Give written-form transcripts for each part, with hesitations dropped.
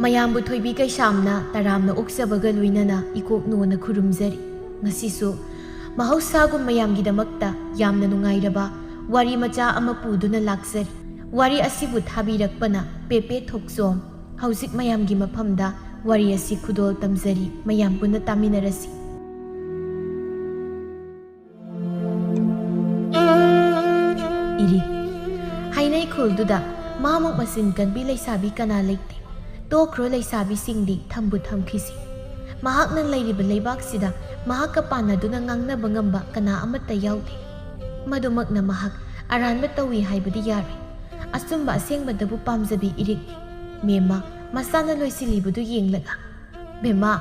ꯃꯌꯥꯝꯕꯨ ꯊꯣꯏꯕꯤ ꯀꯩꯁꯥꯝꯅ ꯇꯔꯥꯝꯅ ꯑꯣꯛꯆꯕꯒ ꯂꯣꯏꯅꯅ ꯏꯀꯣꯛꯅꯣꯅ ꯈꯨꯔꯨꯝꯖꯔꯤ꯫ ꯉꯁꯤꯁꯨ ꯃꯍꯧꯁꯥꯒꯨꯝ ꯃꯌꯥꯝꯒꯤꯗꯃꯛꯇ ꯌꯥꯝꯅ ꯅꯨꯡꯉꯥꯏꯔꯕ ꯋꯥꯔꯤ ꯃꯆꯥ ꯑꯃ ꯄꯨꯗꯨꯅ ꯂꯥꯛꯆꯔꯤ꯫ ꯋꯥꯔꯤ ꯑꯁꯤꯕꯨ ꯊꯥꯕꯤꯔꯛꯄꯅ ꯄꯦꯄꯦ ꯊꯣꯛꯆꯣꯝ꯫ ꯍꯧꯖꯤꯛ ꯃꯌꯥꯝꯒꯤ ꯃꯐꯝꯗ ꯋꯥꯔꯤ ꯑꯁꯤ ꯈꯨꯗꯣꯜ ꯇꯝꯖꯔꯤ꯫ ꯃꯌꯥꯝ ꯄꯨꯟꯅ ꯇꯥꯃꯤꯟꯅꯔꯁꯤ꯫ ꯏꯔꯤꯛ ꯍꯩꯅꯩ ꯈꯨꯜꯗꯨꯗ ꯃꯥꯃꯨꯛ ꯃꯆꯤꯟ ꯀꯟꯕꯤ ꯂꯩꯁꯥꯕꯤ ꯀꯅꯥ ꯂꯩꯇꯦ꯫ ꯇꯣꯛꯈ꯭ꯔꯣ ꯂꯩꯁꯥꯕꯤꯁꯤꯡꯗꯤ ꯊꯝꯕꯨ ꯊꯝꯈꯤꯁꯤ꯫ ꯃꯍꯥꯛꯅ ꯂꯩꯔꯤꯕ ꯂꯩꯕꯥꯛꯁꯤꯗ ꯃꯍꯥꯛꯀ ꯄꯥꯟꯅꯗꯨꯅ ꯉꯥꯡꯅꯕ ꯉꯝꯕ ꯀꯅꯥ ꯑꯃꯠꯇ ꯌꯥꯎꯗꯦ꯫ ꯃꯗꯨꯃꯛꯅ ꯃꯍꯥꯛ ꯑꯔꯥꯟꯕ ꯇꯧꯏ ꯍꯥꯏꯕꯗꯤ ꯌꯥꯔꯣꯏ꯫ ꯑꯆꯨꯝꯕ ꯑꯁꯦꯡꯕꯗꯕꯨ ꯄꯥꯝꯖꯕꯤ ꯏꯔꯤꯛꯅꯤ꯫ ꯃꯦꯝꯃ ꯃꯁꯥꯅ ꯂꯣꯏꯁꯤꯜꯂꯤꯕꯗꯨ ꯌꯦꯡꯂꯒ, ꯕꯦꯝꯃ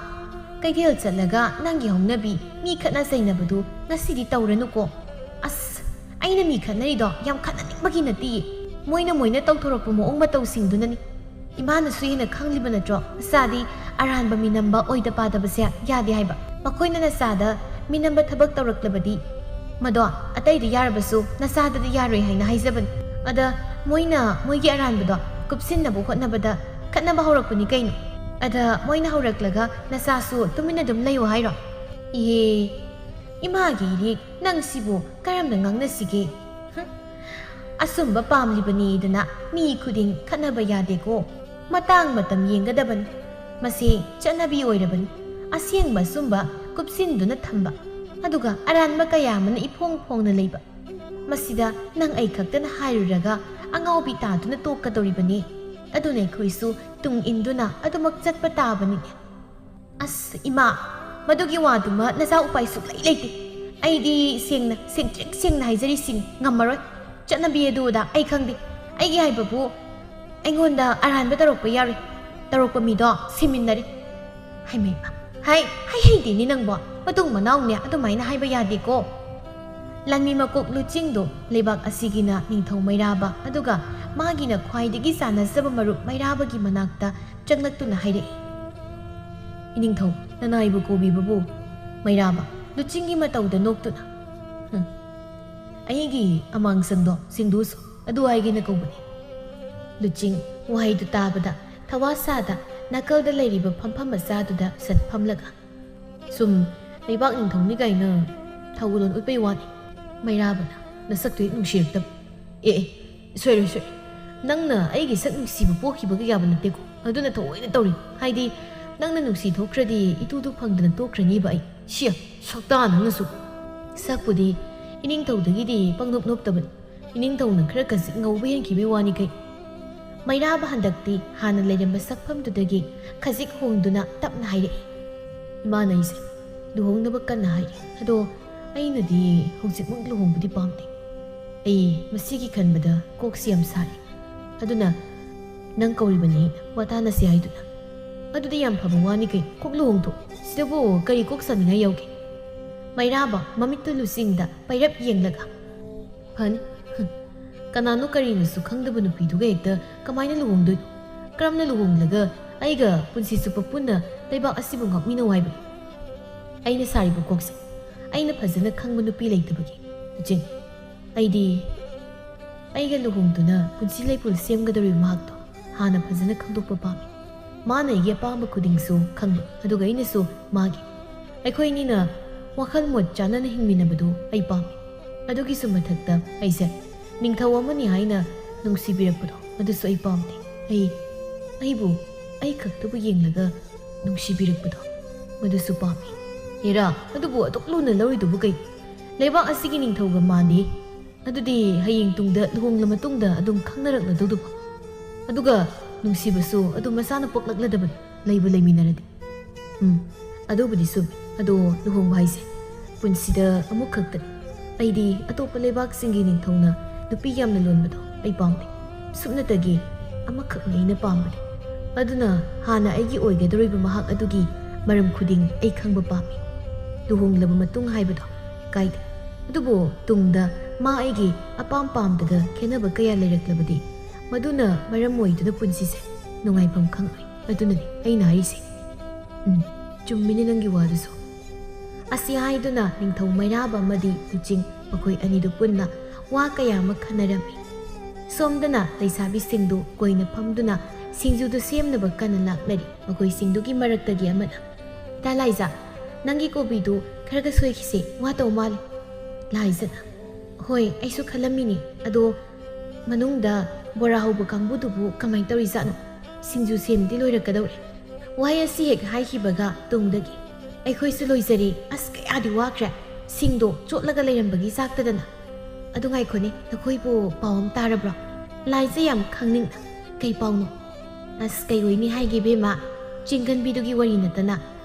ꯀꯩꯊꯦꯜ ꯆꯠꯂꯒ ꯅꯪꯒꯤ ꯍꯧꯅꯕꯤ ꯃꯤ ꯈꯠꯅ ꯆꯩꯅꯕꯗꯨ ꯉꯁꯤꯗꯤ ꯇꯧꯔꯅꯨꯀꯣ꯫ ꯑꯁ ꯑꯩꯅ ꯃꯤ ꯈꯠꯅꯔꯤꯗꯣ ꯌꯥꯝ ꯈꯠꯅꯅꯤꯡꯕꯒꯤ ꯅꯠꯇꯤꯌꯦ, ꯃꯣꯏꯅ ꯇꯧꯊꯣꯔꯛꯄ ꯃꯑꯣꯡ ꯃꯇꯧꯁꯤꯡꯗꯨꯅꯅꯤ꯫ ꯏꯃꯥꯅꯁꯨ ꯍꯦꯟꯅ ꯈꯪꯂꯤꯕ ꯅꯠꯇ꯭ꯔꯣ ꯅꯆꯥꯗꯤ ꯑꯔꯥꯟꯕ ꯃꯤꯅꯝꯕ ꯑꯣꯏꯗ ꯄꯥꯗꯕꯁꯦ ꯌꯥꯗꯦ ꯍꯥꯏꯕ꯫ ꯃꯈꯣꯏꯅ ꯅꯆꯥꯗ ꯃꯤꯅꯝꯕ ꯊꯕꯛ ꯇꯧꯔꯛꯂꯕꯗꯤ ꯃꯗꯣ ꯑꯇꯩꯗ ꯌꯥꯔꯕꯁꯨ ꯅꯆꯥꯗꯗꯤ ꯌꯥꯔꯣꯏ ꯍꯥꯏꯅ ꯍꯥꯏꯖꯕꯅꯤ꯫ ꯑꯗ ꯃꯣꯏꯅ ꯃꯣꯏꯒꯤ ꯑꯔꯥꯟꯕꯗꯣ ꯀꯨꯞꯁꯤꯟꯅꯕ ꯍꯣꯠꯅꯕꯗ ꯈꯠꯅꯕ ꯍꯧꯔꯛꯄꯅꯤ ꯀꯩꯅꯣ꯫ ꯑꯗ ꯃꯣꯏꯅ ꯍꯧꯔꯛꯂꯒ ꯅꯆꯥꯁꯨ ꯇꯨꯃꯤꯟꯅ ꯑꯗꯨꯝ ꯂꯩꯌꯣ ꯍꯥꯏꯔꯣ? ꯏꯍꯦ ꯏꯃꯥꯒꯤ ꯏꯔꯤꯛ, ꯅꯪ ꯁꯤꯕꯨ ꯀꯔꯝꯅ ꯉꯥꯡꯅꯁꯤꯒꯦ? ꯑꯁꯨꯝꯕ ꯄꯥꯝꯂꯤꯕꯅꯤꯗꯅ ꯃꯤ ꯈꯨꯗꯤꯡ ꯈꯠꯅꯕ ꯌꯥꯗꯦꯀꯣ꯫ ꯃꯇꯥꯡ ꯃꯇꯝ ꯌꯦꯡꯒꯗꯕꯅꯤ꯫ ꯃꯁꯤ ꯆꯠꯅꯕꯤ ꯑꯣꯏꯔꯕꯅꯤ꯫ ꯑꯁꯦꯡꯕ ꯑꯆꯨꯝꯕ ꯀꯨꯞꯁꯤꯟꯗꯨꯅ ꯊꯝꯕ, ꯑꯗꯨꯒ ꯑꯔꯥꯟꯕ ꯀꯌꯥ ꯑꯃꯅ ꯏꯐꯣꯡ ꯐꯣꯡꯅ ꯂꯩꯕ꯫ ꯃꯁꯤꯗ ꯅꯪ ꯑꯩ ꯈꯛꯇꯅ ꯍꯥꯏꯔꯨꯔꯒ ꯑꯉꯥꯎꯕꯤ ꯇꯥꯗꯨꯅ ꯇꯣꯛꯀꯗꯧꯔꯤꯕꯅꯤ꯫ ꯑꯗꯨꯅ ꯑꯩꯈꯣꯏꯁꯨ ꯇꯨꯡ ꯏꯟꯗꯨꯅ ꯑꯗꯨꯃꯛ ꯆꯠꯄ ꯇꯥꯕꯅꯤꯅꯦ꯫ ꯑꯁ ꯏꯃꯥ, ꯃꯗꯨꯒꯤ ꯋꯥꯗꯨꯃ ꯅꯆꯥ ꯎꯄꯥꯏ ꯁꯨꯛꯂꯩ ꯂꯩꯇꯦ꯫ ꯑꯩꯗꯤ ꯁꯦꯡꯇ꯭ꯔꯤꯛ ꯁꯦꯡꯅ ꯍꯥꯏꯖꯔꯤꯁꯤꯅꯤ, ꯉꯝꯃꯔꯣꯏ꯫ ꯆꯠꯅꯕꯤ ꯑꯗꯨꯗ ꯑꯩ ꯈꯪꯗꯦ꯫ ꯑꯩꯒꯤ ꯍꯥꯏꯕꯕꯨ ꯑꯩꯉꯣꯟꯗ ꯑꯔꯥꯟꯕ ꯇꯧꯔꯛꯄ ꯌꯥꯔꯣꯏ꯫ ꯇꯧꯔꯛꯄ ꯃꯤꯗꯣ ꯁꯤꯃꯤꯟꯅꯔꯤ꯫ ꯍꯩꯃꯩꯃ, ꯍꯩꯇꯦꯅꯤ ꯅꯪꯕꯣ, ꯃꯇꯨꯡ ꯃꯅꯥꯎꯅꯦ ꯑꯗꯨꯃꯥꯏꯅ ꯍꯥꯏꯕ ꯌꯥꯗꯦꯀꯣ꯫ ꯂꯥꯟꯃꯤ ꯃꯀꯣꯛ ꯂꯨꯆꯤꯡꯗꯣ ꯂꯩꯕꯥꯛ ꯑꯁꯤꯒꯤꯅ ꯅꯤꯡꯊꯧ ꯃꯩꯔꯥꯕ, ꯑꯗꯨꯒ ꯃꯥꯒꯤꯅ ꯈ꯭ꯋꯥꯏꯗꯒꯤ ꯆꯥꯟꯅꯖꯕ ꯃꯔꯨꯞ ꯃꯩꯔꯥꯕꯒꯤ ꯃꯅꯥꯛꯇ ꯆꯪꯂꯛꯇꯨꯅ ꯍꯥꯏꯔꯛꯏ꯫ ꯏꯅꯤꯡꯊꯧ ꯅꯅꯥꯏꯕꯨ ꯀꯧꯕꯤꯕꯕꯨ? ꯃꯩꯔꯥꯕ ꯂꯨꯆꯤꯡꯒꯤ ꯃꯇꯧꯗ ꯅꯣꯛꯇꯨꯅ, ꯑꯩꯒꯤ ꯑꯃꯥꯡꯁꯪꯗꯣ ꯁꯤꯡꯗꯨꯁꯨ ꯑꯗꯨ ꯍꯥꯏꯒꯦꯅ ꯀꯧꯕꯅꯤ꯫ ꯂꯨꯆꯤꯡ ꯋꯥꯍꯩꯗꯨ ꯇꯥꯕꯗ ꯊꯋꯥꯁꯥꯗ ꯅꯥꯀꯜꯗ ꯂꯩꯔꯤꯕ ꯐꯝꯐꯝ ꯃꯆꯥꯗꯨꯗ ꯁꯠ ꯐꯝꯂꯒ, ꯁꯨꯝ ꯂꯩꯕꯥꯛ ꯅꯤꯡꯊꯧꯅꯤ ꯀꯥꯏꯅ ꯊꯧꯒꯜꯂꯣꯟ ꯎꯠꯄꯩ ꯋꯥꯅꯤ꯫ ꯃꯩꯔꯥꯕꯅ ꯅꯁꯛꯇꯨ ꯍꯦꯛ ꯅꯨꯡꯁꯤꯔꯛꯇꯕ꯫ ꯁꯣꯏꯔꯣꯏ, ꯅꯪꯅ ꯑꯩꯒꯤ ꯁꯛ ꯅꯨꯡꯁꯤꯕ ꯄꯣꯛꯈꯤꯕꯒ ꯌꯥꯕ ꯅꯠꯇꯦꯀꯣ꯫ ꯑꯗꯨꯅ ꯊꯑꯣꯏꯅ ꯇꯧꯔꯤ꯫ ꯍꯥꯏꯗꯤ ꯅꯪꯅ ꯅꯨꯡꯁꯤ ꯊꯣꯛꯈ꯭ꯔꯗꯤ ꯏꯇꯨꯗꯨ ꯐꯪꯗꯅ ꯇꯣꯛꯈ꯭ꯔꯅꯤꯕ ꯑꯩ꯫ ꯁꯤꯌ ꯁꯛꯇꯥ ꯅꯪꯅꯁꯨ꯫ ꯁꯛꯄꯨꯗꯤ ꯏꯅꯤꯡꯊꯧꯗꯒꯤꯗꯤ ꯄꯪꯅꯣꯞ ꯅꯣꯞꯇꯕꯅꯤ꯫ ꯏꯅꯤꯡꯊꯧꯅ ꯈꯔ ꯈꯖꯤꯛ ꯉꯧꯕ ꯍꯦꯟꯈꯤꯕꯩ ꯋꯥꯅꯤ ꯀꯩ꯫ ꯃꯩꯔꯥꯕ ꯍꯟꯗꯛꯇꯤ ꯍꯥꯟꯅ ꯂꯩꯔꯝꯕ ꯁꯛꯐꯝꯗꯨꯗꯒꯤ ꯈꯖꯤꯛ ꯍꯣꯡꯗꯨꯅ ꯇꯞꯅ ꯍꯥꯏꯔꯛꯏ꯫ ꯏꯃꯥꯅ ꯑꯩꯁꯦ ꯂꯨꯍꯣꯡꯅꯕ ꯀꯟꯅ ꯍꯥꯏꯔꯤ꯫ ꯑꯗꯣ ꯑꯩꯅꯗꯤ ꯍꯧꯖꯤꯛꯃꯛ ꯂꯨꯍꯣꯡꯕꯗꯤ ꯄꯥꯝꯗꯦ꯫ ꯑꯩ ꯃꯁꯤꯒꯤ ꯈꯟꯕꯗ ꯀꯣꯛꯁꯤ ꯌꯥꯝ ꯁꯥꯔꯤ꯫ ꯑꯗꯨꯅ ꯅꯪ ꯀꯧꯔꯤꯕꯅꯤ ꯋꯥꯇꯥꯅꯁꯤ ꯍꯥꯏꯗꯨꯅ꯫ ꯑꯗꯨꯗꯤ ꯌꯥꯝ ꯐꯕ ꯋꯥꯅꯤ ꯀꯩ, ꯀꯣꯛ ꯂꯨꯍꯣꯡꯊꯣꯛ꯫ ꯁꯤꯗꯕꯨ ꯀꯔꯤ ꯀꯣꯛ ꯁꯥꯅꯤꯡꯉꯥꯏ ꯌꯥꯎꯒꯦ? ꯃꯩꯔꯥꯕ ꯃꯃꯤꯠꯇꯨ ꯂꯨꯆꯤꯡꯗ ꯄꯩꯔꯞ ꯌꯦꯡꯂꯒ, ꯐꯅꯤ, ꯀꯅꯥꯅꯣ ꯀꯔꯤꯅꯣꯁꯨ ꯈꯪꯗꯕ ꯅꯨꯄꯤꯗꯨꯒ ꯍꯦꯛꯇ ꯀꯃꯥꯏꯅ ꯂꯨꯍꯣꯡꯗꯣꯏꯅꯣ? ꯀꯔꯝꯅ ꯂꯨꯍꯣꯡꯂꯒ ꯑꯩꯒ ꯄꯨꯟꯁꯤ ꯆꯨꯞꯄ ꯄꯨꯟꯅ ꯂꯩꯕꯥꯛ ꯑꯁꯤꯕꯨ ꯉꯥꯛꯃꯤꯟꯅꯧ ꯍꯥꯏꯕꯅꯣ? ꯑꯩꯅ ꯁꯥꯔꯤꯕ ꯀꯣꯛꯁꯦ ꯑꯩꯅ ꯐꯖꯅ ꯈꯪꯕ ꯅꯨꯄꯤ ꯂꯩꯇꯕꯒꯤ ꯂꯨꯆꯤꯡ, ꯑꯩꯗꯤ ꯑꯩꯒ ꯂꯨꯍꯣꯡꯗꯨꯅ ꯄꯨꯟꯁꯤ ꯂꯩꯄꯨꯜ ꯁꯦꯝꯒꯗꯧꯔꯤꯕ ꯃꯍꯥꯛꯇꯣ ꯍꯥꯟꯅ ꯐꯖꯅ ꯈꯪꯗꯣꯛꯄ ꯄꯥꯝꯃꯤ꯫ ꯃꯥꯅ ꯑꯩꯒꯤ ꯑꯄꯥꯝꯕ ꯈꯨꯗꯤꯡꯁꯨ ꯈꯪꯕ, ꯑꯗꯨꯒ ꯑꯩꯅꯁꯨ ꯃꯥꯒꯤ꯫ ꯑꯩꯈꯣꯏꯅꯤꯅ ꯋꯥꯈꯜ ꯃꯣꯠ ꯆꯥꯟꯅꯅ ꯍꯤꯡꯃꯤꯟꯅꯕꯗꯨ ꯑꯩ ꯄꯥꯝꯃꯤ꯫ ꯑꯗꯨꯒꯤꯁꯨ ꯃꯊꯛꯇ ꯑꯩꯁꯦ ꯅꯤꯡꯊꯧ ꯑꯃꯅꯤ ꯍꯥꯏꯅ ꯅꯨꯡꯁꯤꯕꯤꯔꯛꯄꯗꯣ ꯑꯗꯨꯁꯨ ꯑꯩ ꯄꯥꯝꯗꯦ꯫ ꯑꯩꯕꯨ ꯑꯩ ꯈꯛꯇꯕꯨ ꯌꯦꯡꯂꯒ ꯅꯨꯡꯁꯤꯕꯤꯔꯛꯄꯗꯣ ꯃꯗꯨꯁꯨ ꯄꯥꯝꯃꯤ꯫ ꯍꯦꯔꯥ, ꯑꯗꯨꯕꯨ ꯑꯗꯨꯛ ꯂꯨꯅ ꯂꯧꯔꯤꯗꯨꯕꯨ ꯀꯩ? ꯂꯩꯕꯥꯛ ꯑꯁꯤꯒꯤ ꯅꯤꯡꯊꯧꯒ ꯃꯥꯟꯗꯦ꯫ ꯑꯗꯨꯗꯤ ꯍꯌꯦꯡ ꯇꯨꯡꯗ ꯂꯨꯍꯣꯡꯂ ꯃꯇꯨꯡꯗ ꯑꯗꯨꯝ ꯈꯪꯅꯔꯛꯂꯗꯧꯗꯨꯕ? ꯑꯗꯨꯒ ꯅꯨꯡꯁꯤꯕꯁꯨ ꯑꯗꯨꯝ ꯃꯁꯥꯅ ꯄꯣꯛꯂꯛꯂꯗꯕꯅꯤ, ꯂꯩꯕꯨ ꯂꯩꯃꯤꯟꯅꯔꯗꯤ꯫ ꯑꯗꯨꯕꯨꯗꯤ ꯆꯨꯝꯃꯤ꯫ ꯑꯗꯣ ꯂꯨꯍꯣꯡꯕ ꯍꯥꯏꯁꯦ ꯄꯨꯟꯁꯤꯗ ꯑꯃꯨꯛ ꯈꯛꯇꯅꯤ꯫ ꯑꯩꯗꯤ ꯑꯇꯣꯞꯄ ꯂꯩꯕꯥꯛꯁꯤꯡꯒꯤ ꯅꯤꯡꯊꯧꯅ ꯅꯨꯄꯤ ꯌꯥꯝꯅ ꯂꯣꯟꯕꯗꯣ ꯑꯩ ꯄꯥꯝꯗꯦ꯫ ꯁꯨꯞꯅꯇꯒꯤ ꯑꯃꯈꯛꯅ ꯑꯩꯅ ꯄꯥꯝꯕꯅꯤ꯫ ꯑꯗꯨꯅ ꯍꯥꯟꯅ ꯑꯩꯒꯤ ꯑꯣꯏꯒꯗꯧꯔꯤꯕ ꯃꯍꯥꯛ ꯑꯗꯨꯒꯤ ꯃꯔꯝ ꯈꯨꯗꯤꯡ ꯑꯩ ꯈꯪꯕ ꯄꯥꯝꯃꯤ꯫ ꯂꯨꯍꯣꯡꯂꯕ ꯃꯇꯨꯡ ꯍꯥꯏꯕꯗꯣ ꯀꯥꯏꯗꯦ, ꯑꯗꯨꯕꯨ ꯇꯨꯡꯗ ꯃꯥ ꯑꯩꯒꯤ ꯑꯄꯥꯝ ꯄꯥꯝꯗꯒ ꯈꯦꯟꯅꯕ ꯀꯌꯥ ꯂꯩꯔꯛꯂꯕꯗꯤ ꯃꯗꯨꯅ ꯃꯔꯝ ꯑꯣꯏꯗꯨꯅ ꯄꯨꯟꯁꯤꯁꯦ ꯅꯨꯡꯉꯥꯏꯐꯝ ꯈꯪꯂꯣꯏ꯫ ꯑꯗꯨꯅꯅꯤ ꯑꯩꯅ ꯍꯥꯏꯔꯤꯁꯦ꯫ ꯆꯨꯝꯃꯤꯅꯦ ꯅꯪꯒꯤ ꯋꯥꯗꯨꯁꯨ꯫ ꯑꯁꯤ ꯍꯥꯏꯗꯨꯅ ꯅꯤꯡꯊꯧ ꯃꯩꯔꯥꯕ ꯑꯃꯗꯤ ꯂꯨꯆꯤꯡ ꯃꯈꯣꯏ ꯑꯅꯤꯗꯨ ꯄꯨꯟꯅ ꯋꯥ ꯀꯌꯥ ꯑꯃ ꯈꯟꯅꯔꯝꯃꯤ꯫ ꯁꯣꯝꯗꯅ ꯂꯩꯁꯥꯕꯤꯁꯤꯡꯗꯨ ꯀꯣꯏꯅ ꯐꯝꯗꯨꯅ ꯁꯤꯡꯖꯨꯗꯨ ꯁꯦꯝꯅꯕ ꯀꯟꯅ ꯂꯥꯛꯅꯔꯤ꯫ ꯃꯈꯣꯏꯁꯤꯡꯗꯨꯒꯤ ꯃꯔꯛꯇꯒꯤ ꯑꯃꯅ "ꯏꯇꯥ ꯂꯥꯏꯖꯥ, ꯅꯪꯒꯤ ꯀꯣꯕꯤꯗꯨ ꯈꯔꯒ ꯁꯣꯏꯈꯤꯁꯦ, ꯋꯥ ꯇꯧ ꯃꯥꯜꯂꯤ"꯫ ꯂꯥꯏꯖꯥꯅ "ꯍꯣꯏ, ꯑꯩꯁꯨ ꯈꯜꯂꯝꯃꯤꯅꯤ, ꯑꯗꯣ ꯃꯅꯨꯡꯗ ꯕꯣꯔꯥ ꯍꯧꯕ ꯀꯥꯡꯕꯨꯗꯨꯕꯨ ꯀꯃꯥꯏꯅ ꯇꯧꯔꯤꯖꯥꯠꯅꯣ? ꯁꯤꯡꯖꯨ ꯁꯦꯝꯗꯤ ꯂꯣꯏꯔꯛꯀꯗꯧꯔꯦ"꯫ ꯋꯥꯍꯩ ꯑꯁꯤ ꯍꯦꯛ ꯍꯥꯏꯈꯤꯕꯒ ꯇꯨꯡꯗꯒꯤ "ꯑꯩꯈꯣꯏꯁꯨ ꯂꯣꯏꯖꯔꯦ, ꯑꯁ ꯀꯌꯥꯗꯤ ꯋꯥꯈ꯭ꯔꯦ, ꯁꯤꯡꯗꯣ ꯆꯣꯠꯂꯒ ꯂꯩꯔꯝꯕꯒꯤ ꯆꯥꯛꯇꯗꯅ"꯫ "ꯑꯗꯨ ꯉꯥꯏꯈꯣꯅꯦ, ꯅꯈꯣꯏꯕꯨ ꯄꯥꯎ ꯑꯃ ꯇꯥꯔꯕ꯭ꯔꯣ?" ꯂꯥꯏꯖꯥ ꯌꯥꯝ ꯈꯪꯅꯤꯡꯅ "ꯀꯩ ꯄꯥꯎꯅꯣ?" "ꯑꯁ ꯀꯩ ꯑꯣꯏꯅꯤ ꯍꯥꯏꯒꯦ ꯕꯦꯝꯃ, ꯆꯤꯡꯒꯟꯕꯤꯗꯨꯒꯤ ꯋꯥꯔꯤ ꯅꯠꯇꯅ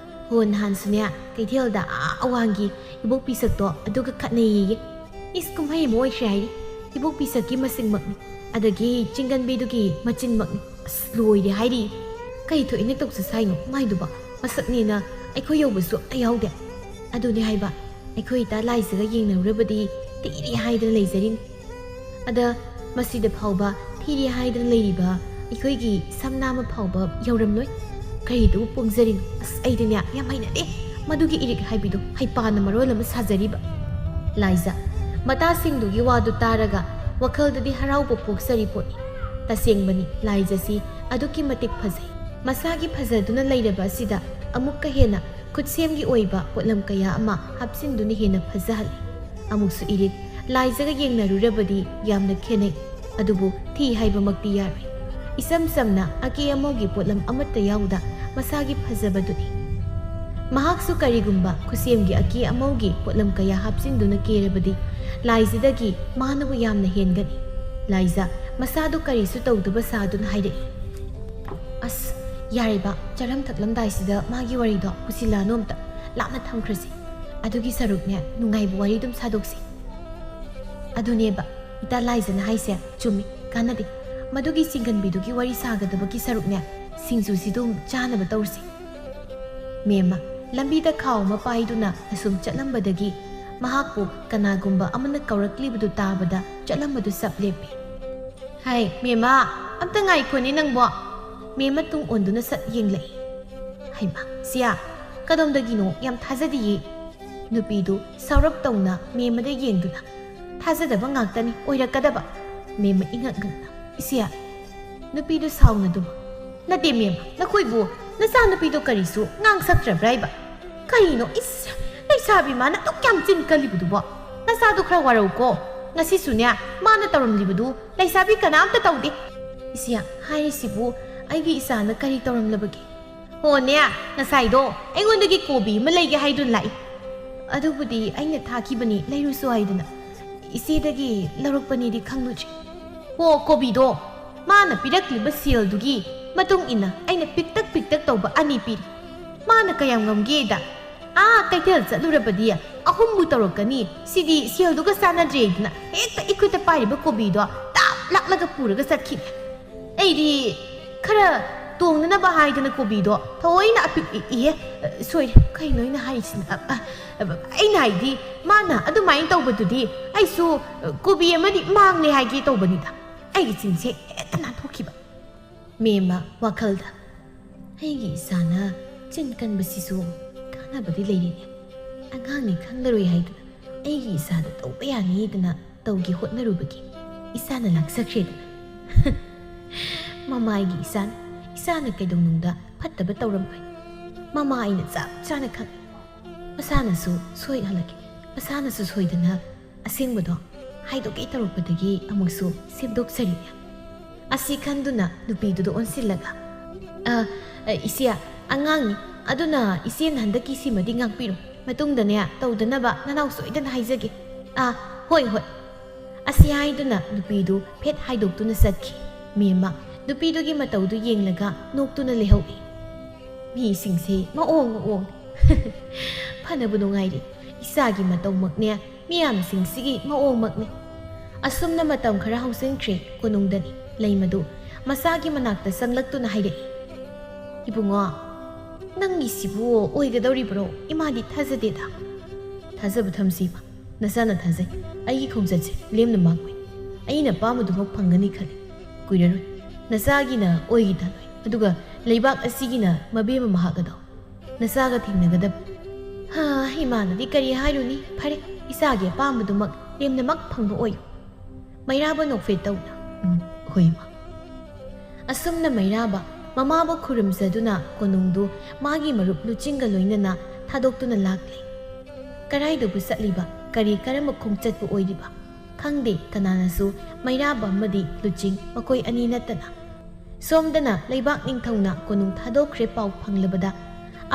ꯍꯣ ꯅꯍꯥꯟꯁꯨꯅꯦ ꯀꯩꯊꯦꯜꯗ ꯑꯋꯥꯡꯒꯤ ꯏꯕꯣꯛ ꯄꯤꯁꯛꯇꯣ ꯑꯗꯨꯒ ꯈꯠꯅꯩꯌꯦ꯫ ꯏꯁ ꯀꯨꯝꯍꯩ ꯑꯃ ꯑꯣꯏꯈ꯭ꯔꯦ ꯍꯥꯏꯔꯤ, ꯏꯕꯣꯛ ꯄꯤꯁꯛꯀꯤ ꯃꯁꯤꯡꯃꯛꯅꯤ, ꯑꯗꯒꯤ ꯆꯤꯡꯒꯟꯕꯤꯗꯨꯒꯤ ꯃꯆꯤꯟꯃꯛꯅꯤ, ꯑꯁ ꯂꯣꯏꯔꯦ ꯍꯥꯏꯔꯤ꯫ "ꯀꯩ ꯊꯣꯛꯏꯅ ꯇꯧꯆ ꯁꯥꯏꯅꯣ ꯃꯥꯏꯗꯨꯕ, ꯃꯁꯛꯅꯦꯅ ꯑꯩꯈꯣꯏ ꯌꯧꯕꯁꯨ ꯑꯝꯇ ꯌꯥꯎꯗꯦ"꯫ "ꯑꯗꯨꯅꯦ ꯍꯥꯏꯕ, ꯑꯩꯈꯣꯏ ꯏꯇꯥ ꯂꯥꯏꯖꯥꯒ ꯌꯦꯡꯅꯔꯨꯔꯕꯗꯤ ꯊꯤꯔꯦ ꯍꯥꯏꯗꯅ ꯂꯩꯖꯔꯤꯅꯤ꯫ ꯑꯗ ꯃꯁꯤꯗ ꯐꯥꯎꯕ ꯊꯤꯔꯦ ꯍꯥꯏꯗꯅ ꯂꯩꯔꯤꯕ ꯑꯩꯈꯣꯏꯒꯤ ꯁꯝꯅꯥꯃ ꯐꯥꯎꯕ ꯌꯧꯔꯝꯂꯣꯏ, ꯀꯔꯤꯗꯨꯕꯨ ꯄꯣꯡꯖꯔꯤꯅꯣ? ꯑꯁ ꯑꯩꯗꯤꯅꯦ ꯌꯥꯝ ꯍꯩꯅꯗꯦ ꯃꯗꯨꯒꯤ ꯏꯔꯤꯛ ꯍꯥꯏꯕꯤꯗꯣ, ꯍꯩꯄꯥꯅ ꯃꯔꯣꯜ ꯑꯃ ꯁꯥꯖꯔꯤꯕ"꯫ ꯂꯥꯏꯖꯥ ꯃꯇꯥꯁꯤꯡꯗꯨꯒꯤ ꯋꯥꯗꯨ ꯇꯥꯔꯒ ꯋꯥꯈꯜꯗꯗꯤ ꯍꯔꯥꯎꯕ ꯄꯣꯛꯆꯔꯤ ꯄꯣꯠꯅꯤ꯫ ꯇꯁꯦꯡꯕꯅꯤ ꯂꯥꯏꯖꯥꯁꯤ ꯑꯗꯨꯛꯀꯤ ꯃꯇꯤꯛ ꯐꯖꯩ꯫ ꯃꯁꯥꯒꯤ ꯐꯖꯗꯨꯅ ꯂꯩꯔꯕ ꯑꯁꯤꯗ ꯑꯃꯨꯛꯀ ꯍꯦꯟꯅ ꯈꯨꯠꯁꯦꯝꯒꯤ ꯑꯣꯏꯕ ꯄꯣꯠꯂꯝ ꯀꯌꯥ ꯑꯃ ꯍꯥꯞꯆꯤꯟꯗꯨꯅ ꯍꯦꯟꯅ ꯐꯖꯍꯜꯂꯤ꯫ ꯑꯃꯨꯛꯁꯨ ꯏꯔꯤꯛ ꯂꯥꯏꯖꯥꯒ ꯌꯦꯡꯅꯔꯨꯔꯕꯗꯤ ꯌꯥꯝꯅ ꯈꯦꯠꯅꯩ, ꯑꯗꯨꯕꯨ ꯊꯤ ꯍꯥꯏꯕꯃꯛꯇꯤ ꯌꯥꯔꯣꯏ꯫ ꯏꯁꯝ ꯁꯝꯅ ꯑꯀꯦ ꯑꯃꯧꯒꯤ ꯄꯣꯠꯂꯝ ꯑꯃꯠꯇ ꯌꯥꯎꯗ ꯃꯁꯥꯒꯤ ꯐꯖꯕꯗꯨꯅꯤ꯫ ꯃꯍꯥꯛꯁꯨ ꯀꯔꯤꯒꯨꯝꯕ ꯈꯨꯠꯁꯦꯝꯒꯤ ꯑꯀꯦ ꯑꯃꯧꯒꯤ ꯄꯣꯠꯂꯝ ꯀꯌꯥ ꯍꯥꯞꯆꯤꯟꯗꯨꯅ ꯀꯦꯔꯕꯗꯤ ꯂꯥꯏꯖꯥꯗꯒꯤ ꯃꯥꯅꯕꯨ ꯌꯥꯝꯅ ꯍꯦꯟꯒꯅꯤ꯫ ꯂꯥꯏꯖꯥ ꯃꯁꯥꯗꯨ ꯀꯔꯤꯁꯨ ꯇꯧꯗꯕ ꯁꯥꯗꯨꯅ ꯍꯥꯏꯔꯛꯏ "ꯑꯁ ꯌꯥꯔꯦꯕ, ꯆꯥꯔꯝ ꯊꯛꯂꯝꯗꯥꯏꯁꯤꯗ ꯃꯥꯒꯤ ꯋꯥꯔꯤꯗꯣ ꯄꯨꯁꯤꯜꯂꯛꯑꯅꯨ, ꯑꯝꯇ ꯂꯥꯞꯅ ꯊꯝꯈ꯭ꯔꯁꯤ, ꯑꯗꯨꯒꯤ ꯁꯔꯨꯛꯅꯦ ꯅꯨꯡꯉꯥꯏꯕ ꯋꯥꯔꯤ ꯑꯗꯨꯝ ꯁꯥꯗꯣꯛꯁꯤ"꯫ "ꯑꯗꯨꯅꯦꯕ ꯏꯇꯥ ꯂꯥꯏꯖꯥꯅ ꯍꯥꯏꯁꯦ ꯆꯨꯝꯃꯤ, ꯀꯥꯟꯅꯗꯦ, ꯃꯗꯨꯒꯤ ꯆꯤꯡꯒꯟꯕꯤꯗꯨꯒꯤ ꯋꯥꯔꯤ ꯁꯥꯒꯗꯕꯒꯤ ꯁꯔꯨꯛꯅꯦ ꯁꯤꯡꯖꯨꯁꯤꯗꯨꯝ ꯆꯥꯅꯕ ꯇꯧꯔꯁꯤ"꯫ ꯃꯦꯝꯃ ꯂꯝꯕꯤꯗ ꯈꯥꯎ ꯑꯃ ꯄꯥꯏꯗꯨꯅ ꯑꯁꯨꯝ ꯆꯠꯂꯝꯕꯗꯒꯤ ꯃꯍꯥꯛꯄꯨ ꯀꯅꯥꯒꯨꯝꯕ ꯑꯃꯅ ꯀꯧꯔꯛꯂꯤꯕꯗꯨ ꯇꯥꯕꯗ ꯆꯠꯂꯝꯕꯗꯨ ꯆꯞ ꯂꯦꯞꯄꯤ꯫ "ꯍꯥꯏ ꯃꯦꯝꯃ, ꯑꯝꯇ ꯉꯥꯏꯈꯣꯅꯦ ꯅꯪꯕꯣ"꯫ ꯃꯦꯝꯃ ꯇꯨꯡ ꯑꯣꯟꯗꯨꯅ ꯁꯠ ꯌꯦꯡꯂꯛꯏ꯫ "ꯍꯩꯃ ꯁꯤꯌꯥ, ꯀꯗꯣꯝꯗꯒꯤꯅꯣ? ꯌꯥꯝ ꯊꯥꯖꯗꯤꯌꯦ"꯫ ꯅꯨꯄꯤꯗꯨ ꯁꯥꯎꯔꯞ ꯇꯧꯅ ꯃꯦꯝꯃꯗ ꯌꯦꯡꯗꯨꯅ "ꯊꯥꯖꯗꯕ ꯉꯥꯛꯇꯅꯤ ꯑꯣꯏꯔꯛꯀꯗꯕ"꯫ ꯃꯦꯝꯃ ꯏꯉꯛ ꯉꯛꯅ "ꯏꯁꯤꯌꯥ"꯫ ꯅꯨꯄꯤꯗꯨ ꯁꯥꯎꯅꯗꯨꯅ "ꯅꯠꯇꯦ ꯃꯦꯝꯃ, ꯅꯈꯣꯏꯕꯨ ꯅꯆꯥꯅꯨꯄꯤꯗꯣ ꯀꯔꯤꯁꯨ ꯉꯥꯡ ꯁꯛꯇ꯭ꯔꯕ꯭ꯔꯥ ꯍꯥꯏꯕ? ꯀꯔꯤꯅꯣ, ꯏꯁ ꯂꯩꯁꯥꯕꯤ ꯃꯥꯅ ꯑꯗꯨꯛ ꯌꯥꯝ ꯆꯤꯟ ꯀꯜꯂꯤꯕꯗꯨꯕꯣ? ꯅꯆꯥꯗꯣ ꯈꯔ ꯋꯥꯔꯧꯀꯣ, ꯉꯁꯤꯁꯨꯅꯦ ꯃꯥꯅ ꯇꯧꯔꯝꯂꯤꯕꯗꯨ ꯂꯩꯁꯥꯕꯤ ꯀꯅꯥꯝꯇ ꯇꯧꯗꯦ"꯫ "ꯏꯁꯤꯌꯥ ꯍꯥꯏꯔꯤꯁꯤꯕꯨ ꯑꯩꯒꯤ ꯏꯆꯥꯅ ꯀꯔꯤ ꯇꯧꯔꯝꯂꯕꯒꯦ"? "ꯍꯣꯅꯦ, ꯉꯁꯥꯏꯗꯣ ꯑꯩꯉꯣꯟꯗꯒꯤ ꯀꯣꯕꯤ ꯑꯃ ꯂꯩꯒꯦ ꯍꯥꯏꯗꯨꯅ ꯂꯥꯛꯏ"꯫ "ꯑꯗꯨꯕꯨꯗꯤ ꯑꯩꯅ ꯊꯥꯈꯤꯕꯅꯤ ꯂꯩꯔꯨꯁꯨ ꯍꯥꯏꯗꯅ, ꯏꯆꯦꯗꯒꯤ ꯂꯧꯔꯛꯄꯅꯤꯗꯤ ꯈꯪꯂꯨꯗ꯭ꯔꯤ"꯫ "ꯍꯣ ꯀꯣꯕꯤꯗꯣ ꯃꯥꯅ ꯄꯤꯔꯛꯂꯤꯕ ꯁꯦꯜꯗꯨꯒꯤ ꯃꯇꯨꯡ ꯏꯟꯅ ꯑꯩꯅ ꯄꯤꯛꯇꯛ ꯄꯤꯛꯇꯛ ꯇꯧꯕ 2 ꯄꯤꯔꯤ꯫ ꯃꯥꯅ ꯀꯌꯥꯝ ꯉꯝꯒꯦꯗ, ꯀꯩꯊꯦꯜ ꯆꯠꯂꯨꯔꯕꯗꯤ 3ꯕꯨ ꯇꯧꯔꯛꯀꯅꯤ, ꯁꯤꯗꯤ ꯁꯦꯜꯗꯨꯒ ꯆꯥꯟꯅꯗ꯭ꯔꯦꯗꯅ ꯍꯦꯛꯇ ꯏꯈꯨꯠꯇ ꯄꯥꯏꯔꯤꯕ ꯀꯣꯕꯤꯗꯣ ꯇꯥꯞ ꯂꯥꯛꯂꯒ ꯄꯨꯔꯒ ꯆꯠꯈꯤꯅꯦ꯫ ꯑꯩꯗꯤ ꯈꯔ ꯇꯣꯡꯅꯅꯕ ꯍꯥꯏꯗꯅ ꯀꯣꯕꯤꯗꯣ ꯊꯑꯣꯏꯅ ꯑꯄꯤꯛꯏꯍꯦ, ꯁꯣꯏꯔꯦ, ꯀꯩꯅꯣ ꯑꯩꯅ ꯍꯥꯏꯔꯤꯁꯤꯅ, ꯑꯩꯅ ꯍꯥꯏꯗꯤ ꯃꯥꯅ ꯑꯗꯨꯃꯥꯏꯅ ꯇꯧꯕꯗꯨꯗꯤ ꯑꯩꯁꯨ ꯀꯣꯕꯤ ꯑꯃꯗꯤ ꯃꯥꯡꯂꯦ ꯍꯥꯏꯒꯦ ꯇꯧꯕꯅꯤꯗ"꯫ ꯑꯩꯒꯤ ꯆꯤꯟꯁꯦ ꯍꯦꯛꯇ ꯅꯥꯟꯊꯣꯛꯈꯤꯕ꯫ ꯃꯦꯝꯃ ꯋꯥꯈꯜꯗ "ꯑꯩꯒꯤ ꯏꯆꯥꯅ ꯆꯤꯟ ꯀꯟꯕꯁꯤꯁꯨ ꯀꯥꯟꯅꯕꯗꯤ ꯂꯩꯔꯤꯅꯦ, ꯑꯉꯥꯡꯅꯤ ꯈꯪꯂꯔꯣꯏ ꯍꯥꯏꯗꯨꯅ ꯑꯩꯒꯤ ꯏꯆꯥꯗ ꯇꯧꯕ ꯌꯥꯅꯤꯗꯅ ꯇꯧꯒꯦ ꯍꯣꯠꯅꯔꯨꯕꯒꯤ ꯏꯆꯥꯅ ꯂꯥꯛꯆꯈ꯭ꯔꯦꯗꯅ". ꯃꯃꯥꯏꯒꯤ ꯏꯆꯥꯅꯤ, ꯏꯆꯥꯅ ꯀꯩꯗꯧꯅꯨꯡꯗ ꯐꯠꯇꯕ ꯇꯧꯔꯝꯂꯣꯏ, ꯃꯃꯥ ꯑꯩꯅ ꯆꯞ ꯆꯥꯅ ꯈꯪꯏ꯫ ꯃꯁꯥꯅꯁꯨ ꯁꯣꯏꯍꯜꯂꯒꯦ, ꯃꯁꯥꯅꯁꯨ ꯁꯣꯏꯗꯅ ꯑꯁꯦꯡꯕꯗꯣ ꯍꯥꯏꯗꯣꯛꯀꯦ ꯇꯧꯔꯛꯄꯗꯒꯤ ꯑꯃꯨꯛꯁꯨ ꯁꯦꯝꯗꯣꯛꯆꯔꯤꯅꯦ꯫ ꯑꯁꯤ ꯈꯟꯗꯨꯅ ꯅꯨꯄꯤꯗꯨꯗ ꯑꯣꯟꯁꯤꯜꯂꯒ "ꯏꯆꯦ ꯑꯉꯥꯡꯅꯤ, ꯑꯗꯨꯅ ꯏꯆꯦꯅ ꯍꯟꯗꯛꯀꯤ ꯁꯤꯃꯗꯤ ꯉꯥꯛꯄꯤꯔꯣ, ꯃꯇꯨꯡꯗꯅꯦ ꯇꯧꯗꯅꯕ ꯅꯅꯥꯎ ꯁꯣꯏꯗꯅ ꯍꯥꯏꯖꯒꯦ". "ꯍꯣꯏ ꯍꯣꯏ"꯫ ꯑꯁꯤ ꯍꯥꯏꯗꯨꯅ ꯅꯨꯄꯤꯗꯨ ꯐꯦꯠ ꯍꯥꯏꯗꯣꯛꯇꯨꯅ ꯆꯠꯈꯤ꯫ ꯃꯦꯝꯃ ꯅꯨꯄꯤꯗꯨꯒꯤ ꯃꯇꯧꯗꯨ ꯌꯦꯡꯂꯒ ꯅꯣꯛꯇꯨꯅ ꯂꯩꯍꯧꯏ꯫ "ꯃꯤꯁꯤꯡꯁꯦ ꯃꯑꯣꯡ ꯃꯑꯣꯡꯅꯤ, ꯐꯅꯕꯨ ꯅꯨꯡꯉꯥꯏꯔꯤ, ꯏꯆꯥꯒꯤ ꯃꯇꯧꯃꯛꯅꯦ, ꯃꯤꯌꯥꯝꯁꯤꯡꯁꯤꯒꯤ ꯃꯑꯣꯡꯃꯛꯅꯤ"꯫ ꯑꯁꯨꯝꯅ ꯃꯇꯝ ꯈꯔ ꯍꯧꯖꯤꯟꯈ꯭ꯔꯦ ꯀꯣꯅꯨꯡꯗꯅꯤ ꯂꯩꯃꯗꯨ ꯃꯆꯥꯒꯤ ꯃꯅꯥꯛꯇ ꯆꯪꯂꯛꯇꯨꯅ ꯍꯥꯏꯔꯛꯏ꯫ "ꯏꯕꯨꯡꯉꯣ, ꯅꯪꯒꯤꯁꯤꯕꯨ ꯑꯣꯏꯒꯗꯧꯔꯤꯕ꯭ꯔꯣ? ꯏꯃꯥꯗꯤ ꯊꯥꯖꯗꯦꯗ"꯫ "ꯊꯥꯖꯕ ꯊꯝꯁꯤꯕ, ꯅꯆꯥꯅ ꯊꯥꯖꯩ, ꯑꯩꯒꯤ ꯈꯣꯡꯆꯠꯁꯦ ꯂꯦꯝꯅ ꯃꯥꯡꯉꯣꯏ, ꯑꯩꯅ ꯄꯥꯝꯕꯗꯨꯃꯛ ꯐꯪꯒꯅꯤ ꯈꯜꯂꯤ꯫ ꯀꯨꯏꯔꯔꯣꯏ ꯅꯆꯥꯒꯤꯅ ꯑꯣꯏꯒꯤꯗꯂꯣꯏ, ꯑꯗꯨꯒ ꯂꯩꯕꯥꯛ ꯑꯁꯤꯒꯤꯅ ꯃꯕꯦꯝꯃ ꯃꯍꯥꯛ ꯑꯗꯣ ꯅꯆꯥꯒ ꯊꯦꯡꯅꯒꯗꯕ"꯫ ꯏꯃꯥꯅꯗꯤ ꯀꯔꯤ ꯍꯥꯏꯔꯨꯅꯤ ꯐꯔꯦ ꯏꯆꯥꯒꯤ ꯑꯄꯥꯝꯕꯗꯨꯃꯛ ꯂꯦꯝꯅꯃꯛ ꯐꯪꯕ ꯑꯣꯏꯌꯨ ꯃꯩꯔꯥꯕ ꯅꯣꯛꯐꯦꯠ ꯇꯧꯅ ꯍꯣꯏ ꯏꯃꯥ ꯑꯁꯨꯝꯅ ꯃꯩꯔꯥꯕ ꯃꯃꯥꯕꯨ ꯈꯨꯔꯨꯝꯖꯗꯨꯅ ꯀꯣꯅꯨꯡꯗꯨ ꯃꯥꯒꯤ ꯃꯔꯨꯞ ꯂꯨꯆꯤꯡꯒ ꯂꯣꯏꯅꯅ ꯊꯥꯗꯣꯛꯇꯨꯅ ꯂꯥꯛꯂꯤ ꯀꯔꯥꯏꯗꯕꯨ ꯆꯠꯂꯤꯕ ꯀꯔꯤ ꯀꯔꯝꯕ ꯈꯣꯡꯆꯠꯄꯨ ꯑꯣꯏꯔꯤꯕ ꯈꯪꯗꯦ ꯀꯅꯥꯅꯁꯨ ꯃꯩꯔꯥꯕ ꯑꯃꯗꯤ ꯂꯨꯆꯤꯡ ꯃꯈꯣꯏ ꯑꯅꯤ ꯅꯠꯇꯅ ꯁꯣꯝꯗꯅ ꯂꯩꯕꯥꯛ ꯅꯤꯡꯊꯧꯅ ꯀꯣꯅꯨꯡ ꯊꯥꯗꯣꯛꯈ꯭ꯔꯦ ꯄꯥꯎ ꯐꯪꯂꯕꯗ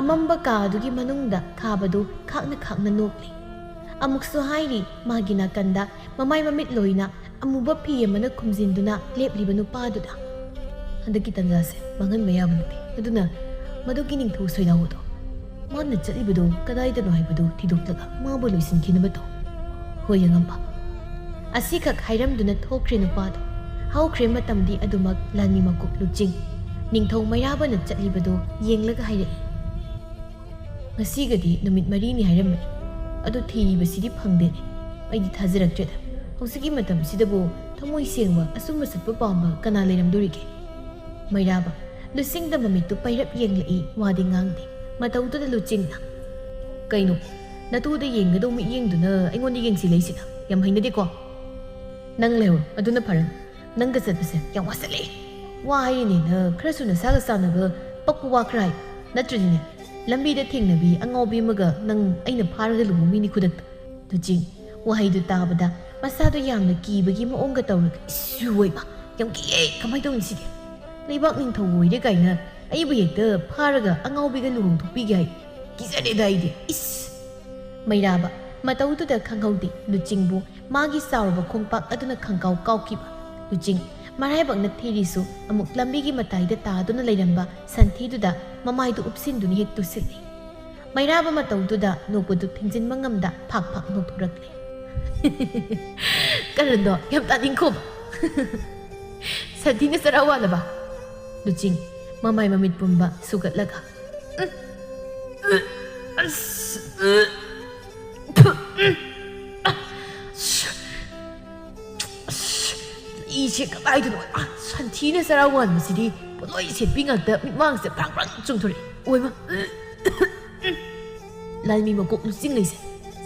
ꯑꯃꯝꯕ ꯀꯥ ꯑꯗꯨꯒꯤ ꯃꯅꯨꯡꯗ ꯈꯥꯕꯗꯨ ꯈꯥꯛꯅ ꯈꯥꯛꯅ ꯅꯣꯛꯂꯤ ꯑꯃꯨꯛꯁꯨ ꯍꯥꯏꯔꯤ ꯃꯥꯒꯤ ꯅꯥꯀꯟꯗ ꯃꯃꯥꯏ ꯃꯃꯤꯠ ꯂꯣꯏꯅ ꯑꯃꯨꯕ ꯐꯤ ꯑꯃꯅ ꯈꯨꯝꯖꯤꯟꯗꯨꯅ ꯂꯦꯞꯂꯤꯕ ꯅꯨꯄꯥꯗꯨꯗ ꯍꯟꯗꯛꯀꯤ ꯇꯟꯖꯥꯁꯦ ꯃꯥꯡꯍꯟꯕ ꯌꯥꯕ ꯅꯠꯇꯦ ꯑꯗꯨꯅ ꯃꯗꯨꯒꯤ ꯅꯤꯡꯊꯧ ꯁꯣꯏꯗꯥꯎꯕꯗꯣ ꯃꯥꯅ ꯆꯠꯂꯤꯕꯗꯨ ꯀꯗꯥꯏꯗꯅꯣ ꯍꯥꯏꯕꯗꯨ ꯊꯤꯗꯣꯛꯂꯒ ꯃꯥꯕꯨ ꯂꯣꯏꯁꯤꯟꯈꯤꯅꯕ ꯇꯧ ꯍꯣꯏ ꯑꯉꯝꯕ ꯑꯁꯤꯈꯛ ꯍꯥꯏꯔꯝꯗꯨꯅ ꯊꯣꯛꯈ꯭ꯔꯦ ꯅꯨꯄꯥꯗꯣ ꯍꯧꯈ꯭ꯔꯦ ꯃꯇꯝꯗꯤ ꯑꯗꯨꯃꯛ ꯂꯥꯟꯃꯤ ꯃꯀꯣꯛ ꯂꯨꯆꯤꯡ ꯅꯤꯡꯊꯧ ꯃꯩꯔꯥꯕꯅ ꯆꯠꯂꯤꯕꯗꯨ ꯌꯦꯡꯂꯒ ꯍꯥꯏꯔꯛꯏ ꯉꯁꯤꯒꯗꯤ ꯅꯨꯃꯤꯠ 4ꯅꯤ ꯍꯥꯏꯔꯝꯕꯅꯤ ꯑꯗꯨ ꯊꯤꯔꯤꯕꯁꯤꯗꯤ ꯐꯪꯗꯦꯅꯦ ꯑꯩꯗꯤ ꯊꯥꯖꯔꯛꯇ꯭ꯔꯦꯗ ꯍꯧꯖꯤꯛꯀꯤ ꯃꯇꯝꯁꯤꯗꯕꯨ ꯊꯃꯣꯏ ꯁꯦꯡꯕ ꯑꯆꯨꯝꯕ ꯆꯠꯄ ꯄꯥꯝꯕ ꯀꯅꯥ ꯂꯩꯔꯝꯗꯣꯔꯤꯒꯦ ꯃꯩꯔꯥꯕ ꯂꯨꯆꯤꯡꯗ ꯃꯃꯤꯠꯇꯨ ꯄꯩꯔꯞ ꯌꯦꯡꯂꯛꯏ ꯋꯥꯗꯤ ꯉꯥꯡꯗꯦ ꯃꯇꯧꯗꯨꯗ ꯂꯨꯆꯤꯡꯅ ꯀꯩꯅꯣ ꯅꯇꯨꯗ ꯌꯦꯡꯒꯗꯧ ꯃꯤꯠꯌꯦꯡꯗꯨꯅ ꯑꯩꯉꯣꯟꯗ ꯌꯦꯡꯁꯤꯜꯂꯛꯏꯁꯤꯅ ꯌꯥꯝ ꯍꯩꯅꯗꯦꯀꯣ ꯅꯪ ꯂꯩꯍꯧꯔꯣ ꯑꯗꯨꯅ ꯐꯔꯅꯤ ꯅꯪꯒ ꯆꯠꯄꯁꯦ ꯌꯥꯝ ꯋꯥꯁꯜꯂꯦ ꯋꯥ ꯍꯥꯏꯔꯤꯅꯦꯅ ꯈꯔꯁꯨ ꯅꯁꯥꯒ ꯆꯥꯟꯅꯕ ꯄꯛꯄ ꯋꯥ ꯈꯔ ꯍꯥꯏ ꯅꯠꯇ꯭ꯔꯗꯤꯅꯦ ꯂꯝꯕꯤꯗ ꯊꯦꯡꯅꯕꯤ ꯑꯉꯥꯎꯕꯤ ꯑꯃꯒ ꯅꯪ ꯑꯩꯅ ꯐꯥꯔꯒ ꯂꯨꯍꯣꯡꯃꯤꯅꯤ ꯈꯨꯗꯛꯇ ꯂꯨꯆꯤꯡ ꯋꯥꯍꯩꯗꯨ ꯇꯥꯕꯗ ꯃꯁꯥꯗꯣ ꯌꯥꯝꯅ ꯀꯤꯕꯒꯤ ꯃꯑꯣꯡꯒ ꯇꯧꯔꯒ ꯏꯁꯨ ꯑꯣꯏꯕ ꯌꯥꯝ ꯀꯤꯌꯦ ꯀꯃꯥꯏꯅ ꯇꯧꯅꯤ ꯁꯤꯗꯤ ꯂꯩꯕꯥꯛ ꯅꯤꯡꯊꯧ ꯑꯣꯏꯔꯦ ꯀꯥꯏꯅ ꯑꯩꯕꯨ ꯍꯦꯛꯇ ꯐꯥꯔꯒ ꯑꯉꯥꯎꯕꯤꯒ ꯂꯨꯍꯣꯡꯊꯣꯛꯄꯤꯒꯦ ꯍꯥꯏ ꯀꯤꯖꯔꯦꯗ ꯑꯩꯗꯤ ꯏꯁ ꯃꯩꯔꯥꯕ ꯃꯇꯧꯗꯨꯗ ꯈꯪꯍꯧꯗꯦ ꯂꯨꯆꯤꯡꯕꯨ ꯃꯥꯒꯤ ꯆꯥꯎꯔꯕ ꯈꯣꯡꯄꯥꯛ ꯑꯗꯨꯅ ꯈꯪꯀꯥꯎ ꯀꯥꯎꯈꯤꯕ ꯂꯨꯆꯤꯡ ꯃꯔꯥꯏꯕꯛꯅ ꯊꯤꯔꯤꯁꯨ ꯑꯃꯨꯛ ꯂꯝꯕꯤꯒꯤ ꯃꯇꯥꯏꯗ ꯇꯥꯗꯨꯅ ꯂꯩꯔꯝꯕ ꯁꯟꯊꯤꯗꯨꯗ ꯃꯃꯥꯏꯗꯨ ꯎꯞꯁꯤꯟꯗꯨꯅ ꯍꯦꯛ ꯇꯨꯁꯤꯜꯂꯤ ꯃꯩꯔꯥꯕ ꯃꯇꯧꯗꯨꯗ ꯅꯣꯛꯄꯗꯨ ꯊꯤꯡꯖꯤꯟꯕ ꯉꯝꯗ ꯐꯥꯛ ꯐꯥꯛ ꯅꯣꯛꯊꯣꯔꯛꯂꯤ ꯀꯔꯟꯗꯣ ꯌꯥꯝ ꯇꯥꯅꯤꯡꯈꯣꯕ ꯁꯟꯊꯤꯅ ꯆꯔꯥ ꯋꯥꯠꯂꯕ ꯂꯨꯆꯤꯡ ꯃꯃꯥꯏ ꯃꯃꯤꯠ ꯄꯨꯝꯕ ꯁꯨꯒꯠꯂꯒ 이제 그다이도 산티네 사라고 하는 시디 너희 셋빙한테 민망세 빵빵 중토리 오이마 lalmi magok lusing lise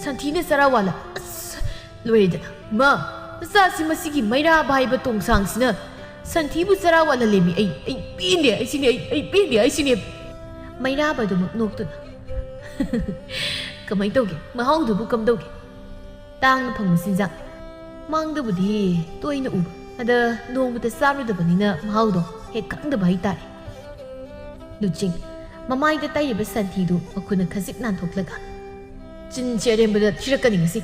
산티네 사라고 하라 로이다 마 사시 마시기 마이라 바이바 동상시나 산티부 사라고 하라 레미 에이 삐인데 아이시니 에이 삐인데 아이시니 마이라바도 막 녹도나 그만이 떠게 마하우도부 감도게 땅 방무신장 망도부디 또이는 우바 ꯑꯗ ꯅꯣꯡꯃꯇ ꯆꯥꯔꯨꯗꯕꯅꯤꯅ ꯃꯍꯥꯎꯗꯣ ꯍꯦꯛ ꯈꯪꯗꯕ ꯍꯥꯏꯇꯥꯔꯦ ꯂꯨꯆꯤꯡ ꯃꯃꯥꯏꯗ ꯇꯩꯔꯤꯕ ꯁꯟꯊꯤꯗꯨ ꯃꯈꯨꯠꯅ ꯈꯖꯤꯛ ꯅꯥꯟꯊꯣꯛꯂꯒ ꯆꯤꯟꯁꯤ ꯑꯔꯦꯝꯕꯗ ꯊꯤꯔꯛꯀꯅꯤ ꯉꯁꯤ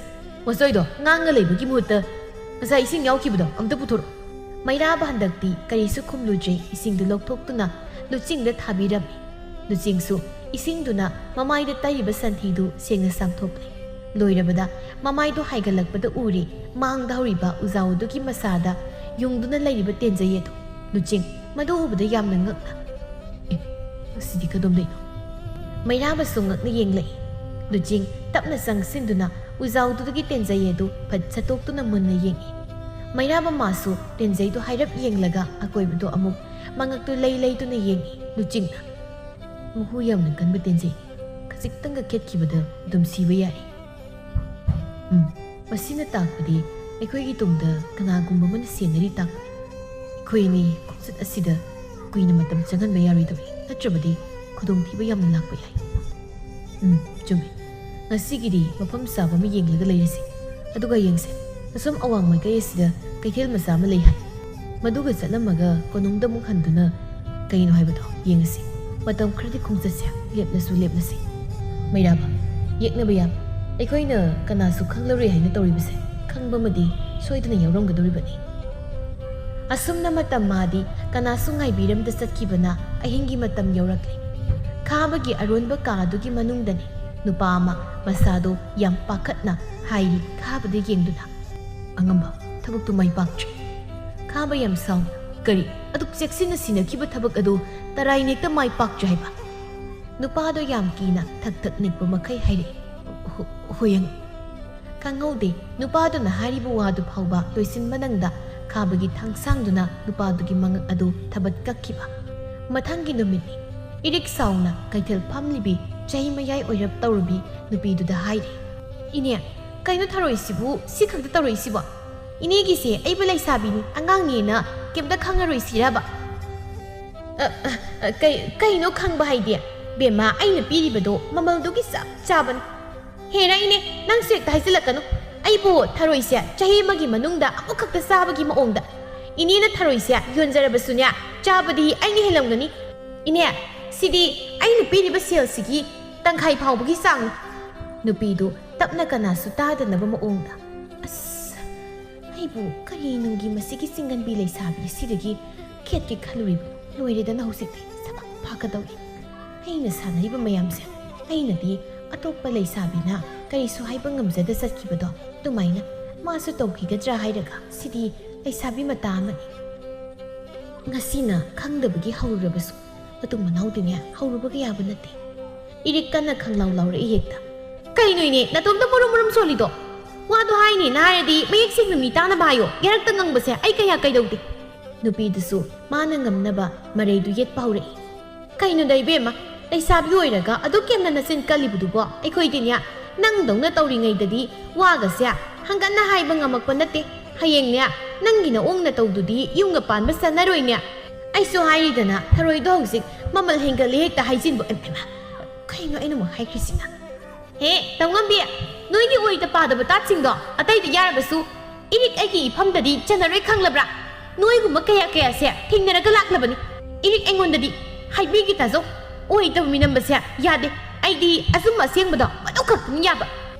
ꯃꯆꯣꯏꯗꯣ ꯉꯥꯡꯉ ꯂꯩꯕꯒꯤ ꯃꯍꯨꯠꯇ ꯉꯁꯥꯏ ꯏꯁꯤꯡ ꯌꯥꯎꯈꯤꯕꯗꯣ ꯑꯝꯇ ꯄꯨꯊꯣꯔꯛꯑꯣ ꯃꯩꯔꯥꯕ ꯍꯟꯗꯛꯇꯤ ꯀꯔꯤꯁꯨ ꯈꯨꯝꯂꯨꯗ꯭ꯔꯦ ꯏꯁꯤꯡꯗꯨ ꯂꯧꯊꯣꯛꯇꯨꯅ ꯂꯨꯆꯤꯡꯗ ꯊꯥꯕꯤꯔꯝꯃꯤ ꯂꯨꯆꯤꯡꯁꯨ ꯏꯁꯤꯡꯗꯨꯅ ꯃꯃꯥꯏꯗ ꯇꯩꯔꯤꯕ ꯁꯟꯊꯤꯗꯨ ꯁꯦꯡꯅ ꯆꯥꯝꯊꯣꯛꯂꯦ ꯂꯣꯏꯔꯕꯗ ꯃꯃꯥꯏꯗꯨ ꯍꯥꯏꯒꯠꯂꯛꯄꯗ ꯎꯔꯤ ꯃꯥꯡꯗ ꯍꯧꯔꯤꯕ ꯎꯖꯥꯎꯗꯨꯒꯤ ꯃꯁꯥꯗ ꯌꯨꯡꯗꯨꯅ ꯂꯩꯔꯤꯕ ꯇꯦꯟꯖꯩ ꯑꯗꯨ ꯂꯨꯆꯤꯡ ꯃꯗꯨ ꯎꯕꯗ ꯌꯥꯝꯅ ꯉꯛꯅ ꯑꯁꯤꯗꯤ ꯀꯗꯣꯝꯗꯩꯅꯣ ꯃꯩꯔꯥꯕꯁꯨ ꯉꯛꯅ ꯌꯦꯡꯂꯛꯏ ꯂꯨꯆꯤꯡ ꯇꯞꯅ ꯆꯪꯁꯤꯟꯗꯨꯅ ꯎꯖꯥꯎꯗꯨꯗꯒꯤ ꯇꯦꯟꯖꯩ ꯑꯗꯨ ꯐꯠ ꯁꯠꯇꯣꯛꯇꯨꯅ ꯃꯨꯟꯅ ꯌꯦꯡꯉꯤ ꯃꯩꯔꯥꯕ ꯃꯥꯁꯨ ꯇꯦꯟꯖꯩꯗꯨ ꯍꯥꯏꯔꯞ ꯌꯦꯡꯂꯒ ꯑꯀꯣꯏꯕꯗꯨ ꯑꯃꯨꯛ ꯃꯉꯛꯇꯨ ꯂꯩ ꯂꯩꯗꯨꯅ ꯌꯦꯡꯉꯤ ꯂꯨꯆꯤꯡꯅ ꯃꯍꯨ ꯌꯥꯝꯅ ꯀꯟꯕ ꯇꯦꯟꯖꯩ ꯈꯖꯤꯛꯇꯪꯒ ꯈꯦꯠꯈꯤꯕꯗ ꯑꯗꯨꯝ ꯁꯤꯕ ꯌꯥꯏ ꯃꯁꯤꯅ ꯇꯥꯛꯄꯗꯤ ꯑꯩꯈꯣꯏꯒꯤ ꯇꯨꯡꯗ ꯀꯅꯥꯒꯨꯝꯕ ꯑꯃꯅ ꯁꯦꯟꯅꯔꯤ ꯇꯥꯛꯄꯅꯤ ꯑꯩꯈꯣꯏ ꯑꯅꯤ ꯈꯣꯡꯆꯠ ꯑꯁꯤꯗ ꯀꯨꯏꯅ ꯃꯇꯝ ꯆꯪꯍꯟꯕ ꯌꯥꯔꯣꯏꯗꯕꯅꯤ ꯅꯠꯇ꯭ꯔꯕꯗꯤ ꯈꯨꯗꯣꯡꯊꯤꯕ ꯌꯥꯝꯅ ꯂꯥꯛꯄ ꯌꯥꯏ ꯆꯨꯝꯃꯤ ꯉꯁꯤꯒꯤꯗꯤ ꯃꯐꯝ ꯆꯥꯕ ꯑꯃ ꯌꯦꯡꯂꯒ ꯂꯩꯔꯁꯤ ꯑꯗꯨꯒ ꯌꯦꯡꯁꯦ ꯑꯁꯨꯝ ꯑꯋꯥꯡ ꯃꯥꯏꯀꯩ ꯑꯁꯤꯗ ꯀꯩꯊꯦꯜ ꯃꯆꯥ ꯑꯃ ꯂꯩ ꯍꯥꯏ ꯃꯗꯨꯒ ꯆꯠꯂꯝꯃꯒ ꯀꯣꯅꯨꯡꯗ ꯑꯃꯨꯛ ꯍꯟꯗꯨꯅ ꯀꯩꯅꯣ ꯍꯥꯏꯕꯗꯣ ꯌꯦꯡꯉꯁꯤ ꯃꯇꯝ ꯈꯔꯗꯤ ꯈꯣꯡꯆꯠꯁꯦ ꯂꯦꯞꯂꯁꯨ ꯂꯦꯞꯂꯁꯤ ꯃꯩꯔꯥꯕ ꯌꯦꯛꯅꯕ ꯌꯥꯕ ꯑꯩꯈꯣꯏꯅ ꯀꯅꯥꯁꯨ ꯈꯪꯂꯔꯣꯏ ꯍꯥꯏꯅ ꯇꯧꯔꯤꯕꯁꯦ ꯈꯪꯕꯃꯗꯤ ꯁꯣꯏꯗꯅ ꯌꯥꯎꯔꯝꯒꯗꯧꯔꯤꯕꯅꯤ ꯑꯁꯨꯝꯅ ꯃꯇꯝ ꯃꯥꯗꯤ ꯀꯅꯥꯁꯨ ꯉꯥꯏꯕꯤꯔꯝꯗ ꯆꯠꯈꯤꯕꯅ ꯑꯍꯤꯡꯒꯤ ꯃꯇꯝ ꯌꯧꯔꯛꯂꯤ ꯈꯥꯕꯒꯤ ꯑꯔꯣꯟꯕ ꯀꯥꯗꯨꯒꯤ ꯃꯅꯨꯡꯗꯅꯤ ꯅꯨꯄꯥ ꯑꯃ ꯃꯁꯥꯗꯣ ꯌꯥꯝ ꯄꯥꯈꯠꯅ ꯍꯥꯏꯔꯤ ꯈꯥꯕꯗ ꯌꯦꯡꯗꯨꯅ ꯑꯉꯝꯕ ꯊꯕꯛꯇꯨ ꯃꯥꯏ ꯄꯥꯛꯇ꯭ꯔꯦ ꯈꯥꯕ ꯌꯥꯝ ꯁꯥꯎꯅ ꯀꯔꯤ ꯑꯗꯨꯛ ꯆꯦꯛꯁꯤꯟꯅ ꯁꯤꯟꯅꯈꯤꯕ ꯊꯕꯛ ꯑꯗꯨ ꯇꯔꯥꯏꯅꯦꯛꯇ ꯃꯥꯏ ꯄꯥꯛꯇ꯭ꯔꯦ ꯍꯥꯏꯕ ꯅꯨꯄꯥꯗꯣ ꯌꯥꯝ ꯀꯤꯅ ꯊꯛ ꯊꯛ ꯅꯤꯛꯄ ꯃꯈꯩ ꯍꯥꯏꯔꯛꯏ ꯍꯣꯌꯪ ꯈꯪꯍꯧꯗꯦ ꯅꯨꯄꯥꯗꯨꯅ ꯍꯥꯏꯔꯤꯕ ꯋꯥꯗꯨ ꯐꯥꯎꯕ ꯂꯣꯏꯁꯤꯟꯕ ꯅꯪꯗ ꯈꯥꯕꯒꯤ ꯊꯥꯡꯁꯥꯡꯗꯨꯅ ꯅꯨꯄꯥꯗꯨꯒꯤ ꯃꯉꯛ ꯑꯗꯨ ꯊꯕꯠ ꯀꯛꯈꯤꯕ ꯃꯊꯪꯒꯤ ꯅꯨꯃꯤꯠꯅꯤ ꯏꯔꯤꯛ ꯁꯥꯎꯅ ꯀꯩꯊꯦꯜ ꯐꯝꯂꯤꯕꯤ ꯆꯍꯤ ꯃꯌꯥꯏ ꯑꯣꯏꯔꯞ ꯇꯧꯔꯕꯤ ꯅꯨꯄꯤꯗꯨꯗ ꯍꯥꯏꯔꯤ ꯏꯅꯦ ꯀꯩꯅꯣ ꯊꯔꯣꯏꯁꯤꯕꯨ ꯁꯤ ꯈꯛꯇ ꯇꯧꯔꯛꯏꯁꯤꯕꯣ ꯏꯅꯦꯒꯤꯁꯦ ꯑꯩꯕꯨ ꯂꯩꯁꯥꯕꯤꯅꯤ ꯑꯉꯥꯡꯅꯦꯅ ꯀꯩꯝꯇ ꯈꯪꯉꯔꯣꯏꯁꯤꯔꯕ ꯀꯩꯅꯣ ꯈꯪꯕ ꯍꯥꯏꯗꯤ ꯕꯦꯝꯃ ꯑꯩꯅ ꯄꯤꯔꯤꯕꯗꯣ ꯃꯃꯜꯗꯨꯒꯤ ꯆꯞ ꯆꯥꯕꯅꯤ ꯍꯦꯔ ꯏꯅꯦ ꯅꯪꯁꯨ ꯍꯦꯛꯇ ꯍꯥꯏꯖꯤꯜꯂꯛꯀꯅꯨ ꯑꯩꯕꯨ ꯊꯔꯣꯏꯁꯦ ꯆꯍꯤ ꯑꯃꯒꯤ ꯃꯅꯨꯡꯗ ꯑꯃꯨꯛꯈꯛꯇ ꯆꯥꯕꯒꯤ ꯃꯑꯣꯡꯗ ꯏꯅꯦꯅ ꯊꯔꯣꯏꯁꯦ ꯌꯣꯟꯖꯔꯕꯁꯨꯅꯦ ꯆꯥꯕꯗꯤ ꯑꯩꯅ ꯍꯦꯜꯂꯝꯒꯅꯤ ꯏꯅꯦ ꯁꯤꯗꯤ ꯑꯩꯅ ꯄꯤꯔꯤꯕ ꯁꯦꯜꯁꯤꯒꯤ ꯇꯪꯈꯥꯏ ꯐꯥꯎꯕꯒꯤ ꯆꯥꯡꯅꯤ ꯅꯨꯄꯤꯗꯨ ꯇꯞꯅ ꯀꯅꯥꯁꯨ ꯇꯥꯗꯅꯕ ꯃꯑꯣꯡꯗ ꯑꯁ ꯑꯩꯕꯨ ꯀꯔꯤꯅꯨꯡꯒꯤ ꯃꯁꯤꯒꯤ ꯆꯤꯡꯒꯟꯕꯤ ꯂꯩꯁꯥꯕꯤ ꯑꯁꯤꯗꯒꯤ ꯈꯦꯠꯀꯦ ꯈꯜꯂꯨꯔꯤꯕꯅꯣ ꯂꯣꯏꯔꯦꯗꯅ ꯍꯧꯖꯤꯛꯇꯤ ꯁꯕꯛ ꯐꯥꯀꯗꯧꯔꯤ ꯑꯩꯅ ꯁꯥꯟꯅꯔꯤꯕ ꯃꯌꯥꯝꯁꯦ ꯑꯩꯅꯗꯤ ꯑꯇꯣꯞꯄ ꯂꯩꯁꯥꯕꯤꯅ ꯀꯔꯤꯁꯨ ꯍꯥꯏꯕ ꯉꯝꯖꯗ ꯆꯠꯈꯤꯕꯗꯣ ꯑꯗꯨꯃꯥꯏꯅ 마ꯁꯨ ꯇꯧꯈꯤꯒꯗ꯭ꯔꯥ ꯍꯥꯏꯔꯒ ꯁꯤꯗꯤ ꯂꯩꯁꯥꯕꯤ ꯃꯇꯥ ꯑꯃꯅꯤ ꯉꯁꯤꯅ ꯈꯪꯗꯕꯒꯤ ꯍꯧꯔꯨꯔꯕꯁꯨ ꯃꯇꯨꯡ ꯃꯅꯥꯎꯗꯤꯅꯦ ꯍꯧꯔꯨꯕꯒ ꯌꯥꯕ ꯅꯠꯇꯦ ꯏꯔꯤꯛ ꯀꯟꯅ ꯈꯪꯂꯥꯎ ꯂꯥꯎꯔꯛꯏ ꯍꯦꯛꯇ ꯀꯩꯅꯣꯏꯅꯦ ꯅꯇꯣꯝꯇ ꯃꯨꯔꯨꯝ ꯃꯨꯔꯨꯝ ꯁꯣꯜꯂꯤꯗꯣ ꯋꯥꯗꯣ ꯍꯥꯏꯅꯦꯅ ꯍꯥꯏꯔꯗꯤ ꯃꯌꯦꯛ ꯁꯦꯡꯅ ꯃꯤ ꯇꯥꯅꯕ ꯍꯥꯏꯌꯣ ꯌꯥꯔꯛꯇ ꯉꯪꯕꯁꯦ ꯑꯩ ꯀꯌꯥ ꯀꯩꯗꯧꯗꯦ ꯅꯨꯄꯤꯗꯨꯁꯨ ꯃꯥꯅ ꯉꯝꯅꯕ ꯃꯔꯩꯗꯨ ꯌꯦꯠꯄ ꯍꯧꯔꯛꯏ ꯀꯩꯅꯣꯗ ꯏꯕꯦꯝꯃ ꯂꯩꯁꯥꯕꯤ ꯑꯣꯏꯔꯒ ꯑꯗꯨꯛ ꯌꯥꯝꯅ ꯅꯆꯤꯟ ꯀꯜꯂꯤꯕꯗꯨꯕꯣ ꯑꯩꯈꯣꯏꯗꯤꯅꯦ ꯅꯪꯗꯧꯅ ꯇꯧꯔꯤꯉꯩꯗꯗꯤ ꯋꯥꯒꯁꯦ ꯍꯪꯒꯠꯅ ꯍꯥꯏꯕ ꯉꯝꯃꯛꯄ ꯅꯠꯇꯦ ꯍꯌꯦꯡꯅꯦ ꯅꯪꯒꯤ ꯅꯑꯣꯡ ꯇꯧꯗꯨꯗꯤ ꯌꯨꯝꯒ ꯄꯥꯟꯕ ꯆꯟꯅꯔꯣꯏꯅꯦ ꯑꯩꯁꯨ ꯍꯥꯏꯔꯤꯗꯅ ꯊꯔꯣꯏꯗꯣ ꯍꯧꯖꯤꯛ ꯃꯃꯜ ꯍꯦꯟꯒꯠꯂꯦ ꯍꯦꯛꯇ ꯍꯥꯏꯖꯤꯟꯕ ꯀꯩꯅꯣ ꯑꯩꯅ ꯑꯃꯨꯛ ꯍꯥꯏꯈ꯭ꯔꯤꯁꯤꯅ ꯍꯦ ꯇꯧꯉꯝꯕꯤ ꯅꯣꯏꯒꯤ ꯑꯣꯏꯗ ꯄꯥꯗꯕ ꯇꯥꯠꯁꯤꯡꯗꯣ ꯑꯇꯩꯗ ꯌꯥꯔꯕꯁꯨ ꯏꯔꯤꯛ ꯑꯩꯒꯤ ꯏꯐꯝꯗꯗꯤ ꯆꯟꯅꯔꯣꯏ ꯈꯪꯂꯕ꯭ꯔꯥ ꯅꯣꯏꯒꯨꯝꯕ ꯀꯌꯥꯁꯦ ꯊꯦꯡꯅꯔꯒ ꯂꯥꯛꯂꯕꯅꯤ ꯏꯔꯤꯛ ꯑꯩꯉꯣꯟꯗꯗꯤ ꯍꯥꯏꯕꯤꯒꯤ ꯇꯥꯖꯧ ꯑꯣꯏꯗꯕ ꯃꯤꯅꯝꯕꯁꯦ ꯌꯥꯗꯦ ꯑꯩꯗꯤ ꯑꯆꯨꯝꯕ ꯑꯁꯦꯡꯕꯗꯣ ꯃꯗꯨ ꯈꯛꯇꯅꯤ ꯌꯥꯕ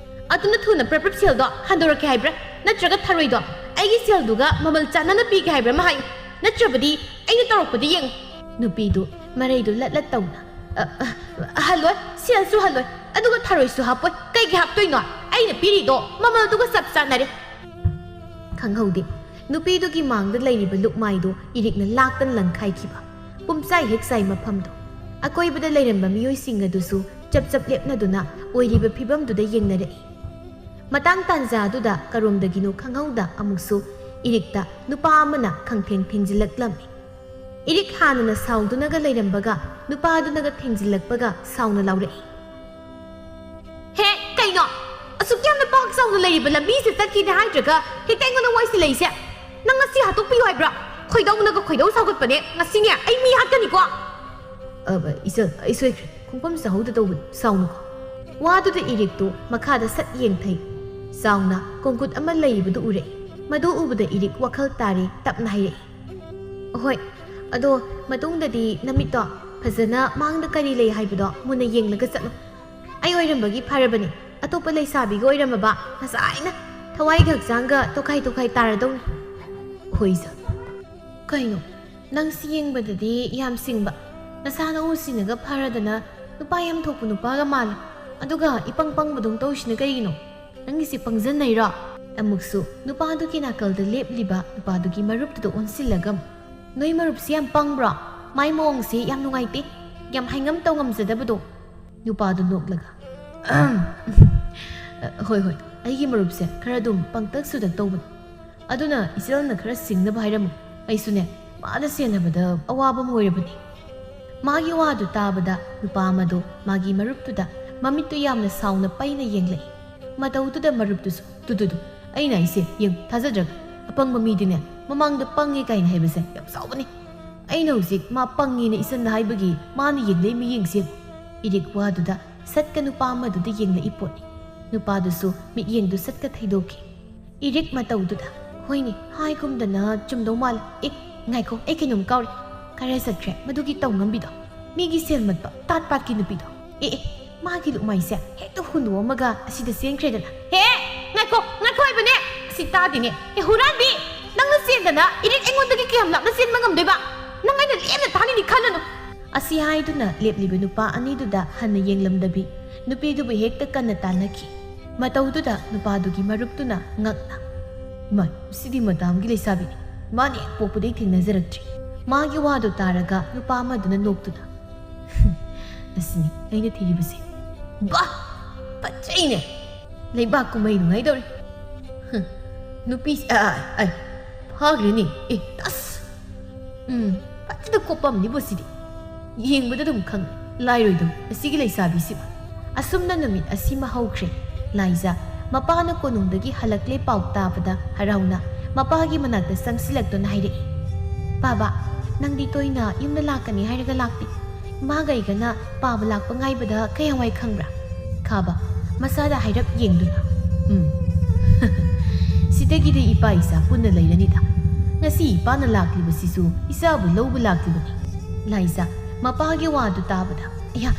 ꯑꯗꯨꯅ ꯊꯨꯅ ꯄ꯭ꯔꯞ ꯁꯦꯜꯗꯣ ꯍꯟꯗꯣꯔꯛꯀꯦ ꯍꯥꯏꯕ꯭ꯔꯥ ꯅꯠꯇ꯭ꯔꯒ ꯊꯔꯣꯏꯗꯣ ꯑꯩꯒꯤ ꯁꯦꯜꯗꯨꯒ ꯃꯃꯜ ꯆꯥꯟꯅꯅ ꯄꯤꯒꯦ ꯍꯥꯏꯕ꯭ꯔꯥ ꯑꯃ ꯍꯥꯏꯌꯨ ꯅꯠꯇ꯭ꯔꯕꯗꯤ ꯑꯩꯅ ꯇꯧꯔꯛꯄꯗꯤ ꯌꯦꯡꯉꯨ ꯅꯨꯄꯤꯗꯨ ꯃꯔꯩꯗꯨ ꯂꯠꯂꯠ ꯇꯧꯅ ꯍꯜꯂꯣꯏ ꯁꯦꯜꯁꯨ ꯍꯜꯂꯣꯏ ꯑꯗꯨꯒ ꯊꯔꯣꯏꯁꯨ ꯍꯥꯞꯄꯣꯏ ꯀꯩꯒꯤ ꯍꯥꯞꯇꯣꯏꯅꯣ ꯑꯩꯅ ꯄꯤꯔꯤꯗꯣ ꯃꯃꯜꯗꯨꯒ ꯆꯞ ꯆꯥꯟꯅꯔꯦ ꯈꯪꯍꯧꯗꯦ ꯅꯨꯄꯤꯗꯨꯒꯤ ꯃꯥꯡꯗ ꯂꯩꯔꯤꯕ ꯂꯨꯛꯃꯥꯏꯗꯨ ꯏꯔꯤꯛꯅ ꯂꯥꯛꯇꯅ ꯂꯪꯈꯥꯏꯈꯤꯕ ꯄꯨꯝꯆꯥꯏ ꯍꯦꯛ ꯆꯥꯏ ꯃꯐꯝꯗꯣ ꯑꯀꯣꯏꯕꯗ ꯂꯩꯔꯝꯕ ꯃꯤꯑꯣꯏꯁꯤꯡ ꯑꯗꯨꯁꯨ ꯆꯞ ꯆꯞ ꯂꯦꯞꯅꯗꯨꯅ ꯑꯣꯏꯔꯤꯕ ꯐꯤꯕꯝꯗꯨꯗ ꯌꯦꯡꯅꯔꯛꯏ ꯃꯇꯥꯡ ꯇꯥꯟꯖꯥꯗꯨꯗ ꯀꯔꯣꯝꯗꯒꯤꯅꯣ ꯈꯪꯍꯧꯗ ꯑꯃꯨꯛꯁꯨ ꯏꯔꯤꯛꯇ ꯅꯨꯄꯥ ꯑꯃꯅ ꯈꯪꯊꯦꯡ ꯊꯦꯡꯖꯤꯜꯂꯛꯂꯝꯃꯤ ꯏꯔꯤꯛ ꯍꯥꯟꯅꯅ ꯁꯥꯎꯗꯨꯅꯒ ꯂꯩꯔꯝꯕꯒ ꯅꯨꯄꯥꯗꯨꯅꯒ ꯊꯦꯡꯖꯤꯜꯂꯛꯄꯒ ꯁꯥꯎꯅ ꯂꯥꯎꯔꯛꯏ ꯍꯦ ꯀꯩꯅꯣ ꯑꯁꯨꯛ ꯌꯥꯝꯅ ꯄꯥꯛ ꯆꯥꯎꯅ ꯂꯩꯔꯤꯕ ꯂꯝꯕꯤꯁꯦ ꯆꯠꯈꯤꯗꯦ ꯍꯥꯏꯗ꯭ꯔꯒ ꯍꯦꯛꯇ ꯑꯩꯉꯣꯟꯗ ꯋꯥꯏꯁꯤꯜꯂꯛꯏꯁꯦ ꯅꯪ ꯉꯁꯤ ꯍꯥꯠꯇꯣꯛꯄꯤꯌꯨ ꯍꯥꯏꯕ꯭ꯔꯥ ꯈꯣꯏꯗꯧꯅꯒ ꯈꯣꯏꯗꯧ ꯁꯥꯎꯒꯠꯄꯅꯦ ꯉꯁꯤꯅꯦ ꯑꯩ ꯃꯤ ꯍꯥꯠꯀꯅꯤꯀꯣ ꯏꯆꯜ ꯑꯩ ꯁꯣꯏꯈ꯭ꯔꯦ ꯈꯣꯡꯐꯝ ꯆꯥꯍꯧꯗ ꯇꯧꯕꯅꯤ ꯁꯥꯎꯅꯨꯀꯣ ꯋꯥꯗꯨꯗ ꯏꯔꯤꯛꯇꯨ ꯃꯈꯥꯗ ꯁꯠ ꯌꯦꯡꯊꯩ ꯆꯥꯎꯅ ꯀꯣꯡꯀꯨꯠ ꯑꯃ ꯂꯩꯔꯤꯕꯗꯨ ꯎꯔꯛꯏ ꯃꯗꯨ ꯎꯕꯗ ꯏꯔꯤꯛ ꯋꯥꯈꯜ ꯇꯥꯔꯤ ꯇꯞꯅ ꯍꯥꯏꯔꯛꯏ ꯍꯣꯏ ꯑꯗꯣ ꯃꯇꯨꯡꯗꯗꯤ ꯅꯃꯤꯠꯇꯣ ꯐꯖꯅ ꯃꯥꯡꯗ ꯀꯔꯤ ꯂꯩ ꯍꯥꯏꯕꯗꯣ ꯃꯨꯟꯅ ꯌꯦꯡꯂꯒ ꯆꯠꯂꯨ ꯑꯩ ꯑꯣꯏꯔꯝꯕꯒꯤ ꯐꯔꯕꯅꯤ ꯑꯇꯣꯞꯄ ꯂꯩꯁꯥꯕꯤꯒ ꯑꯣꯏꯔꯝꯃꯕ ꯉꯁꯥꯏꯅ ꯊꯋꯥꯏꯒ ꯍꯛꯆꯥꯡꯒ ꯇꯣꯈꯥꯏ ꯇꯥꯔꯗꯧꯅꯤ ꯍꯣꯏꯖ ꯀꯩꯅꯣ ꯅꯪꯁꯤ ꯌꯦꯡꯕꯗꯗꯤ ꯌꯥꯝ ꯁꯤꯡꯕ ꯅꯁꯥꯅ ꯎꯁꯤꯅꯒ ꯐꯔꯗꯅ ꯅꯨꯄꯥ ꯌꯥꯝ ꯊꯣꯛꯄ ꯅꯨꯄꯥꯒ ꯃꯥꯜꯂꯦ ꯑꯗꯨꯒ ꯏꯄꯪ ꯄꯪꯕꯗꯧ ꯇꯧꯁꯤꯅ ꯀꯩꯒꯤꯅꯣ ꯅꯪꯒꯤꯁꯤ ꯄꯪꯖꯟꯅꯩꯔꯣ ꯑꯃꯨꯛꯁꯨ ꯅꯨꯄꯥꯗꯨꯒꯤ ꯅꯥꯀꯜꯗ ꯂꯦꯞꯂꯤꯕ ꯅꯨꯄꯥꯗꯨꯒꯤ ꯃꯔꯨꯞꯇꯨꯗ ꯑꯣꯟꯁꯤꯜꯂꯒ ꯅꯣꯏ ꯃꯔꯨꯞꯁꯤ ꯌꯥꯝ ꯄꯪꯕ꯭ꯔꯣ ꯃꯥꯏ ꯃꯑꯣꯡꯁꯤ ꯌꯥꯝ ꯅꯨꯡꯉꯥꯏꯇꯦ ꯌꯥꯝ ꯍꯩꯉꯝ ꯇꯧ ꯉꯝꯖꯗꯕꯗꯣ ꯅꯨꯄꯥꯗꯨ ꯅꯣꯛꯂꯒ ꯍꯣꯏ ꯑꯩꯒꯤ ꯃꯔꯨꯞꯁꯦ ꯈꯔ ꯑꯗꯨꯝ ꯄꯪꯇꯛ ꯁꯨꯗꯛ ꯇꯧꯕꯅꯤ ꯑꯗꯨꯅ ꯏꯆꯜꯅ ꯈꯔ ꯁꯤꯡꯅꯕ ꯍꯥꯏꯔꯝꯃꯨ ꯑꯩꯁꯨꯅꯦ ꯃꯥꯅ ꯁꯦꯟꯅꯕꯗ ꯑꯋꯥꯕ ꯑꯃ ꯑꯣꯏꯔꯕꯅꯤ ꯃꯥꯒꯤ ꯋꯥꯗꯨ ꯇꯥꯕꯗ ꯅꯨꯄꯥ ꯑꯃꯗꯨ ꯃꯥꯒꯤ ꯃꯔꯨꯞꯇꯨꯗ ꯃꯃꯤꯠꯇꯨ ꯌꯥꯝꯅ ꯁꯥꯎꯅ ꯄꯩꯅ ꯌꯦꯡꯂꯛꯏ ꯃꯇꯧꯗꯨꯗ ꯃꯔꯨꯞꯇꯨꯁꯨ ꯇꯨꯗꯨꯗꯨ ꯑꯩꯅ ꯑꯩꯁꯦ ꯌꯦꯡ ꯊꯥꯖꯗ꯭ꯔꯒ ꯑꯄꯪꯕ ꯃꯤꯗꯤꯅꯦ ꯃꯃꯥꯡꯗ ꯄꯪꯉꯦ ꯀꯥꯏꯅ ꯍꯥꯏꯕꯁꯦ ꯌꯥꯝ ꯁꯥꯎꯕꯅꯤ ꯑꯩꯅ ꯍꯧꯖꯤꯛ ꯃꯥ ꯄꯪꯉꯦꯅ ꯏꯆꯟꯗ ꯍꯥꯏꯕꯒꯤ ꯃꯥꯅ ꯌꯦꯡꯂꯛꯏ ꯃꯤꯌꯦꯡꯁꯦ ꯏꯔꯤꯛ ꯋꯥꯗꯨꯗ ꯁꯠꯀ ꯅꯨꯄꯥ ꯑꯃꯗꯨꯗ ꯌꯦꯡꯂꯛꯏ ꯄꯣꯠꯅꯤ ꯅꯨꯄꯥꯗꯨꯁꯨ ꯃꯤꯠꯌꯦꯡꯗꯨ ꯁꯠꯀ ꯊꯩꯗꯣꯛꯈꯤ ꯏꯔꯤꯛ ꯃꯇꯧꯗꯨꯗ ꯍꯣꯏꯅꯦ ꯍꯥꯏꯒꯨꯝꯗꯅ ꯆꯨꯝꯗꯧ ꯃꯥꯜꯂꯦ ꯉꯥꯏꯈꯣ ꯑꯩ ꯀꯩꯅꯣꯝ ꯀꯥꯎꯔꯦ ꯀꯔꯥꯏ ꯆꯠꯈ꯭ꯔꯦ ꯃꯗꯨꯒꯤ ꯇꯧꯉꯝꯕꯤꯗꯣ ꯃꯤꯒꯤ ꯁꯦꯜ ꯃꯠꯄ ꯇꯥꯠ ꯄꯥꯠꯀꯤ ꯅꯨꯄꯤꯗꯣ ꯃꯥꯒꯤ ꯂꯨꯛꯃꯥꯏꯁꯦ ꯍꯦꯛꯇ ꯍꯨꯟꯗꯣꯛꯑꯝꯃꯒ ꯑꯁꯤꯗ ꯆꯦꯟꯈ꯭ꯔꯦꯗꯅ ꯉꯥꯏꯈꯣ ꯍꯥꯏꯕꯅꯦ ꯑꯁꯤ ꯇꯥꯗꯦꯅꯦ ꯍꯨꯔꯥꯟꯕꯤ ꯅꯪꯅ ꯆꯦꯟꯗꯅ ꯏꯔꯤꯛ ꯑꯩꯉꯣꯟꯗꯒꯤ ꯀꯌꯥꯝ ꯂꯥꯞꯅ ꯆꯦꯟꯕ ꯉꯝꯗꯣꯏꯕ ꯅꯪ ꯑꯩꯅ ꯂꯦꯝꯅ ꯊꯥꯅꯤꯗꯤ ꯈꯜꯂꯅꯨ ꯑꯁꯤ ꯍꯥꯏꯗꯨꯅ ꯂꯦꯞꯂꯤꯕ ꯅꯨꯄꯥ ꯑꯅꯤꯗꯨꯗ ꯍꯟꯅ ꯌꯦꯡꯂꯝꯗꯕꯤ ꯅꯨꯄꯤꯗꯨꯕꯨ ꯍꯦꯛꯇ ꯀꯟꯅ ꯇꯥꯟꯅꯈꯤ ꯃꯇꯧꯗꯨꯗ ꯅꯨꯄꯥꯗꯨꯒꯤ ꯃꯔꯨꯞꯇꯨꯅ ꯉꯛꯅ ꯏꯃꯥꯏ ꯁꯤꯗꯤ ꯃꯇꯥꯝꯒꯤ ꯂꯩꯁꯥꯕꯤꯅꯤ ꯃꯥꯅ ꯍꯦꯛ ꯄꯣꯛꯄꯗꯩ ꯊꯦꯡꯅꯖꯔꯛꯇ꯭ꯔꯤ ꯃꯥꯒꯤ ꯋꯥꯗꯨ ꯇꯥꯔꯒ ꯅꯨꯄꯥ ꯑꯃꯗꯨꯅ ꯅꯣꯛꯇꯨꯅ ꯑꯁꯤꯅꯤ ꯑꯩꯅ ꯊꯤꯔꯤꯕꯁꯦ ꯕꯥ ꯐꯖꯩꯅꯦ ꯂꯩꯕꯥꯛ ꯀꯨꯝꯍꯩ ꯅꯨꯡꯉꯥꯏꯗꯧꯔꯤ ꯅꯨꯄꯤꯁꯦ ꯐꯥꯈ꯭ꯔꯦꯅꯦ ꯑꯁ ꯐꯖꯅ ꯀꯣꯞꯄꯝꯅꯤꯕꯣ ꯁꯤꯗꯤ ꯌꯦꯡꯕꯗ ꯑꯗꯨꯝ ꯈꯪꯉꯦ ꯂꯥꯏꯔꯣꯏꯗꯧ ꯑꯁꯤꯒꯤ ꯂꯩꯁꯥꯕꯤꯁꯤꯕ ꯑꯁꯨꯝꯅ ꯅꯨꯃꯤꯠ ꯑꯁꯤꯃ ꯍꯧꯈ꯭ꯔꯦ꯫ ꯂꯥꯏꯖꯥ ꯃꯄꯥꯅ ꯀꯣꯅꯨꯡꯗꯒꯤ ꯍꯜꯂꯛꯂꯦ ꯄꯥꯎ ꯇꯥꯕꯗ ꯍꯔꯥꯎꯅ ꯃꯄꯥꯒꯤ ꯃꯅꯥꯛꯇ ꯆꯪꯁꯤꯜꯂꯛꯇꯨꯅ ꯍꯥꯏꯔꯛꯏ, "ꯕꯥꯕꯥ, ꯅꯪꯗꯤ ꯇꯣꯏꯅ ꯌꯨꯝꯗ ꯂꯥꯛꯀꯅꯤ ꯍꯥꯏꯔꯒ ꯂꯥꯛꯇꯦ꯫ ꯏꯃꯥꯒ ꯑꯩꯒꯅ ꯄꯥꯕ ꯂꯥꯛꯄ ꯉꯥꯏꯕꯗ ꯀꯌꯥꯝꯋꯥꯏ ꯈꯪꯕ꯭ꯔꯥ?" ꯈꯥꯕ ꯃꯁꯥꯗ ꯍꯥꯏꯔꯞ ꯌꯦꯡꯗꯨꯅ, "ꯁꯤꯗꯒꯤꯗꯤ ꯏꯄꯥ ꯏꯆꯥ ꯄꯨꯟꯅ ꯂꯩꯔꯅꯤꯗ꯫ ꯉꯁꯤ ꯏꯄꯥꯅ ꯂꯥꯛꯂꯤꯕꯁꯤꯁꯨ ꯏꯆꯥꯕꯨ ꯂꯧꯕ ꯂꯥꯛꯂꯤꯕꯅꯤ." ꯂꯥꯏꯖꯥ ꯃꯄꯥꯒꯤ ꯋꯥꯗꯨ ꯇꯥꯕꯗ, "ꯑꯌꯥ,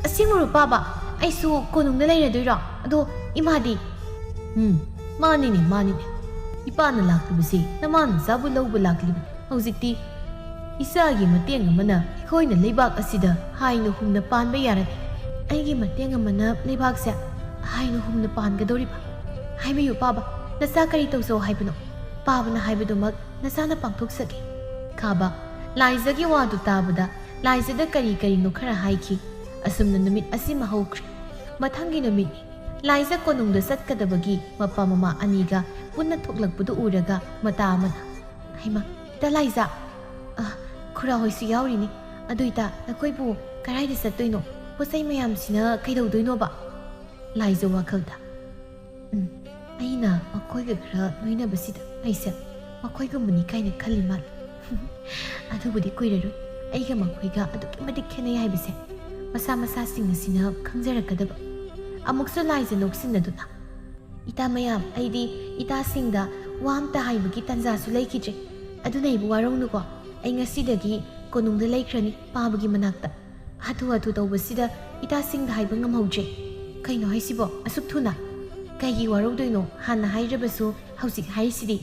ꯑꯁꯦꯡꯕꯔꯣ ꯄꯥꯕ? ꯑꯩꯁꯨ ꯀꯣꯅꯨꯡꯗ ꯂꯩꯔꯗꯣꯏꯔꯣ? ꯑꯗꯣ ꯏꯃꯥꯗꯤ?" "ꯃꯥꯅꯤꯅꯦ ꯃꯥꯅꯤꯅꯦ, ꯏꯄꯥꯅ ꯂꯥꯛꯂꯤꯕꯁꯤ ꯅꯃꯥ ꯅꯆꯥꯕꯨ ꯂꯧꯕ ꯂꯥꯛꯂꯤꯕꯅꯤ꯫ ꯍꯧꯖꯤꯛꯇꯤ ꯏꯆꯥꯒꯤ ꯃꯇꯦꯡ ꯑꯃꯅ ꯑꯩꯈꯣꯏꯅ ꯂꯩꯕꯥꯛ ꯑꯁꯤꯗ ꯍꯥꯏꯅ ꯍꯨꯝꯅ ꯄꯥꯟꯕ ꯌꯥꯔꯅꯤ." "ꯑꯩꯒꯤ ꯃꯇꯦꯡ ꯑꯃꯅ ꯂꯩꯕꯥꯛꯁꯦ ꯍꯥꯏꯅ ꯍꯨꯝꯅ ꯄꯥꯟꯒꯗꯧꯔꯤꯕ? ꯍꯥꯏꯕꯤꯌꯨ ꯄꯥꯕ, ꯅꯆꯥ ꯀꯔꯤ ꯇꯧꯖꯧ ꯍꯥꯏꯕꯅꯣ? ꯄꯥꯕꯅ ꯍꯥꯏꯕꯗꯨꯃꯛ ꯅꯆꯥꯅ ꯄꯥꯡꯊꯣꯛꯆꯒꯦ." ꯈꯥꯕ ꯂꯥꯏꯖꯥꯒꯤ ꯋꯥꯗꯨ ꯇꯥꯕꯗ ꯂꯥꯏꯖꯥꯗ ꯀꯔꯤ ꯀꯔꯤꯅꯣ ꯈꯔ ꯍꯥꯏꯈꯤ꯫ ꯑꯁꯨꯝꯅ ꯅꯨꯃꯤꯠ ꯑꯁꯤꯃ ꯍꯧꯈ꯭ꯔꯦ꯫ ꯃꯊꯪꯒꯤ ꯅꯨꯃꯤꯠꯅꯤ꯫ ꯂꯥꯏꯖꯥ ꯀꯣꯅꯨꯡꯗ ꯆꯠꯀꯗꯕꯒꯤ ꯃꯄꯥ ꯃꯃꯥ ꯑꯅꯤꯒ ꯄꯨꯟꯅ ꯊꯣꯛꯂꯛꯄꯗꯨ ꯎꯔꯒ ꯃꯇꯥ ꯑꯃꯅ, "ꯍꯩꯃꯥ, ꯏꯇꯥ ꯂꯥꯏꯖꯥ, ꯈꯨꯔꯥ ꯍꯣꯏꯁꯨ ꯌꯥꯎꯔꯤꯅꯤ꯫ ꯑꯗꯨ ꯏꯇꯥ, ꯅꯈꯣꯏꯕꯨ ꯀꯔꯥꯏꯗ ꯆꯠꯇꯣꯏꯅꯣ? ꯄꯣꯠꯆꯩ ꯃꯌꯥꯝꯁꯤꯅ ꯀꯩꯗꯧꯗꯣꯏꯅꯣꯕ?" ꯂꯥꯏꯖꯥ ꯋꯥꯈꯜꯗ, "ꯑꯩꯅ ꯃꯈꯣꯏꯒ ꯈꯔ ꯂꯣꯏꯅꯕꯁꯤꯗ ꯑꯩꯁꯦ ꯃꯈꯣꯏꯒꯨꯝꯕꯅꯤ ꯀꯥꯏꯅ ꯈꯜꯂꯤ ꯃꯥꯜꯂꯤ꯫ ꯑꯗꯨꯕꯨꯗꯤ ꯀꯨꯏꯔꯔꯣꯏ ꯑꯩꯒ ꯃꯈꯣꯏꯒ ꯑꯗꯨꯛꯀꯤ ꯃꯇꯤꯛ ꯈꯦꯠꯅꯩ ꯍꯥꯏꯕꯁꯦ ꯃꯁꯥ ꯃꯁꯥꯁꯤꯡ ꯑꯁꯤꯅ ꯈꯪꯖꯔꯛꯀꯗꯕ." ꯑꯃꯨꯛꯁꯨ ꯂꯥꯏꯖꯥ ꯅꯣꯛꯁꯤꯟꯅꯗꯨꯅ, "ꯏꯇꯥ ꯃꯌꯥꯝ, ꯑꯩꯗꯤ ꯏꯇꯥꯁꯤꯡꯗ ꯋꯥ ꯑꯝꯇ ꯍꯥꯏꯕꯒꯤ ꯇꯥꯟꯖꯥꯁꯨ ꯂꯩꯈꯤꯗ꯭ꯔꯦ꯫ ꯑꯗꯨꯅ ꯑꯩꯕꯨ ꯋꯥꯔꯧꯅꯨꯀꯣ꯫ ꯑꯩ ꯉꯁꯤꯗꯒꯤ ꯀꯣꯅꯨꯡꯗ ꯂꯩꯈ꯭ꯔꯅꯤ ꯄꯥꯕꯒꯤ ꯃꯅꯥꯛꯇ꯫ ꯍꯥꯊꯨ ꯍꯥꯊꯨ ꯇꯧꯕꯁꯤꯗ ꯏꯇꯥꯁꯤꯡꯗ ꯍꯥꯏꯕ ꯉꯝꯍꯧꯗ꯭ꯔꯦ꯫ ꯀꯩꯅꯣ ꯍꯥꯏꯁꯤꯕꯣ ꯑꯁꯨꯛ ꯊꯨꯅ? ꯀꯩꯒꯤ ꯋꯥꯔꯧꯗꯣꯏꯅꯣ? ꯍꯥꯟꯅ ꯍꯥꯏꯔꯕꯁꯨ ꯍꯧꯖꯤꯛ ꯍꯥꯏꯔꯤꯁꯤꯗꯤ."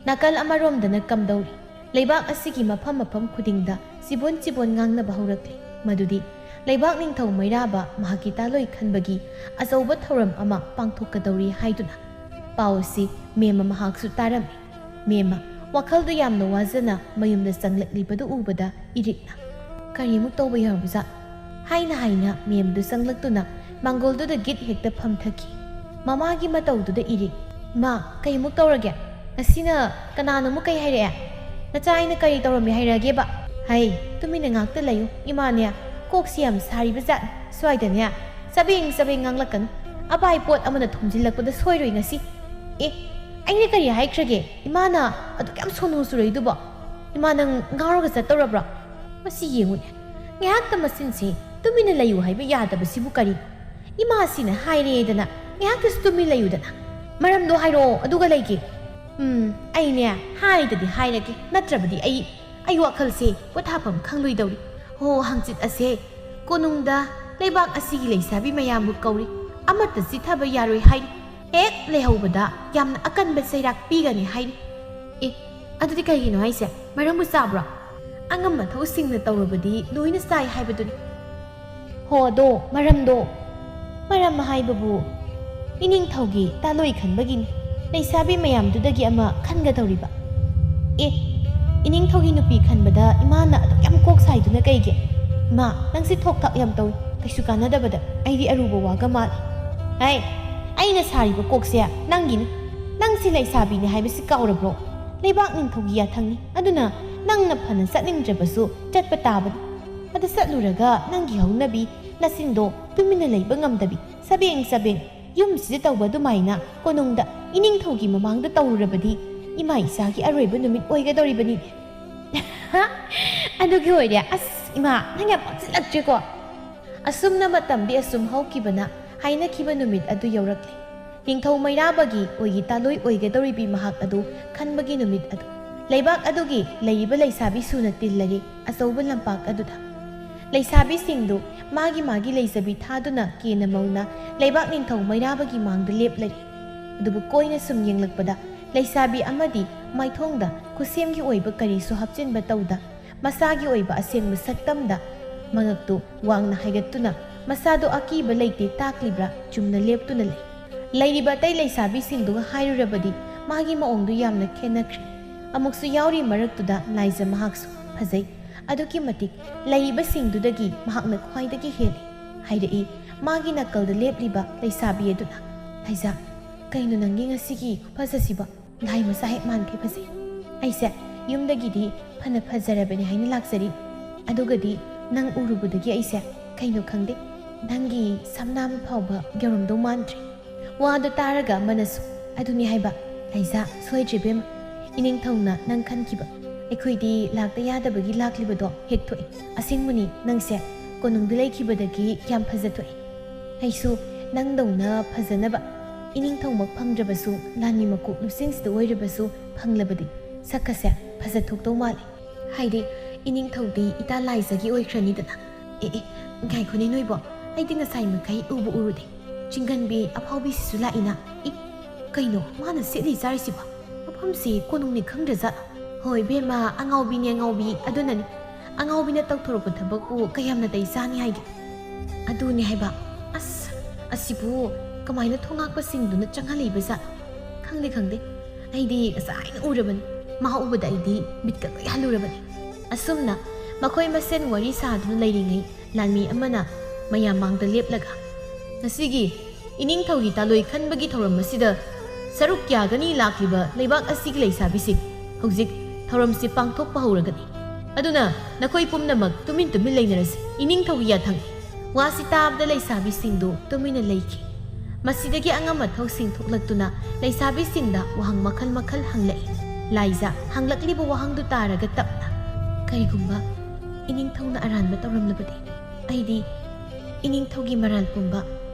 ꯅꯥꯀꯜ ꯑꯃꯔꯣꯝꯗꯅ ꯀꯝꯗꯧꯔꯤ ꯂꯩꯕꯥꯛ ꯑꯁꯤꯒꯤ ꯃꯐꯝ ꯃꯐꯝ ꯈꯨꯗꯤꯡꯗ ꯆꯤꯕꯣꯟ ꯆꯤꯕꯣꯟ ꯉꯥꯡꯅꯕ ꯍꯧꯔꯛꯂꯤ ꯃꯗꯨꯗꯤ ꯂꯩꯕꯥꯛ ꯅꯤꯡꯊꯧ ꯃꯩꯔꯥꯕ ꯃꯍꯥꯛꯀꯤ ꯇꯥꯂꯣꯏ ꯈꯟꯕꯒꯤ ꯑꯆꯧꯕ ꯊꯧꯔꯝ ꯑꯃ ꯄꯥꯡꯊꯣꯛꯀꯗꯧꯔꯤ ꯍꯥꯏꯗꯨꯅ꯫ ꯄꯥꯎ ꯑꯁꯤ ꯃꯦꯝꯃ ꯃꯍꯥꯛꯁꯨ ꯇꯥꯔꯝꯃꯤ꯫ ꯃꯦꯝꯃ ꯋꯥꯈꯜꯗꯨ ꯌꯥꯝꯅ ꯋꯥꯖꯅ ꯃꯌꯨꯝꯗ ꯆꯪꯂꯛꯂꯤꯕꯗꯨ ꯎꯕꯗ ꯏꯔꯤꯛꯅ, "ꯀꯔꯤꯃꯨꯛ ꯇꯧꯕ ꯌꯥꯎꯔꯕꯖꯥꯠ?" ꯍꯥꯏꯅ ꯃꯦꯝꯗꯨ ꯆꯪꯂꯛꯇꯨꯅ ꯃꯥꯡꯒꯣꯜꯗꯨꯗ ꯒꯤꯠ ꯍꯦꯛꯇ ꯐꯝꯊꯈꯤ꯫ ꯃꯃꯥꯒꯤ ꯃꯇꯧꯗꯨꯗ ꯏꯔꯤꯛ, "ꯏꯃꯥ, ꯀꯩꯃꯨꯛ ꯇꯧꯔꯒꯦ? ꯉꯁꯤꯅ ꯀꯅꯥꯅꯣꯃꯨꯛ ꯀꯩ ꯍꯥꯏꯔꯛꯑꯦ? ꯅꯆꯥ ꯑꯩꯅ ꯀꯔꯤ ꯇꯧꯔꯝꯃꯤ ꯍꯥꯏꯔꯛꯑꯒꯦꯕ?" "ꯍꯩ, ꯇꯨꯃꯤꯟꯅ ꯉꯥꯛꯇ ꯂꯩꯌꯨ ꯏꯃꯥꯅꯦ, ꯀꯣꯛꯁꯤ ꯌꯥꯝ ꯁꯥꯔꯤꯕ ꯖꯥꯠꯅꯤ꯫ ꯁ꯭ꯋꯥꯏꯗꯅꯦ ꯆꯕꯦꯡ ꯆꯕꯦꯡ ꯉꯥꯡꯂꯛꯀꯅꯨ꯫ ꯑꯄꯥꯏ ꯄꯣꯠ ꯑꯃꯅ ꯊꯣꯝꯖꯤꯜꯂꯛꯄꯗ ꯁꯣꯏꯔꯣꯏ ꯉꯁꯤ." "ꯑꯦ, ꯑꯩꯅ ꯀꯔꯤ ꯍꯥꯏꯈ꯭ꯔꯒꯦ? ꯏꯃꯥꯅ ꯑꯗꯨꯛ ꯌꯥꯝ ꯁꯣꯅꯣ ꯆꯨꯔꯛꯏꯗꯨꯕꯣ? ꯏꯃꯥ, ꯅꯪ ꯉꯥꯎꯔꯒ ꯆꯠꯇꯧꯔꯕ꯭ꯔꯣ? ꯃꯁꯤ ꯌꯦꯡꯉꯨꯅꯦ, ꯉꯥꯏꯍꯥꯛꯇ ꯃꯆꯤꯟꯁꯤ ꯇꯨꯃꯤꯟꯅ ꯂꯩꯌꯨ ꯍꯥꯏꯕ ꯌꯥꯗꯕꯁꯤꯕꯨ ꯀꯔꯤꯅꯣ? ꯏꯃꯥꯁꯤꯅ ꯍꯥꯏꯔꯦꯗꯅ ꯉꯥꯏꯍꯥꯛꯇꯁꯨ ꯇꯨꯃꯤꯟ ꯂꯩꯌꯨꯗꯅ꯫ ꯃꯔꯝꯗꯣ ꯍꯥꯏꯔꯛꯑꯣ, ꯑꯗꯨꯒ ꯂꯩꯒꯦ." "ꯑꯩꯅꯦ ꯍꯥꯏꯗꯗꯤ ꯍꯥꯏꯔꯒꯦ, ꯅꯠꯇ꯭ꯔꯕꯗꯤ ꯑꯩ ꯋꯥꯈꯜꯁꯦ ꯄꯣꯊꯥꯐꯝ ꯈꯪꯂꯣꯏꯗꯧꯔꯤ꯫ ꯍꯣ, ꯍꯪꯆꯤꯠ ꯑꯁꯦ ꯀꯣꯅꯨꯡꯗ ꯂꯩꯕꯥꯛ ꯑꯁꯤꯒꯤ ꯂꯩꯁꯥꯕꯤ ꯃꯌꯥꯝꯕꯨ ꯀꯧꯔꯤ꯫ ꯑꯃꯠꯇ ꯆꯤꯊꯕ ꯌꯥꯔꯣꯏ ꯍꯥꯏꯔꯤ꯫ ꯍꯦꯛ ꯂꯩꯍꯧꯕꯗ ꯌꯥꯝꯅ ꯑꯀꯟꯕ ꯆꯩꯔꯥꯛ ꯄꯤꯒꯅꯤ ꯍꯥꯏꯔꯤ." "ꯑꯦ, ꯑꯗꯨꯗꯤ ꯀꯩꯒꯤꯅꯣ ꯍꯥꯏꯁꯦ? ꯃꯔꯝꯕꯨ ꯆꯥꯕ꯭ꯔꯣ?" "ꯑꯉꯝ ꯃꯊꯧꯁꯤꯡꯅ ꯇꯧꯔꯕꯗꯤ ꯂꯣꯏꯅ ꯆꯥꯏ ꯍꯥꯏꯕꯗꯨꯅꯤ." "ꯍꯣ, ꯑꯗꯣ ꯃꯔꯝꯗꯣ?" "ꯃꯔꯝ ꯍꯥꯏꯕꯕꯨ ꯏꯅꯤꯡꯊꯧꯒꯤ ꯇꯥꯂꯣꯏ ꯈꯟꯕꯒꯤꯅꯤ꯫ ꯂꯩꯁꯥꯕꯤ ꯃꯌꯥꯝꯗꯨꯗꯒꯤ ꯑꯃ ꯈꯟꯒꯗꯧꯔꯤꯕ." "ꯑꯦ, ꯏꯅꯤꯡꯊꯧꯒꯤ ꯅꯨꯄꯤ ꯈꯟꯕꯗ ꯏꯃꯥꯅ ꯑꯗꯨꯛ ꯌꯥꯝ ꯀꯣꯛ ꯁꯥꯏꯗꯨꯅ ꯀꯩꯒꯤ? ꯏꯃꯥ, ꯅꯪꯁꯤ ꯊꯣꯛ ꯊꯥꯛ ꯌꯥꯝ ꯇꯧꯏ, ꯀꯩꯁꯨ ꯀꯥꯟꯅꯗꯕꯗ꯫ ꯑꯩꯗꯤ ꯑꯔꯨꯕ ꯋꯥꯒ ꯃꯥꯜꯂꯤ." "ꯍꯩ, ꯑꯩꯅ ꯁꯥꯔꯤꯕ ꯀꯣꯛꯁꯦ ꯅꯪꯒꯤꯅꯤ꯫ ꯅꯪꯁꯤ ꯂꯩꯁꯥꯕꯤꯅꯤ ꯍꯥꯏꯕꯁꯤ ꯀꯥꯎꯔꯕ꯭ꯔꯣ? ꯂꯩꯕꯥꯛ ꯅꯤꯡꯊꯧꯒꯤ ꯌꯥꯊꯪꯅꯤ, ꯑꯗꯨꯅ ꯅꯪꯅ ꯐꯅ ꯆꯠꯅꯤꯡꯗ꯭ꯔꯕꯁꯨ ꯆꯠꯄ తాꯕꯅꯤ꯫ ꯑꯗ ꯆꯠꯂꯨꯔꯒ ꯅꯪꯒꯤ ꯍꯧꯅꯕꯤ ꯅꯆꯤꯟꯗꯣ ꯇꯨꯃꯤꯟꯅ ꯂꯩꯕ ꯉꯝꯗꯕꯤ ꯆꯕꯦꯡ ꯆꯕꯦꯡ ꯌꯨꯝꯁꯤꯗ ꯇꯧꯕ ꯑꯗꯨꯃꯥꯏꯅ ꯀꯣꯅꯨꯡꯗ ꯏꯅꯤꯡꯊꯧꯒꯤ ꯃꯃꯥꯡꯗ ꯇꯧꯔꯨꯔꯕꯗꯤ ꯏꯃꯥ ꯏꯆꯥꯒꯤ ꯑꯔꯣꯏꯕ ꯅꯨꯃꯤꯠ ꯑꯣꯏꯒꯗꯧꯔꯤꯕꯅꯤꯅꯦ." "ꯑꯗꯨꯒꯤ ꯑꯣꯏꯔꯦ? ꯑꯁ ꯏꯃꯥ, ꯅꯪ ꯌꯥꯝ ꯄꯛꯁꯤꯜꯂꯛꯇ꯭ꯔꯦꯀꯣ." ꯑꯁꯨꯝꯅ ꯃꯇꯝꯗꯤ ꯑꯁꯨꯝ ꯍꯧꯈꯤꯕꯅ ꯍꯥꯏꯅꯈꯤꯕ ꯅꯨꯃꯤꯠ ꯑꯗꯨ ꯌꯧꯔꯛꯂꯤ꯫ ꯅꯤꯡꯊꯧ ꯃꯩꯔꯥꯕꯒꯤ ꯑꯣꯏꯒꯤ ꯇꯥꯂꯣꯏ ꯑꯣꯏꯒꯗꯧꯔꯤꯕꯤ ꯃꯍꯥꯛ ꯑꯗꯨ ꯈꯟꯕꯒꯤ ꯅꯨꯃꯤꯠ ꯑꯗꯨ ꯂꯩꯕꯥꯛ ꯑꯗꯨꯒꯤ ꯂꯩꯔꯤꯕ ꯂꯩꯁꯥꯕꯤ ꯁꯨꯅ ꯇꯤꯜꯂꯔꯤ ꯑꯆꯧꯕ ꯂꯝꯄꯥꯛ ꯑꯗꯨꯗ꯫ ꯂꯩꯁꯥꯕꯤꯁꯤꯡꯗꯨ ꯃꯥꯒꯤ ꯂꯩꯖꯕꯤ ꯊꯥꯗꯨꯅ ꯀꯦꯅ ꯃꯧꯅ ꯂꯩꯕꯥꯛ ꯅꯤꯡꯊꯧ ꯃꯩꯔꯥꯕꯒꯤ ꯃꯥꯡꯗ ꯂꯦꯞꯂꯔꯤ꯫ ꯑꯗꯨꯕꯨ ꯀꯣꯏꯅ ꯁꯨꯝ ꯌꯦꯡꯂꯛꯄꯗ ꯂꯩꯁꯥꯕꯤ ꯑꯃꯗꯤ ꯃꯥꯏꯊꯣꯡꯗ ꯈꯨꯠꯁꯦꯝꯒꯤ ꯑꯣꯏꯕ ꯀꯔꯤꯁꯨ ꯍꯥꯞꯆꯤꯟꯕ ꯇꯧꯗ ꯃꯁꯥꯒꯤ ꯑꯣꯏꯕ ꯑꯁꯦꯡꯕ ꯁꯛꯇꯝꯗ ꯃꯉꯛꯇꯨ ꯋꯥꯡꯅ ꯍꯥꯏꯒꯠꯇꯨꯅ ꯃꯁꯥꯗꯨ ꯑꯀꯤꯕ ꯂꯩꯇꯦ ꯇꯥꯛꯂꯤꯕ꯭ꯔꯥ ꯆꯨꯝꯅ ꯂꯦꯞꯇꯨꯅ ꯂꯩ꯫ ꯂꯩꯔꯤꯕ ꯑꯇꯩ ꯂꯩꯁꯥꯕꯤꯁꯤꯡꯗꯨꯒ ꯍꯥꯏꯔꯨꯔꯕꯗꯤ ꯃꯥꯒꯤ ꯃꯑꯣꯡꯗꯨ ꯌꯥꯝꯅ ꯈꯦꯠꯅꯈ꯭ꯔꯦ꯫ ꯑꯃꯨꯛꯁꯨ ꯌꯥꯎꯔꯤ ꯃꯔꯛꯇꯨꯗ ꯂꯥꯏꯖꯥ ꯃꯍꯥꯛꯁꯨ ꯐꯖꯩ, ꯑꯗꯨꯛꯀꯤ ꯃꯇꯤꯛ ꯂꯩꯔꯤꯕꯁꯤꯡꯗꯨꯗꯒꯤ ꯃꯍꯥꯛꯅ ꯈ꯭ꯋꯥꯏꯗꯒꯤ ꯍꯦꯜꯂꯤ ꯍꯥꯏꯔꯛꯏ ꯃꯥꯒꯤ ꯅꯥꯀꯜꯗ ꯂꯦꯞꯂꯤꯕ ꯂꯩꯁꯥꯕꯤ ꯑꯗꯨꯅ꯫ "ꯂꯥꯏꯖꯥ, ꯀꯩꯅꯣ ꯅꯪꯒꯤ ꯉꯁꯤꯒꯤ ꯈꯨꯐꯖꯁꯤꯕꯣ? ꯂꯥꯏ ꯃꯆꯥ ꯍꯦꯛ ꯃꯥꯟꯈꯩ ꯐꯖꯩ꯫ ꯑꯩꯁꯦ ꯌꯨꯝꯗꯒꯤꯗꯤ ꯐꯅ ꯐꯖꯔꯕꯅꯤ ꯍꯥꯏꯅ ꯂꯥꯛꯆꯔꯤ, ꯑꯗꯨꯒꯗꯤ ꯅꯪ ꯎꯔꯨꯕꯗꯒꯤ ꯑꯩꯁꯦ ꯀꯩꯅꯣ ꯈꯪꯗꯦ ꯅꯪꯒꯤ ꯁꯝꯅꯥꯝ ꯐꯥꯎꯕ ꯌꯧꯔꯝꯗꯧ ꯃꯥꯟꯗ꯭ꯔꯦ ꯋꯥꯗꯣ ꯇꯥꯔꯒ ꯑꯃꯅꯁꯨ ꯑꯗꯨꯅꯤ ꯍꯥꯏꯕ ꯂꯩꯖꯥ ꯁꯣꯏꯗ꯭ꯔꯤꯕꯦꯝ ꯏꯅꯤꯡꯊꯧꯅ ꯅꯪ ꯈꯟꯈꯤꯕ ꯑꯩꯈꯣꯏꯗꯤ ꯂꯥꯛꯇ ꯌꯥꯗꯕꯒꯤ ꯂꯥꯛꯂꯤꯕꯗꯣ ꯍꯦꯛ ꯊꯣꯛꯏ ꯑꯁꯦꯡꯕꯅꯤ ꯅꯪꯁꯦ ꯀꯣꯅꯨꯡꯗ ꯂꯩꯈꯤꯕꯗꯒꯤ ꯌꯥꯝ ꯐꯖꯊꯣꯛꯏ ꯑꯩꯁꯨ ꯅꯪꯗꯧꯅ ꯐꯖꯅꯕ ꯏꯅꯤꯡꯊꯧꯃꯛ ꯐꯪꯗ꯭ꯔꯕꯁꯨ ꯂꯥꯟꯃꯤ ꯃꯀꯣꯛ ꯂꯨꯆꯤꯡꯁꯤꯗ ꯑꯣꯏꯔꯕꯁꯨ ꯐꯪꯂꯕꯗꯤ ꯁꯛꯀꯁꯦ ꯐꯖꯊꯣꯛꯇꯧ ꯃꯥꯜꯂꯤ ꯍꯥꯏꯗꯤ ꯏꯅꯤꯡꯊꯧꯗꯤ ꯏꯇꯥ ꯂꯥꯏꯖꯒꯤ ꯑꯣꯏꯈ꯭ꯔꯅꯤꯗꯅ ꯑꯦ ꯉꯥꯏꯈꯣꯅꯦ ꯅꯣꯏꯕꯣ ꯑꯩꯗꯤ ꯉꯁꯥꯏ ꯃꯈꯩ ꯎꯕ ꯎꯔꯨꯗꯦ ꯆꯤꯡꯒꯟꯕꯤ ꯑꯐꯥꯎꯕꯤꯁꯤꯁꯨ ꯂꯥꯛꯏꯅ ꯀꯩꯅꯣ ꯃꯥꯅ ꯁꯦꯠꯂꯤ ꯆꯥꯔꯤꯁꯤꯕꯣ ꯃꯐꯝꯁꯤ ꯀꯣꯅꯨꯡꯅꯤ ꯈꯪꯗ꯭ꯔꯖꯥꯠꯂꯣ ꯍꯣꯏ ꯕꯦꯝꯃ ꯑꯉꯥꯎꯕꯤꯅꯦ ꯑꯉꯥꯎꯕꯤ ꯑꯗꯨꯅꯅꯤ ꯑꯉꯥꯎꯕꯤꯅ ꯇꯧꯊꯣꯔꯛꯄ ꯊꯕꯛꯄꯨ ꯀꯌꯥꯝꯅ ꯇꯩ ꯆꯥꯅꯤ ꯍꯥꯏꯒꯦ ꯑꯗꯨꯅꯤ ꯍꯥꯏꯕ ꯑꯁ ꯑꯁꯤꯕꯨ ꯀꯃꯥꯏꯅ ꯊꯣꯉꯥꯛꯄꯁꯤꯡꯗꯨꯅ ꯆꯪꯍꯜꯂꯤꯕ ꯖꯥꯠꯂꯣ ꯈꯪꯗꯦ ꯑꯩꯗꯤ ꯉꯁꯥꯏꯅ ꯎꯔꯕꯅꯤ ꯃꯍꯥ ꯎꯕꯗ ꯑꯩꯗꯤ ꯃꯤꯠꯀ ꯂꯣꯏ ꯍꯜꯂꯨꯔꯕꯅꯤ ꯑꯁꯨꯝꯅ ꯃꯈꯣꯏ ꯃꯁꯦꯟ ꯋꯥꯔꯤ ꯁꯥꯗꯨꯅ ꯂꯩꯔꯤꯉꯩ ꯂꯥꯟꯃꯤ ꯑꯃꯅ ꯃꯌꯥꯝ ꯃꯥꯡꯗ ꯂꯦꯞꯂꯒ ꯉꯁꯤꯒꯤ ꯏꯅꯤꯡꯊꯧꯒꯤ ꯇꯥꯂꯣꯏ ꯈꯟꯕꯒꯤ ꯊꯧꯔꯝ ꯑꯁꯤꯗ ꯁꯔꯨꯛ ꯌꯥꯒꯅꯤ ꯂꯥꯛꯂꯤꯕ ꯂꯩꯕꯥꯛ ꯑꯁꯤꯒꯤ ꯂꯩꯁꯥꯕꯤꯁꯤꯡ ꯍꯧꯖꯤꯛ ꯊꯧꯔꯝꯁꯤ ꯄꯥꯡꯊꯣꯛꯄ ꯍꯧꯔꯒꯅꯤ ꯑꯗꯨꯅ ꯅꯈꯣꯏ ꯄꯨꯝꯅꯃꯛ ꯇꯨꯃꯤꯟ ꯂꯩꯅꯔꯁꯤ ꯏꯅꯤꯡꯊꯧꯒꯤ ꯌꯥꯊꯪ ꯋꯥꯁꯤ ꯇꯥꯕꯗ ꯂꯩꯁꯥꯕꯤꯁꯤꯡꯗꯨ ꯇꯨꯃꯤꯟꯅ ꯂꯩꯈꯤ ꯃꯁꯤꯗꯒꯤ ꯑꯉꯝ ꯑꯊꯧꯁꯤꯡ ꯊꯣꯛꯂꯛꯇꯨꯅ ꯂꯩꯁꯥꯕꯤꯁꯤꯡꯗ ꯋꯥꯍꯪ ꯃꯈꯜ ꯍꯪꯂꯛꯏ ꯂꯥꯏꯖꯥ ꯍꯪꯂꯛꯂꯤꯕ ꯋꯥꯍꯪꯗꯨ ꯇꯥꯔꯒ ꯇꯞꯅ ꯀꯔꯤꯒꯨꯝꯕ ꯏꯅꯤꯡꯊꯧꯅ ꯑꯔꯥꯟꯕ ꯇꯧꯔꯝꯂꯕꯗꯤ ꯑꯩꯗꯤ ꯏꯅꯤꯡꯊꯧꯒꯤ ꯃꯔꯥꯜ ꯄꯨꯝꯕ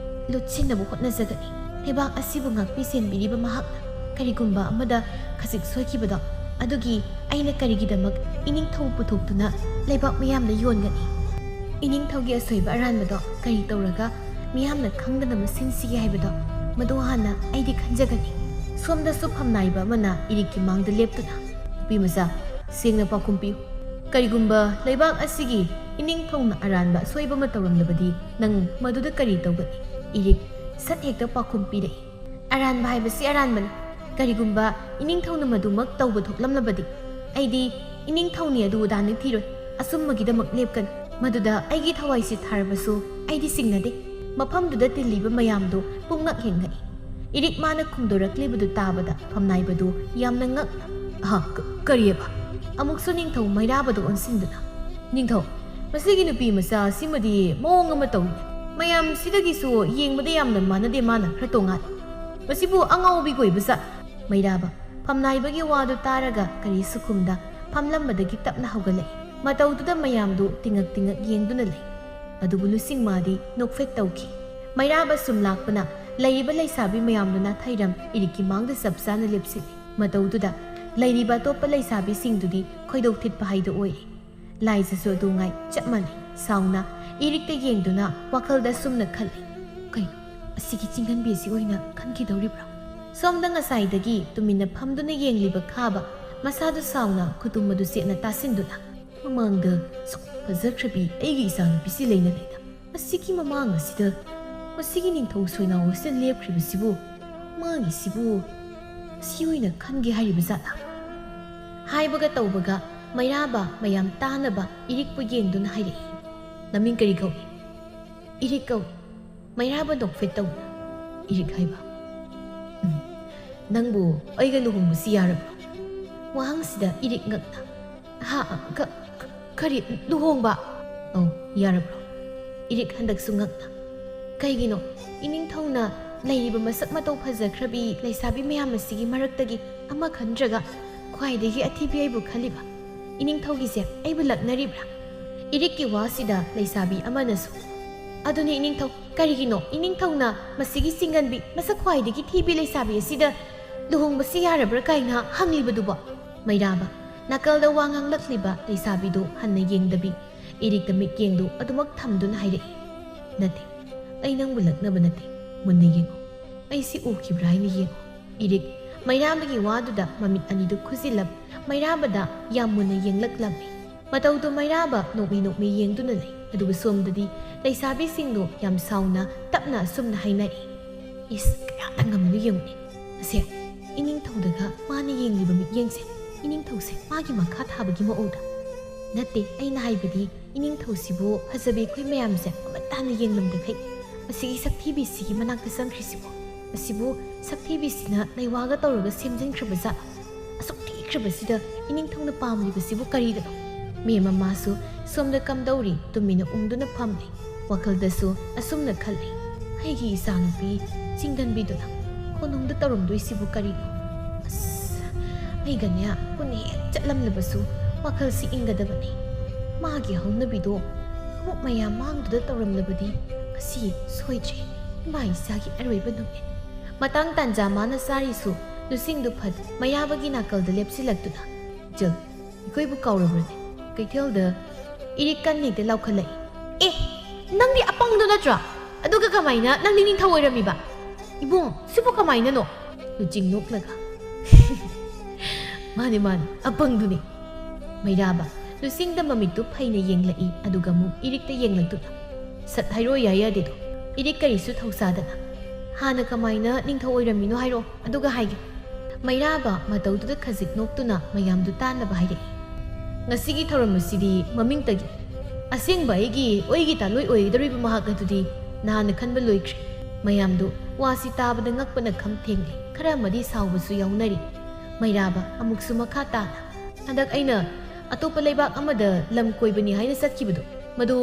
ꯂꯨꯠꯁꯤꯟꯅꯕ ꯍꯣꯠꯅꯖꯒꯅꯤ ꯂꯩꯕꯥꯛ ꯑꯁꯤꯕꯨ ꯉꯥꯛꯄꯤ ꯁꯦꯟꯕꯤꯔꯤꯕ ꯃꯍꯥꯛꯅ ꯀꯔꯤꯒꯨꯝꯕ ꯑꯃꯗ ꯈꯖꯤꯛ ꯁꯣꯏꯈꯤꯕꯗꯣ ꯑꯗꯨꯒꯤ ꯑꯩꯅ ꯀꯔꯤꯒꯤꯗꯃꯛ ꯏꯅꯤꯡꯊꯧ ꯄꯨꯊꯣꯛꯇꯨꯅ ꯂꯩꯕꯥꯛ ꯃꯤꯌꯥꯝꯅ ꯌꯣꯟꯒꯅꯤ ꯏꯅꯤꯡꯊꯧꯒꯤ ꯑꯁꯣꯏꯕ ꯑꯔꯥꯟꯕꯗꯣ ꯀꯔꯤ ꯇꯧꯔꯒ ꯃꯤꯌꯥꯝꯅ ꯈꯪꯗꯅꯕ ꯁꯤꯟꯁꯤꯒꯦ ꯍꯥꯏꯕꯗꯣ ꯃꯗꯨ ꯍꯥꯟꯅ ꯑꯩꯗꯤ ꯈꯟꯖꯒꯅꯤ ꯁꯣꯝꯗꯁꯨ ꯐꯝꯅꯥꯏꯕ ꯑꯃꯅ ꯏꯔꯤꯛꯀꯤ ꯃꯥꯡꯗ ꯂꯦꯞꯇꯨꯅ ꯅꯨꯄꯤꯃꯆꯥ ꯁꯦꯡꯅ ꯄꯥꯎꯈꯨꯝ ꯄꯤꯌꯨ ꯀꯔꯤꯒꯨꯝꯕ ꯂꯩꯕꯥꯛ ꯑꯁꯤꯒꯤ ꯏꯅꯤꯡꯊꯧꯅ ꯑꯔꯥꯟꯕ ꯑꯁꯣꯏꯕ ꯑꯃ ꯇꯧꯔꯝꯂꯕꯗꯤ ꯅꯪ ꯃꯗꯨꯗ ꯀꯔꯤ ꯇꯧꯒꯅꯤ ꯏꯔꯤꯛ ꯁꯠ ꯍꯦꯛꯇ ꯄꯥꯎꯈꯨꯝ ꯄꯤꯔꯛꯏ ꯑꯔꯥꯟꯕ ꯍꯥꯏꯕꯁꯤ ꯑꯔꯥꯟꯕꯅꯤ ꯀꯔꯤꯒꯨꯝꯕ ꯏꯅꯤꯡꯊꯧꯅ ꯃꯗꯨꯃꯛ ꯇꯧꯕ ꯊꯣꯛꯂꯝꯂꯕꯗꯤ ꯑꯩꯗꯤ ꯏꯅꯤꯡꯊꯧꯅꯤ ꯑꯗꯨ ꯑꯗꯥꯅ ꯊꯤꯔꯣꯏ ꯑꯁꯨꯝꯕꯒꯤꯗꯃꯛ ꯂꯦꯞꯀꯅꯤ ꯃꯗꯨꯗ ꯑꯩꯒꯤ ꯊꯋꯥꯏꯁꯤ ꯊꯥꯔꯕꯁꯨ ꯑꯩꯗꯤ ꯆꯤꯡꯅꯗꯦ ꯃꯐꯝꯗꯨꯗ ꯇꯤꯜꯂꯤꯕ ꯃꯌꯥꯝꯗꯨ ꯄꯨꯡꯉꯛ ꯍꯦꯟꯒꯠꯏ ꯏꯔꯤꯛ ꯃꯥꯅ ꯈꯨꯝꯗꯣꯔꯛꯂꯤꯕꯗꯨ ꯇꯥꯕꯗ ꯐꯝꯅꯥꯏꯕꯗꯨ ꯌꯥꯝꯅ ꯉꯛꯅ ꯀꯔꯤꯑꯕ ꯑꯃꯨꯛꯁꯨ ꯅꯤꯡꯊꯧ ꯃꯩꯔꯥꯕꯗ ꯑꯣꯟꯁꯤꯟꯗꯨꯅ ꯅꯤꯡꯊꯧ ꯃꯁꯤꯒꯤ ꯅꯨꯄꯤ ꯃꯆꯥ ꯑꯁꯤꯃꯗꯤ ꯃꯑꯣꯡ ꯑꯃ ꯇꯧꯏꯅꯦ ꯃꯌꯥꯝ ꯁꯤꯗꯒꯤꯁꯨ ꯌꯦꯡꯕꯗ ꯌꯥꯝꯅ ꯃꯥꯟꯅꯗꯦ ꯃꯥꯅ ꯈꯔ ꯇꯣꯉꯥꯜꯂꯤ ꯃꯁꯤꯕꯨ ꯑꯉꯥꯎꯕꯤ ꯀꯣꯏꯕ ꯃꯩꯔꯥꯕ ꯐꯝꯅꯥꯏꯕꯒꯤ ꯋꯥꯗꯨ ꯇꯥꯔꯒ ꯀꯔꯤꯁꯨ ꯈꯨꯝꯗ ꯐꯝꯂꯝꯕꯗꯒꯤ ꯇꯞꯅ ꯍꯧꯒꯠꯂꯛꯏ ꯃꯇꯧꯗꯨꯗ ꯃꯌꯥꯝꯗꯨ ꯇꯤꯡꯉꯛ ꯌꯦꯡꯗꯨꯅ ꯂꯩ ꯑꯗꯨꯕꯨ ꯂꯨꯆꯤꯡ ꯃꯥꯗꯤ ꯅꯣꯛꯐꯦꯠ ꯇꯧꯈꯤ ꯃꯩꯔꯥꯕ ꯁꯨꯝ ꯂꯥꯛꯄꯅ ꯂꯩꯔꯤꯕ ꯂꯩꯁꯥꯕꯤ ꯃꯌꯥꯝꯗꯨꯅ ꯊꯩꯔꯝ ꯏꯔꯤꯛꯀꯤ ꯃꯥꯡꯗ ꯆꯞ ꯆꯥꯅ ꯂꯦꯞꯁꯤꯜꯂꯤ ꯃꯇꯧꯗꯨꯗ ꯂꯩꯔꯤꯕ ꯑꯇꯣꯞꯄ ꯂꯩꯁꯥꯕꯤꯁꯤꯡꯗꯨꯗꯤ ꯈꯣꯏꯗꯧ ꯊꯤꯠꯄ ꯍꯥꯏꯗꯨ ꯑꯣꯏꯔꯤ ꯂꯥꯏꯖꯁꯨ ꯑꯗꯨꯉꯥꯏ ꯆꯞ ꯃꯥꯟꯅꯩ ꯁꯥꯎꯅ ꯏꯔꯤꯛꯇ ꯌꯦꯡꯗꯨꯅ ꯋꯥꯈꯜꯗ ꯁꯨꯝꯅ ꯈꯜꯂꯤ ꯀꯩꯅꯣ ꯑꯁꯤꯒꯤ ꯆꯤꯡꯒꯟꯕꯤ ꯑꯁꯤ ꯑꯣꯏꯅ ꯈꯟꯈꯤꯗꯧꯔꯤꯕ꯭ꯔꯥ ꯁꯣꯝꯗ ꯉꯁꯥꯏꯗꯒꯤ ꯇꯨꯃꯤꯟꯅ ꯐꯝꯗꯨꯅ ꯌꯦꯡꯂꯤꯕ ꯈꯥꯕ ꯃꯁꯥꯗꯨ ꯁꯥꯎꯅ ꯈꯨꯇꯨꯝ ꯑꯗꯨ ꯆꯦꯠꯅ ꯇꯥꯁꯤꯟꯗꯨꯅ ꯃꯃꯥꯡꯗ ꯁꯨꯛ ꯐꯖꯈ꯭ꯔꯕꯤ ꯑꯩꯒꯤ ꯏꯆꯥꯅꯨꯄꯤꯁꯤ ꯂꯩꯅ ꯑꯁꯤꯒꯤ ꯃꯃꯥꯡ ꯑꯁꯤꯗ ꯃꯁꯤꯒꯤ ꯅꯤꯡꯊꯧ ꯁꯣꯏꯅꯥꯎ ꯑꯁꯤꯗ ꯂꯦꯞꯈ꯭ꯔꯤꯕꯁꯤꯕꯨ ꯃꯥꯒꯤꯁꯤꯕꯨ ꯁꯤ ꯑꯣꯏꯅ ꯈꯟꯒꯦ ꯍꯥꯏꯔꯤꯕ ꯖꯥꯠꯂꯥ ꯍꯥꯏꯕꯒ ꯇꯧꯕꯒ ꯃꯩꯔꯥꯕ ꯃꯌꯥꯝ ꯇꯥꯅꯕ ꯏꯔꯤꯛꯄꯨ ꯌꯦꯡꯗꯨꯅ ꯍꯥꯏꯔꯛꯏ ꯅꯃꯤꯡ ꯀꯔꯤ ꯀꯧꯏ ꯏꯔꯤꯛ ꯀꯧꯏ ꯃꯩꯔꯥꯕ ꯅꯣꯛꯐꯦꯠ ꯇꯧꯅ ꯏꯔꯤꯛ ꯍꯥꯏꯕ ꯅꯪꯕꯨ ꯑꯩꯒ ꯂꯨꯍꯣꯡꯕꯁꯤ ꯌꯥꯔꯕ꯭ꯔꯣ ꯋꯥꯍꯪꯁꯤꯗ ꯏꯔꯤꯛ ꯉꯛꯅ ꯀꯔꯤ ꯂꯨꯍꯣꯡꯕ ꯌꯥꯔꯕ꯭ꯔꯣ ꯏꯔꯤꯛ ꯍꯟꯗꯛꯁꯨ ꯉꯛꯅ ꯀꯩꯒꯤꯅꯣ ꯏꯅꯤꯡꯊꯧꯅ ꯂꯩꯔꯤꯕ ꯃꯁꯛ ꯃꯇꯧ ꯐꯖꯈ꯭ꯔꯕꯤ ꯂꯩꯁꯥꯕꯤ ꯃꯌꯥꯝ ꯑꯁꯤꯒꯤ ꯃꯔꯛꯇꯒꯤ ꯑꯃ ꯈꯟꯗ꯭ꯔꯒ ꯈ꯭ꯋꯥꯏꯗꯒꯤ ꯑꯊꯤꯕꯤ ꯑꯩꯕꯨ ꯈꯜꯂꯤꯕ ꯏꯅꯤꯡꯊꯧꯒꯤꯁꯦ ꯑꯩꯕꯨ ꯂꯛꯅꯔꯤꯕ꯭ꯔꯥ ꯏꯔꯤꯛꯀꯤ ꯋꯥꯁꯤꯗ ꯂꯩꯁꯥꯕꯤ ꯑꯃꯅꯁꯨ ꯑꯗꯨꯅꯤ ꯏꯅꯤꯡꯊꯧ ꯀꯔꯤꯒꯤꯅꯣ ꯏꯅꯤꯡꯊꯧꯅ ꯃꯁꯤꯒꯤ ꯆꯤꯡꯒꯟꯕꯤ ꯃꯁꯛ ꯈ꯭ꯋꯥꯏꯗꯒꯤ ꯊꯤꯕꯤ ꯂꯩꯁꯥꯕꯤ ꯑꯁꯤꯗ ꯂꯨꯍꯣꯡꯕꯁꯤ ꯌꯥꯔꯕ꯭ꯔꯥ ꯀꯥꯏꯅ ꯍꯪꯂꯤꯕꯗꯨꯕꯣ ꯃꯩꯔꯥꯕ ꯅꯥꯀꯜꯗ ꯋꯥ ꯉꯥꯡꯂꯛꯂꯤꯕ ꯂꯩꯁꯥꯕꯤꯗꯨ ꯍꯟꯅ ꯌꯦꯡꯗꯕꯤ ꯏꯔꯤꯛꯇ ꯃꯤꯠꯌꯦꯡꯗꯨ ꯑꯗꯨꯃꯛ ꯊꯝꯗꯨꯅ ꯍꯥꯏꯔꯛꯏ ꯅꯠꯇꯦ ꯑꯩ ꯅꯪꯕु ꯂꯛꯅꯕ ꯅꯠꯇꯦ ꯃꯨꯟꯅ ꯌꯦꯡꯉꯨ ꯑꯩꯁꯤ ꯎꯈꯤꯕ꯭ꯔꯥ ꯍꯥꯏꯅ ꯌꯦꯡꯉꯨ ꯏꯔꯤꯛ ꯃꯩꯔꯥꯕꯒꯤ ꯋꯥꯗꯨꯗ ꯃꯃꯤꯠ ꯑꯅꯤꯗꯨ ꯈꯨꯖꯤꯜꯂꯞ ꯃꯩꯔꯥꯕꯗ ꯌꯥꯝ ꯃꯨꯟꯅ ꯌꯦꯡꯂꯛꯂꯝꯃꯤ ꯃꯇꯧꯗꯨ ꯃꯩꯔꯥꯕ ꯅꯣꯛꯃꯤ ꯌꯦꯡꯗꯨꯅ ꯂꯩ ꯑꯗꯨꯒ ꯁꯣꯝꯗꯗꯤ ꯂꯩꯁꯥꯕꯤꯁꯤꯡꯗꯨ ꯌꯥꯝ ꯁꯥꯎꯅ ꯇꯞꯅ ꯑꯁꯨꯝꯅ ꯍꯥꯏꯅꯔꯤ ꯏꯁ ꯀꯌꯥꯗ ꯉꯝꯃꯤꯅꯣ ꯌꯦꯡꯉꯨꯅꯦ ꯑꯁꯦ ꯏꯅꯤꯡꯊꯧꯗꯒ ꯃꯥꯅ ꯌꯦꯡꯂꯤꯕ ꯃꯤꯠꯌꯦꯡꯁꯦ ꯏꯅꯤꯡꯊꯧꯁꯦ ꯃꯥꯒꯤ ꯃꯈꯥ ꯊꯥꯕꯒꯤ ꯃꯑꯣꯡꯗ ꯅꯠꯇꯦ ꯑꯩꯅ ꯍꯥꯏꯕꯗꯤ ꯏꯅꯤꯡꯊꯧꯁꯤꯕꯨ ꯐꯖꯕꯤ ꯑꯩꯈꯣꯏ ꯃꯌꯥꯝꯁꯦ ꯑꯃꯠꯇꯥꯅ ꯌꯦꯡꯂꯝꯗꯈꯩ ꯃꯁꯤꯒꯤ ꯁꯛꯊꯤꯕꯤꯁꯤꯒꯤ ꯃꯅꯥꯛꯇ ꯆꯪꯈ꯭ꯔꯤꯁꯤꯕꯨ ꯃꯁꯤꯕꯨ ꯁꯛꯊꯤꯕꯤꯁꯤꯅ ꯂꯩꯋꯥꯒ ꯇꯧꯔꯒ ꯁꯦꯝꯖꯤꯟꯈ꯭ꯔꯕ ꯖꯥꯠꯂ ꯑꯁꯨꯛ ꯊꯤꯈ꯭ꯔꯕꯁꯤꯗ ꯏꯅꯤꯡꯊꯧꯅ ꯄꯥꯝꯂꯤꯕꯁꯤꯕꯨ ꯀꯔꯤꯗꯅꯣ ꯃꯦꯝ ꯃꯃꯥꯁꯨ ꯁꯣꯝꯗ ꯀꯝꯗꯧꯔꯤ ꯇꯨꯃꯤꯟꯅ ꯎꯪꯗꯨꯅ ꯐꯝꯂꯤ ꯋꯥꯈꯜꯗꯁꯨ ꯑꯁꯨꯝꯅ ꯈꯜꯂꯤ ꯑꯩꯒꯤ ꯏꯆꯥꯅꯨꯄꯤ ꯆꯤꯡꯗꯟꯕꯤꯗꯨꯅ ꯀꯣꯅꯨꯡꯗ ꯇꯧꯔꯝꯗꯣꯏꯁꯤꯕꯨ ꯀꯔꯤꯅꯣ ꯑꯁ ꯑꯩꯒꯅꯦ ꯄꯨꯟꯅ ꯍꯦꯛ ꯆꯠꯂꯝꯂꯕꯁꯨ ꯋꯥꯈꯜꯁꯤ ꯏꯪꯒꯗꯕꯅꯤ ꯃꯥꯒꯤ ꯍꯧꯅꯕꯤꯗꯣ ꯑꯃꯨꯛ ꯃꯌꯥꯝ ꯃꯥꯡꯗꯨꯗ ꯇꯧꯔꯝꯂꯕꯗꯤ ꯉꯁꯤ ꯁꯣꯏꯗ꯭ꯔꯦ ꯏꯃꯥ ꯏꯆꯥꯒꯤ ꯑꯔꯣꯏꯕ ꯅꯨꯃꯤꯠ ꯃꯇꯥꯡ ꯇꯥꯟꯖꯥ ꯃꯥꯅ ꯆꯥꯔꯤꯁꯨ ꯂꯨꯆꯤꯡꯗꯨ ꯐꯠ ꯃꯌꯥꯕꯒꯤ ꯅꯥꯀꯜꯗ ꯂꯦꯞꯁꯤꯜꯂꯛꯇꯨꯅ ꯏꯆꯜ ꯑꯩꯈꯣꯏꯕꯨ ꯀꯥꯎꯔꯕ꯭ꯔꯅꯦ ꯀꯩꯊꯦꯜꯗ ꯏꯔꯤꯛ ꯀꯟꯅ ꯍꯦꯛꯇ ꯂꯥꯎꯈꯠꯂꯛꯏ ꯑꯦ ꯅꯪꯗꯤ ꯑꯄꯪꯗꯣ ꯅꯠꯇ꯭ꯔꯣ ꯑꯗꯨꯒ ꯀꯃꯥꯏꯅ ꯅꯪꯗꯤ ꯅꯤꯡꯊꯧ ꯑꯣꯏꯔꯝꯃꯤꯕ ꯏꯕꯨꯡ ꯁꯤꯕꯨ ꯀꯃꯥꯏꯅꯅꯣ ꯂꯨꯆꯤꯡ ꯅꯣꯛꯂꯒ ꯃꯥꯅꯦ ꯑꯄꯪꯗꯨꯅꯤ ꯃꯩꯔꯥꯕ ꯂꯨꯆꯤꯡꯗ ꯃꯃꯤꯠꯇꯨ ꯐꯩꯅ ꯌꯦꯡꯂꯛꯏ ꯑꯗꯨꯒ ꯑꯃꯨꯛ ꯏꯔꯤꯛꯇ ꯌꯦꯡꯂꯛꯇꯨꯅ ꯁꯠ ꯍꯥꯏꯔꯣ ꯌꯥꯗꯦꯗꯣ ꯏꯔꯤꯛ ꯀꯔꯤꯁꯨ ꯊꯧꯁꯥꯗꯅ ꯍꯥꯟꯅ ꯀꯃꯥꯏꯅ ꯅꯤꯡꯊꯧ ꯑꯣꯏꯔꯝꯃꯤꯅꯣ ꯍꯥꯏꯔꯣ ꯑꯗꯨꯒ ꯍꯥꯏꯒꯦ ꯃꯩꯔꯥꯕ ꯃꯇꯧꯗꯨꯗ ꯈꯖꯤꯛ ꯅꯣꯛꯇꯨꯅ ꯃꯌꯥꯝꯗꯨ ꯇꯥꯟꯅꯕ ꯍꯥꯏꯔꯛꯏ ꯉꯁꯤꯒꯤ ꯊꯧꯔꯝ ꯑꯁꯤꯗꯤ ꯃꯃꯤꯡꯇꯒꯤ ꯑꯁꯦꯡꯕ ꯑꯩꯒꯤ ꯇꯥꯂꯣꯏ ꯑꯣꯏꯒꯗꯧꯔꯤꯕ ꯃꯍꯥꯛ ꯑꯗꯨꯗꯤ ꯅꯍꯥꯟꯅ ꯈꯟꯕ ꯂꯣꯏꯈ꯭ꯔꯦ ꯃꯌꯥꯝꯗꯨ ꯋꯥꯁꯤ ꯇꯥꯕꯗ ꯉꯛꯄꯅ ꯈꯝ ꯊꯦꯡꯂꯤ ꯈꯔ ꯑꯃꯗꯤ ꯁꯥꯎꯕꯁꯨ ꯌꯥꯎꯅꯔꯤ ꯃꯩꯔꯥꯕ ꯑꯃꯨꯛꯁꯨ ꯃꯈꯥ ꯇꯥꯅ ꯍꯟꯗꯛ ꯑꯩꯅ ꯑꯇꯣꯞꯄ ꯂꯩꯕꯥꯛ ꯑꯃꯗ ꯂꯝ ꯀꯣꯏꯕꯅꯤ ꯍꯥꯏꯅ ꯆꯠꯈꯤꯕꯗꯣ ꯃꯗꯨ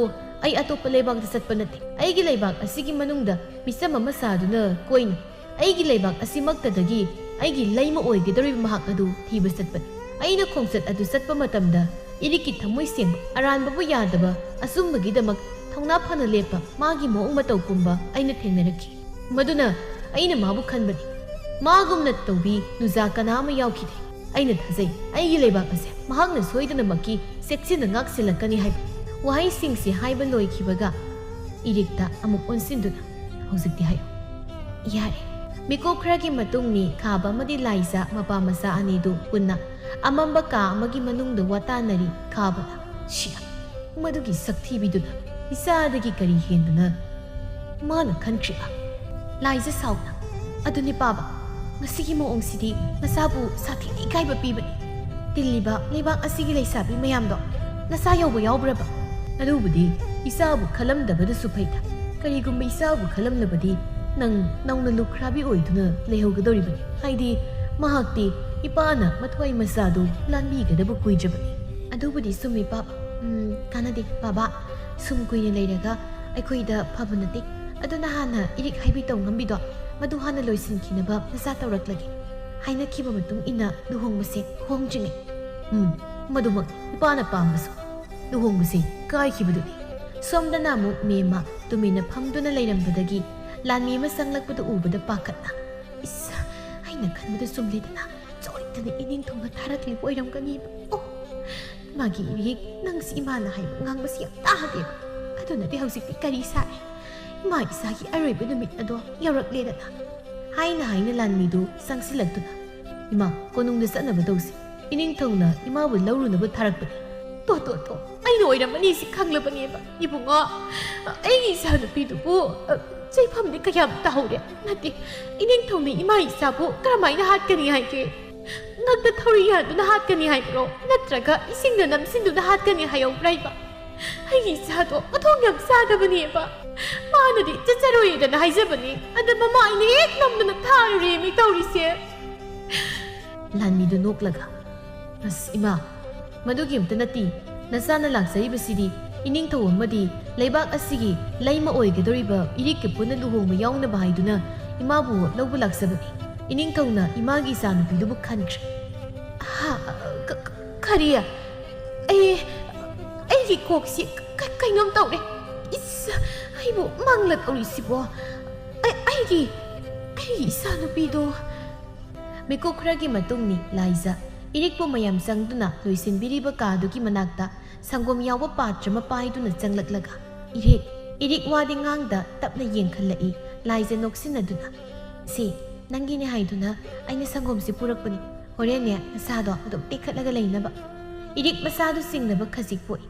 ꯑꯩ ꯑꯇꯣꯞꯄ ꯂꯩꯕꯥꯛꯇ ꯆꯠꯄ ꯅꯠꯇꯦ ꯑꯩꯒꯤ ꯂꯩꯕꯥꯛ ꯑꯁꯤꯒꯤ ꯃꯅꯨꯡꯗ ꯃꯤꯆꯝ ꯑꯃ ꯁꯥꯗꯨꯅ ꯀꯣꯏꯅ ꯑꯩꯒꯤ ꯂꯩꯕꯥꯛ ꯑꯁꯤꯃꯛꯇꯗꯒꯤ ꯑꯩꯒꯤ ꯂꯩꯃ ꯑꯣꯏꯒꯗꯧꯔꯤꯕ ꯃꯍꯥꯛ ꯑꯗꯨ ꯊꯤꯕ ꯆꯠꯄꯅꯤ ꯑꯩꯅ ꯈꯣꯡꯆꯠ ꯑꯗꯨ ꯆꯠꯄ ꯃꯇꯝꯗ ꯏꯔꯤꯛꯀꯤ ꯊꯃꯣꯏ ꯁꯦꯡꯕ ꯑꯔꯥꯟꯕꯕꯨ ꯌꯥꯗꯕ ꯑꯆꯨꯝꯕꯒꯤꯗꯃꯛ ꯊꯧꯅꯥ ꯐꯅ ꯂꯦꯞꯄ ꯃꯥꯒꯤ ꯃꯑꯣꯡ ꯃꯇꯧ ꯄꯨꯝꯕ ꯑꯩꯅ ꯊꯦꯡꯅꯔꯛꯈꯤ ꯃꯗꯨꯅ ꯑꯩꯅ ꯃꯥꯕꯨ ꯈꯟꯕꯅꯤ ꯃꯥꯒꯨꯝꯅ ꯇꯧꯕꯤ ꯅꯨꯖꯥ ꯀꯅꯥ ꯑꯃ ꯌꯥꯎꯈꯤꯗꯦ ꯑꯩꯅ ꯊꯥꯖꯩ ꯑꯩꯒꯤ ꯂꯩꯕꯥꯛ ꯑꯁꯦ ꯃꯍꯥꯛꯅ ꯁꯣꯏꯗꯅꯃꯛꯀꯤ ꯆꯦꯛꯁꯤꯟꯅ ꯉꯥꯛꯁꯤꯜꯂꯛꯀꯅꯤ ꯍꯥꯏꯕ ꯋꯥꯍꯩꯁꯤꯡꯁꯤ ꯍꯥꯏꯕ ꯂꯣꯏꯈꯤꯕꯒ ꯏꯔꯤꯛꯇ ꯑꯃꯨꯛ ꯑꯣꯟꯁꯤꯟꯗꯨꯅ ꯍꯧꯖꯤꯛꯇꯤ ꯍꯥꯏꯌꯨ ꯌꯥꯔꯦ ꯃꯤꯀꯨꯞ ꯈꯔꯒꯤ ꯃꯇꯨꯡꯅꯤ ꯈꯥꯕ ꯑꯃꯗꯤ ꯂꯥꯏꯖꯥ ꯃꯄꯥ ꯃꯆꯥ ꯑꯅꯤꯗꯨ ꯄꯨꯟꯅ ꯑꯃꯝꯕ ꯀꯥ ꯑꯃꯒꯤ ꯃꯅꯨꯡꯗ ꯋꯥꯇꯥꯅꯔꯤ ꯈꯥꯕꯅ ꯁꯤꯌꯥ ꯃꯗꯨꯒꯤ ꯁꯛꯊꯤꯕꯤꯗꯨꯅ ꯏꯆꯥꯗꯒꯤ ꯀꯔꯤ ꯍꯦꯟꯗꯨꯅ ꯃꯥꯅ ꯈꯟꯈ꯭ꯔꯤꯕ ꯂꯥꯏꯖꯥ ꯁꯥꯎꯅ ꯑꯗꯨꯅꯤ ꯄꯥꯕ ꯉꯁꯤꯒꯤ ꯃꯑꯣꯡꯁꯤꯗꯤ ꯅꯆꯥꯕꯨ ꯁꯥꯊꯤꯅ ꯏꯀꯥꯏꯕ ꯄꯤꯕꯅꯤ ꯇꯤꯜꯂꯤꯕ ꯂꯩꯕꯥꯛ ꯑꯁꯤꯒꯤ ꯂꯩꯁꯥꯕꯤ ꯃꯌꯥꯝꯗꯣ ꯅꯆꯥ ꯌꯧꯕ ꯌꯥꯎꯕ꯭ꯔꯕ ꯑꯗꯨꯕꯨꯗꯤ ꯏꯆꯥꯕꯨ ꯈꯜꯂꯝꯗꯕꯗꯁꯨ ꯐꯩꯗ ꯀꯔꯤꯒꯨꯝꯕ ꯏꯆꯥꯕꯨ ꯈꯜꯂꯝꯂꯕꯗꯤ ꯅꯪ ꯅꯧꯅ ꯂꯨꯈ꯭ꯔꯥꯕꯤ ꯑꯣꯏꯗꯨꯅ ꯂꯩꯍꯧꯒꯗꯧꯔꯤꯕꯅꯤ ꯍꯥꯏꯗꯤ ꯃꯍꯥꯛꯇꯤ ꯏꯄꯥꯅ ꯃꯊ꯭ꯋꯥꯏ ꯃꯆꯥꯗꯨ ꯂꯥꯟꯕꯤꯒꯗꯕ ꯀꯨꯏꯗ꯭ꯔꯕꯅꯤ ꯑꯗꯨꯕꯨꯗꯤ ꯆꯨꯝꯃꯤ ꯄꯥꯕ ꯀꯥꯟꯅꯗꯦ ꯕꯥꯕꯥ ꯁꯨꯝ ꯀꯨꯏꯅ ꯂꯩꯔꯒ ꯑꯩꯈꯣꯏꯗ ꯐꯕ ꯅꯠꯇꯦ ꯑꯗꯨꯅ ꯍꯥꯟꯅ ꯏꯔꯤꯛ ꯍꯥꯏꯕꯤ ꯇꯧ ꯉꯝꯕꯤꯗꯣ ꯃꯗꯨ ꯍꯥꯟꯅ ꯂꯣꯏꯁꯤꯟꯈꯤꯅꯕ ꯅꯆꯥ ꯇꯧꯔꯛꯂꯒꯦ ꯍꯥꯏꯅꯈꯤꯕ ꯃꯇꯨꯡ ꯏꯟꯅ ꯂꯨꯍꯣꯡꯕꯁꯦ ꯍꯣꯡꯗ꯭ꯔꯤꯉꯩ ꯃꯗꯨꯃꯛ ꯏꯄꯥꯅ ꯄꯥꯝꯕꯁꯨ ꯂꯨꯍꯣꯡꯕꯁꯦ ꯀꯥꯏꯈꯤꯕꯗꯨꯅꯤ ꯁꯣꯝꯗꯅ ꯑꯃꯨꯛ ꯃꯦꯝꯃ ꯇꯨꯃꯤꯟꯅ ꯐꯝꯗꯨꯅ ꯂꯩꯔꯝꯕꯗꯒꯤ ꯂꯥꯟꯃꯤ ꯑꯃ ꯆꯪꯂꯛꯄꯗ ꯎꯕꯗ ꯄꯥꯈꯠꯅ ꯏꯁ ꯑꯩꯅ ꯈꯟꯕꯗ ꯆꯨꯝꯂꯤꯗꯅ ꯆꯣꯏꯇꯅ ꯏꯅꯤꯡꯊꯧꯅ ꯊꯥꯔꯛꯂꯤꯕ ꯑꯣꯏꯔꯝꯒꯅꯤꯕ ꯑꯣ ꯃꯥꯒꯤ ꯏꯔꯤꯛ ꯅꯪꯁꯤ ꯏꯃꯥꯅ ꯍꯥꯏꯕ ꯉꯥꯡꯕꯁꯤ ꯌꯥꯝ ꯇꯥꯗꯦꯕ ꯑꯗꯨꯅꯗꯤ ꯍꯧꯖꯤꯛꯇꯤ ꯀꯔꯤ ꯁꯥꯔꯦ ꯏꯃꯥ ꯏꯆꯥꯒꯤ ꯑꯔꯣꯏꯕ ꯅꯨꯃꯤꯠ ꯑꯗꯣ ꯌꯧꯔꯛꯂꯦꯗꯅ ꯍꯥꯏꯅ ꯂꯥꯟꯃꯤꯗꯨ ꯆꯪꯁꯤꯜꯂꯛꯇꯨꯅ ꯏꯃꯥ ꯀꯣꯅꯨꯡꯗ ꯆꯠꯅꯕ ꯇꯧꯁꯤ ꯏꯅꯤꯡꯊꯧꯅ ꯏꯃꯥꯕꯨ ꯂꯧꯔꯨꯅꯕ ꯊꯥꯔꯛꯄꯅꯤ ꯇꯣ ꯑꯩꯅ ꯑꯣꯏꯔꯝꯃꯅꯤ ꯁꯤ ꯈꯪꯂꯕꯅꯦꯕ ꯏꯕꯨꯡꯉꯣ ꯑꯩꯒꯤ ꯏꯆꯥꯅꯨꯄꯤꯗꯨꯕꯨ ꯆꯩꯐꯝꯗꯤ ꯀꯌꯥꯝ ꯇꯥꯍꯧꯔꯦ ꯅꯠꯇꯦ ꯏꯅꯤꯡꯊꯧꯅ ꯏꯃꯥ ꯏꯆꯥꯕꯨ ꯀꯔꯝꯍꯥꯏꯅ ꯍꯥꯠꯀꯅꯤ ꯍꯥꯏꯒꯦ ꯉꯛꯇ ꯊꯧꯔꯤ ꯌꯥꯟꯗꯨꯅ ꯍꯥꯠꯀꯅꯤ ꯍꯥꯏꯕ꯭ꯔꯣ ꯅꯠꯇ꯭ꯔꯒ ꯏꯁꯤꯡꯗ ꯅꯝꯁꯤꯟꯗꯨꯅ ꯍꯥꯠꯀꯅꯤ ꯍꯥꯏꯍꯧꯕ꯭ꯔꯥ ꯏꯕ ꯑꯩꯒꯤ ꯏꯆꯥꯗꯣ ꯃꯊꯣꯡ ꯌꯥꯝ ꯆꯥꯗꯕꯅꯦꯕ ꯃꯥꯅꯗꯤ ꯆꯠꯆꯔꯣꯏꯗꯅ ꯍꯥꯏꯖꯕꯅꯤ ꯑꯗ ꯃꯃꯥ ꯑꯩꯅ ꯍꯦꯛ ꯅꯝꯗꯅ ꯊꯥꯔꯨꯔꯦꯃꯤ ꯇꯧꯔꯤꯁꯦ ꯂꯥꯟꯃꯤꯗꯨ ꯅꯣꯛꯂꯒ ꯑꯁ ꯏꯃꯥ ꯃꯗꯨꯒꯤ ꯑꯝꯇ ꯅꯠꯇꯦ ꯅꯆꯥꯅ ꯂꯥꯛꯆꯔꯤꯕꯁꯤꯗꯤ ꯏꯅꯤꯡꯊꯧ ꯑꯃꯗꯤ ꯂꯩꯕꯥꯛ ꯑꯁꯤꯒꯤ ꯂꯩꯃ ꯑꯣꯏꯒꯗꯧꯔꯤꯕ ꯏꯔꯤꯛꯀ ꯄꯨꯟꯅ ꯂꯨꯍꯣꯡꯕ ꯌꯥꯎꯅꯕ ꯍꯥꯏꯗꯨꯅ ꯏꯃꯥꯕꯨ ꯂꯧꯕ ꯂꯥꯛꯆꯕꯅꯤ ꯏꯅꯤꯡꯊꯧꯅ ꯏꯃꯥꯒꯤ ꯏꯆꯥꯅꯨꯄꯤꯗꯨꯕꯨ ꯈꯟꯈ꯭ꯔꯦ ꯀꯔꯤ ꯑꯩꯒꯤ ꯀꯣꯛꯁꯤ ꯀꯩꯅꯣꯝ ꯇꯧꯔꯦ ꯏꯁ ꯑꯩꯕꯨ ꯃꯪꯂ ꯇꯧꯔꯤꯁꯤꯕꯣ ꯑꯩꯒꯤ ꯏꯆꯥꯅꯨꯄꯤꯗꯣ ꯃꯤꯀꯨꯞ ꯈꯔꯒꯤ ꯃꯇꯨꯡꯅꯤ ꯂꯥꯏꯖꯥ ꯏꯔꯤꯛꯄꯨ ꯃꯌꯥꯝ ꯆꯪꯗꯨꯅ ꯂꯣꯏꯁꯤꯟꯕꯤꯔꯤꯕ ꯀꯥꯗꯨꯒꯤ ꯃꯅꯥꯛꯇ ꯁꯪꯒꯣꯝ ꯌꯥꯎꯕ ꯄꯥꯇ꯭ꯔ ꯑꯃ ꯄꯥꯏꯗꯨꯅ ꯆꯪꯂꯛꯂꯒ ꯏꯔꯤꯛ ꯋꯥꯗꯤ ꯉꯥꯡꯗ ꯇꯞꯅ ꯌꯦꯡꯈꯠꯂꯛꯏ ꯂꯥꯏꯖꯥ ꯅꯣꯛꯁꯤꯟꯅꯗꯨꯅ ꯁꯤ ꯅꯪꯒꯤꯅꯦ ꯍꯥꯏꯗꯨꯅ ꯑꯩꯅ ꯁꯪꯒꯣꯝꯁꯤ ꯄꯨꯔꯛꯄꯅꯤ ꯍꯣꯔꯦꯟꯅꯦ ꯅꯁꯥꯗꯣ ꯑꯗꯨꯝ ꯇꯦꯛꯈꯠꯂꯒ ꯂꯩꯅꯕ ꯏꯔꯤꯛ ꯃꯁꯥꯗꯨ ꯆꯤꯡꯅꯕ ꯈꯖꯤꯛ ꯄꯣꯛꯏ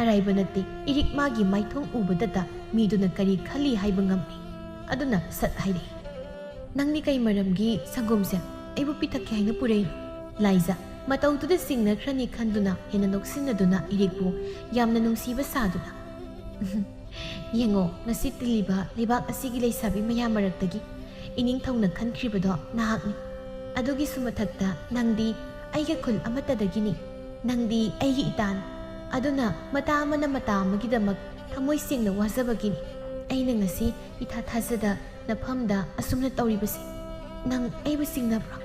ꯑꯔꯥꯏꯕ ꯅꯠꯇꯦ ꯏꯔꯤꯛ ꯃꯥꯒꯤ ꯃꯥꯏꯊꯣꯡ ꯎꯕꯗꯇ ꯃꯤꯗꯨꯅ ꯀꯔꯤ ꯈꯜꯂꯤ ꯍꯥꯏꯕ ꯉꯝꯃꯤ ꯑꯗꯨꯅ ꯁꯠ ꯍꯥꯏꯔꯛꯏ ꯅꯪꯗꯤ ꯀꯩ ꯃꯔꯝꯒꯤ ꯁꯪꯒꯣꯝꯁꯦ ꯑꯩꯕꯨ ꯄꯤꯊꯛꯀꯦ ꯍꯥꯏꯅ ꯄꯨꯔꯛꯏꯅꯣ ꯂꯥꯏꯖꯥ ꯃꯇꯧꯗꯨꯗ ꯆꯤꯡꯅꯈ꯭ꯔꯅꯤ ꯈꯟꯗꯨꯅ ꯍꯦꯟꯅ ꯅꯣꯛꯁꯤꯟꯅꯗꯨꯅ ꯏꯔꯤꯛꯄꯨ ꯌꯥꯝꯅ ꯅꯨꯡꯁꯤꯕ ꯁꯥꯗꯨꯅ ꯌꯦꯡꯉꯣ ꯉꯁꯤ ꯇꯤꯜꯂꯤꯕ ꯂꯩꯕꯥꯛ ꯑꯁꯤꯒꯤ ꯂꯩꯁꯥꯕꯤ ꯃꯌꯥꯝ ꯃꯔꯛꯇꯒꯤ ꯏꯅꯤꯡꯊꯧꯅ ꯈꯟꯈ꯭ꯔꯤꯕꯗோ ꯅꯍꯥꯛꯅꯤ ꯑꯗꯨꯒꯤꯁꯨ ꯃꯊꯛꯇ ꯅꯪꯗꯤ ꯑꯩꯒ ꯈꯨꯜ ꯑꯃꯠꯇꯗꯒꯤꯅꯤ ꯅꯪꯗꯤ ꯑꯩꯒꯤ ꯏꯇꯥꯅꯤ ꯑꯗꯨꯅ ꯃꯇꯥ ꯑꯃꯅ ꯃꯇꯥ ꯑꯃꯒꯤꯗꯃꯛ ꯊꯃꯣꯏ ꯁꯦꯡꯅ ꯋꯥꯖꯕꯒꯤꯅꯤ ꯑꯩꯅ ꯉꯁꯤ ꯏꯊꯥ ꯊꯥꯖꯗ ꯅꯐꯝꯗ ꯑꯁꯨꯝꯅ ꯇꯧꯔꯤꯕꯁꯤ ꯅꯪ ꯑꯩꯕꯨ ꯆꯤꯡꯅꯕ꯭ꯔꯣ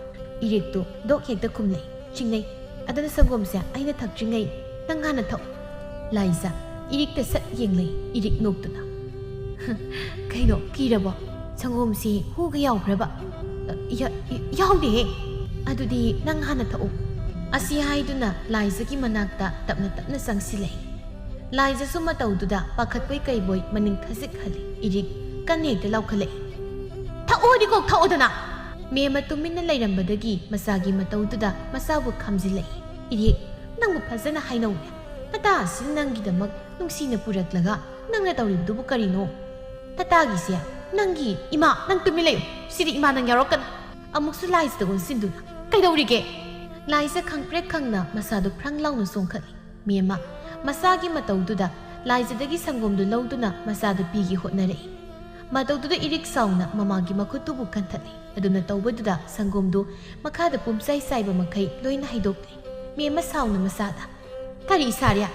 ꯏꯔꯤꯛꯇꯨ ꯗꯣꯛ ꯍꯦꯛꯇ ꯈꯨꯝꯂꯩ ꯆꯤꯡꯅꯩ ꯑꯗꯨꯅ ꯁꯪꯒꯣꯝꯁꯦ ꯑꯩꯅ ꯊꯛꯇ꯭ꯔꯤꯉꯩ ꯅꯪ ꯍꯥꯟꯅ ꯊꯛꯎ ꯂꯥꯏꯖꯥ ꯏꯔꯤꯛꯇ ꯁꯠ ꯌꯦꯡꯂꯩ ꯏꯔꯤꯛ ꯅꯣꯛꯇꯨꯅ ꯀꯩꯅꯣ ꯀꯤꯔꯕꯣ ꯁꯪꯒꯣꯝꯁꯤ ꯍꯨꯒ ꯌꯥꯎꯈ꯭ꯔꯕ ꯌꯥꯎꯗꯦꯍꯦ ꯑꯗꯨꯗꯤ ꯅꯪ ꯍꯥꯟꯅ ꯊꯛꯎ ꯑꯁꯤ ꯍꯥꯏꯗꯨꯅ ꯂꯥꯏꯖꯒꯤ ꯃꯅꯥꯛꯇ ꯇꯞꯅ ꯇꯞꯅ ꯆꯪꯁꯤꯜꯂꯩ ꯂꯥꯏꯖꯁꯨ ꯃꯇꯧꯗꯨꯗ ꯄꯥꯈꯠꯄꯣꯏ ꯀꯩꯕꯣꯏ ꯃꯅꯤꯡ ꯊꯖꯤꯛꯍꯜꯂꯤ ꯏꯔꯤꯛ ꯀꯟꯅ ꯍꯦꯛꯇ ꯂꯥꯎꯈꯠꯂꯛꯏ ꯊꯛꯑꯣꯗꯤ ꯀꯣꯛ ꯊꯛꯑꯣꯗꯅ ꯃꯦꯝꯃ ꯇꯨꯃꯤꯟꯅ ꯂꯩꯔꯝꯕꯗꯒꯤ ꯃꯆꯥꯒꯤ ꯃꯇꯧꯗꯨꯗ ꯃꯆꯥꯕꯨ ꯈꯥꯝꯖꯤꯜꯂꯛꯏ ꯏꯔꯤꯛ ꯅꯪꯕꯨ ꯐꯖꯅ ꯍꯥꯏꯅꯧꯅꯦ ꯇꯇꯥ ꯑꯁꯤ ꯅꯪꯒꯤꯗꯃꯛ ꯅꯨꯡꯁꯤꯅ ꯄꯨꯔꯛꯂꯒ ꯅꯪꯅ ꯇꯧꯔꯤꯕꯗꯨꯕꯨ ꯀꯔꯤꯅꯣ ꯇꯇꯥꯒꯤꯁꯦ ꯅꯪꯒꯤ ꯏꯃꯥ ꯅꯪ ꯇꯨꯃꯤꯟ ꯂꯩꯌꯨ ꯁꯤꯗꯤ ꯏꯃꯥ ꯅꯪ ꯌꯥꯎꯔꯛꯀꯅꯨ ꯑꯃꯨꯛꯁꯨ ꯂꯥꯏꯖꯗ ꯑꯣꯟꯁꯤꯟꯗꯨꯅ ꯀꯩꯗꯧꯔꯤꯒꯦ ꯂꯥꯏꯖ ꯈꯪꯄ꯭ꯔꯦꯛ ꯈꯪꯅ ꯃꯁꯥꯗꯨ ꯐ꯭ꯔꯪ ꯂꯥꯎꯅ ꯆꯣꯡꯈꯠꯂꯤ ꯃꯦꯝꯃ ꯃꯁꯥꯒꯤ ꯃꯇꯧꯗꯨꯗ ꯂꯥꯏꯖꯗꯒꯤ ꯁꯪꯒꯣꯝꯗꯨ ꯂꯧꯗꯨꯅ ꯃꯆꯥꯗꯨ ꯄꯤꯒꯦ ꯍꯣꯠꯅꯔꯛꯏ ꯃꯇꯧꯗꯨꯗ ꯏꯔꯤꯛ ꯁꯥꯎꯅ ꯃꯃꯥꯒꯤ ꯃꯈꯨꯠꯇꯨꯕꯨ ꯀꯟꯊꯠꯂꯤ ꯑꯗꯨꯅ ꯇꯧꯕꯗꯨꯗ ꯁꯪꯒꯣꯝꯗꯨ ꯃꯈꯥꯗ ꯄꯨꯝꯆꯥꯏ ꯆꯥꯏꯕ ꯃꯈꯩ ꯂꯣꯏꯅ ꯍꯩꯗꯣꯛꯂꯤ ꯃꯦꯝꯃ ꯁꯥꯎꯅ ꯃꯆꯥꯗ ꯀꯔꯤ ꯁꯥꯔꯦ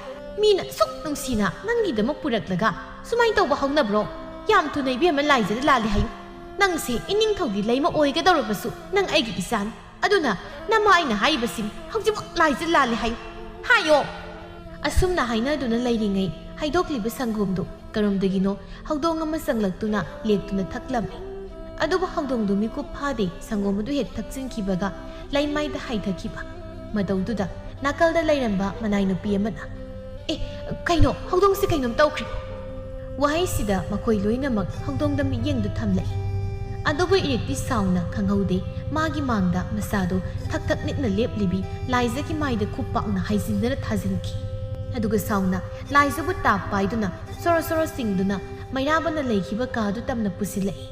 ꯃꯤꯅ ꯁꯨꯛ ꯅꯨꯡꯁꯤꯅ ꯅꯪꯒꯤꯗꯃꯛ ꯄꯨꯔꯛꯂꯒ ꯁꯨꯃꯥꯏꯅ ꯇꯧꯕ ꯍꯧꯅꯕ꯭ꯔꯣ ꯌꯥꯝ ꯊꯨꯅ ꯏꯕꯦꯝꯃ ꯂꯥꯏꯖꯗ ꯂꯥꯜꯂꯦ ꯍꯥꯏꯌꯨ ꯅꯪꯁꯦ ꯏꯅꯤꯡꯊꯧꯒꯤ ꯂꯩꯃ ꯑꯣꯏꯒꯗꯧꯔꯕꯁꯨ ꯅꯪ ꯑꯩꯒꯤ ꯏꯆꯥꯅꯤ ꯑꯗꯨꯅ ꯅꯃꯥ ꯑꯩꯅ ꯍꯥꯏꯔꯤꯕꯁꯤꯡ ꯍꯧꯖꯤꯛꯃꯛ ꯂꯥꯏꯖꯗ ꯂꯥꯜꯂꯦ ꯍꯥꯏꯌꯨ ꯍꯥꯏꯌꯣ ꯑꯁꯨꯝꯅ ꯍꯥꯏꯅꯗꯨꯅ ꯂꯩꯔꯤꯉꯩ ꯍꯩꯗꯣꯛꯂꯤꯕ ꯁꯪꯒꯣꯝꯗꯨ ꯀꯔꯣꯝꯗꯒꯤꯅꯣ ꯍꯧꯗꯣꯡ ꯑꯃ ꯆꯪꯂꯛꯇꯨꯅ ꯂꯦꯛꯇꯨꯅ ꯊꯛꯂꯝꯃꯤ ꯑꯗꯨꯕꯨ ꯍꯧꯗꯣꯡꯗꯨ ꯃꯤꯀꯨꯞ ꯐꯥꯗꯦ ꯁꯪꯒꯣꯝ ꯑꯗꯨ ꯍꯦꯛ ꯊꯛꯆꯤꯟꯈꯤꯕꯒ ꯂꯩꯃꯥꯏꯗ ꯍꯥꯏꯊꯈꯤꯕ ꯃꯇꯧꯗꯨꯗ ꯅꯥꯀꯜꯗ ꯂꯩꯔꯝꯕ ꯃꯅꯥꯏ ꯅꯨꯄꯤ ꯑꯃꯅ ꯀꯩꯅꯣ ꯍꯧꯗꯣꯡꯁꯤ ꯀꯩꯅꯣꯝ ꯇꯧꯈ꯭ꯔꯦ ꯋꯥꯍꯩꯁꯤꯗ ꯃꯈꯣꯏ ꯂꯣꯏꯅꯃꯛ ꯍꯧꯗꯣꯡꯗ ꯃꯤꯠꯌꯦꯡꯗꯨ ꯊꯝꯂꯛꯏ ꯑꯗꯨꯕꯨ ꯏꯔꯤꯛꯇꯤ ꯁꯥꯎꯅ ꯈꯪꯍꯧꯗꯦ ꯃꯥꯒꯤ ꯃꯥꯡꯗ ꯃꯆꯥꯗꯨ ꯊꯛ ꯊꯛ ꯅꯤꯛꯅ ꯂꯦꯞꯂꯤꯕꯤ ꯂꯥꯏꯖꯒꯤ ꯃꯥꯏꯗ ꯈꯨꯄꯥꯛꯅ ꯍꯥꯏꯖꯤꯟꯗꯅ ꯊꯥꯖꯤꯟꯈꯤ ꯑꯗꯨꯒ ꯁꯥꯎꯅ ꯂꯥꯏꯖꯕꯨ ꯇꯥꯞ ꯄꯥꯏꯗꯨꯅ ꯁꯣꯔꯣ ꯁꯣꯔꯣ ꯆꯤꯡꯗꯨꯅ ꯃꯩꯔꯥꯕꯅ ꯂꯩꯈꯤꯕ ꯀꯥꯗꯨ ꯇꯝꯅ ꯄꯨꯁꯤꯜꯂꯛꯏ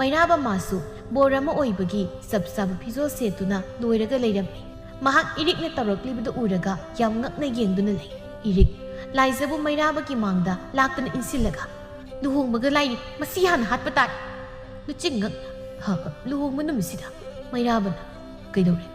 ꯃꯩꯔꯥꯕ ꯃꯥꯁꯨ ꯕꯣꯔ ꯑꯃ ꯑꯣꯏꯕꯒꯤ ꯆꯞ ꯆꯥꯕ ꯐꯤꯖꯣꯜ ꯁꯦꯠꯇꯨꯅ ꯂꯣꯏꯔꯒ ꯂꯩꯔꯝꯃꯤ ꯃꯍꯥꯛ ꯏꯔꯤꯛꯅ ꯇꯧꯔꯛꯂꯤꯕꯗꯨ ꯎꯔꯒ ꯌꯥꯝ ꯉꯛꯅ ꯌꯦꯡꯗꯨꯅ ꯂꯩ ꯏꯔꯤꯛ ꯂꯥꯏꯖꯕꯨ ꯃꯩꯔꯥꯕꯒꯤ ꯃꯥꯡꯗ ꯂꯥꯛꯇꯨꯅ ꯏꯟꯁꯤꯜꯂꯒ ꯂꯨꯍꯣꯡꯕꯒ ꯂꯥꯏꯔꯤ ꯃꯁꯤ ꯍꯥꯟꯅ ꯍꯥꯠꯄ ꯇꯥꯏ ꯂꯨꯆꯤꯡ ꯉꯛꯅ ꯂꯨꯍꯣꯡꯕ ꯅꯨꯃꯤꯠꯁꯤꯗ ꯃꯩꯔꯥꯕꯅ ꯀꯩꯗꯧꯔꯦ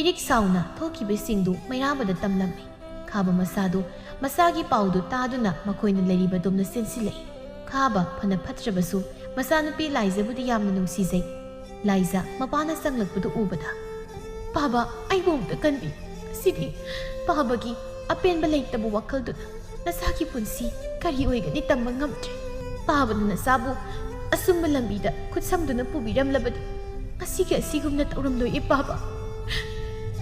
ꯏꯔꯤꯛ ꯁꯥꯎꯅ ꯊꯣꯛꯈꯤꯕꯁꯤꯡꯗꯨ ꯃꯩꯔꯥꯕꯗ ꯇꯝꯂꯝꯃꯤ ꯈꯥꯕ ꯃꯆꯥꯗꯨ ꯃꯆꯥꯒꯤ ꯄꯥꯎꯗꯨ ꯇꯥꯗꯨꯅ ꯃꯈꯣꯏꯅ ꯂꯩꯔꯤꯕꯗꯣꯝꯅ ꯆꯦꯟꯁꯤꯜꯂꯛꯏ ꯈꯥꯕ ꯐꯅ ꯐꯠꯇ꯭ꯔꯕꯁꯨ ꯃꯆꯥꯅꯨꯄꯤ ꯂꯥꯏꯖꯕꯨꯗꯤ ꯌꯥꯝꯅ ꯅꯨꯡꯁꯤꯖꯩ ꯂꯥꯏꯖ ꯃꯄꯥꯅ ꯆꯪꯂꯛꯄꯗꯨ ꯎꯕꯗ ꯄꯥꯕ ꯑꯩꯕꯨ ꯑꯝꯇ ꯀꯟꯕꯤ ꯁꯤꯗꯤ ꯄꯥꯕꯒꯤ ꯑꯄꯦꯟꯕ ꯂꯩꯇꯕ ꯋꯥꯈꯜꯗꯨꯅ ꯅꯆꯥꯒꯤ ꯄꯨꯟꯁꯤ ꯀꯔꯤ ꯑꯣꯏꯒꯅꯤ ꯇꯝꯕ ꯉꯝꯗ꯭ꯔꯦ ꯄꯥꯕꯅ ꯅꯆꯥꯕꯨ ꯑꯁꯨꯝꯕ ꯂꯝꯕꯤꯗ ꯈꯨꯠꯁꯝꯗꯨꯅ ꯄꯨꯕꯤꯔꯝꯂꯕꯗꯤ ꯉꯁꯤꯒꯤ ꯑꯁꯤꯒꯨꯝꯅ ꯇꯧꯔꯝꯂꯣꯏ ꯄꯥꯕ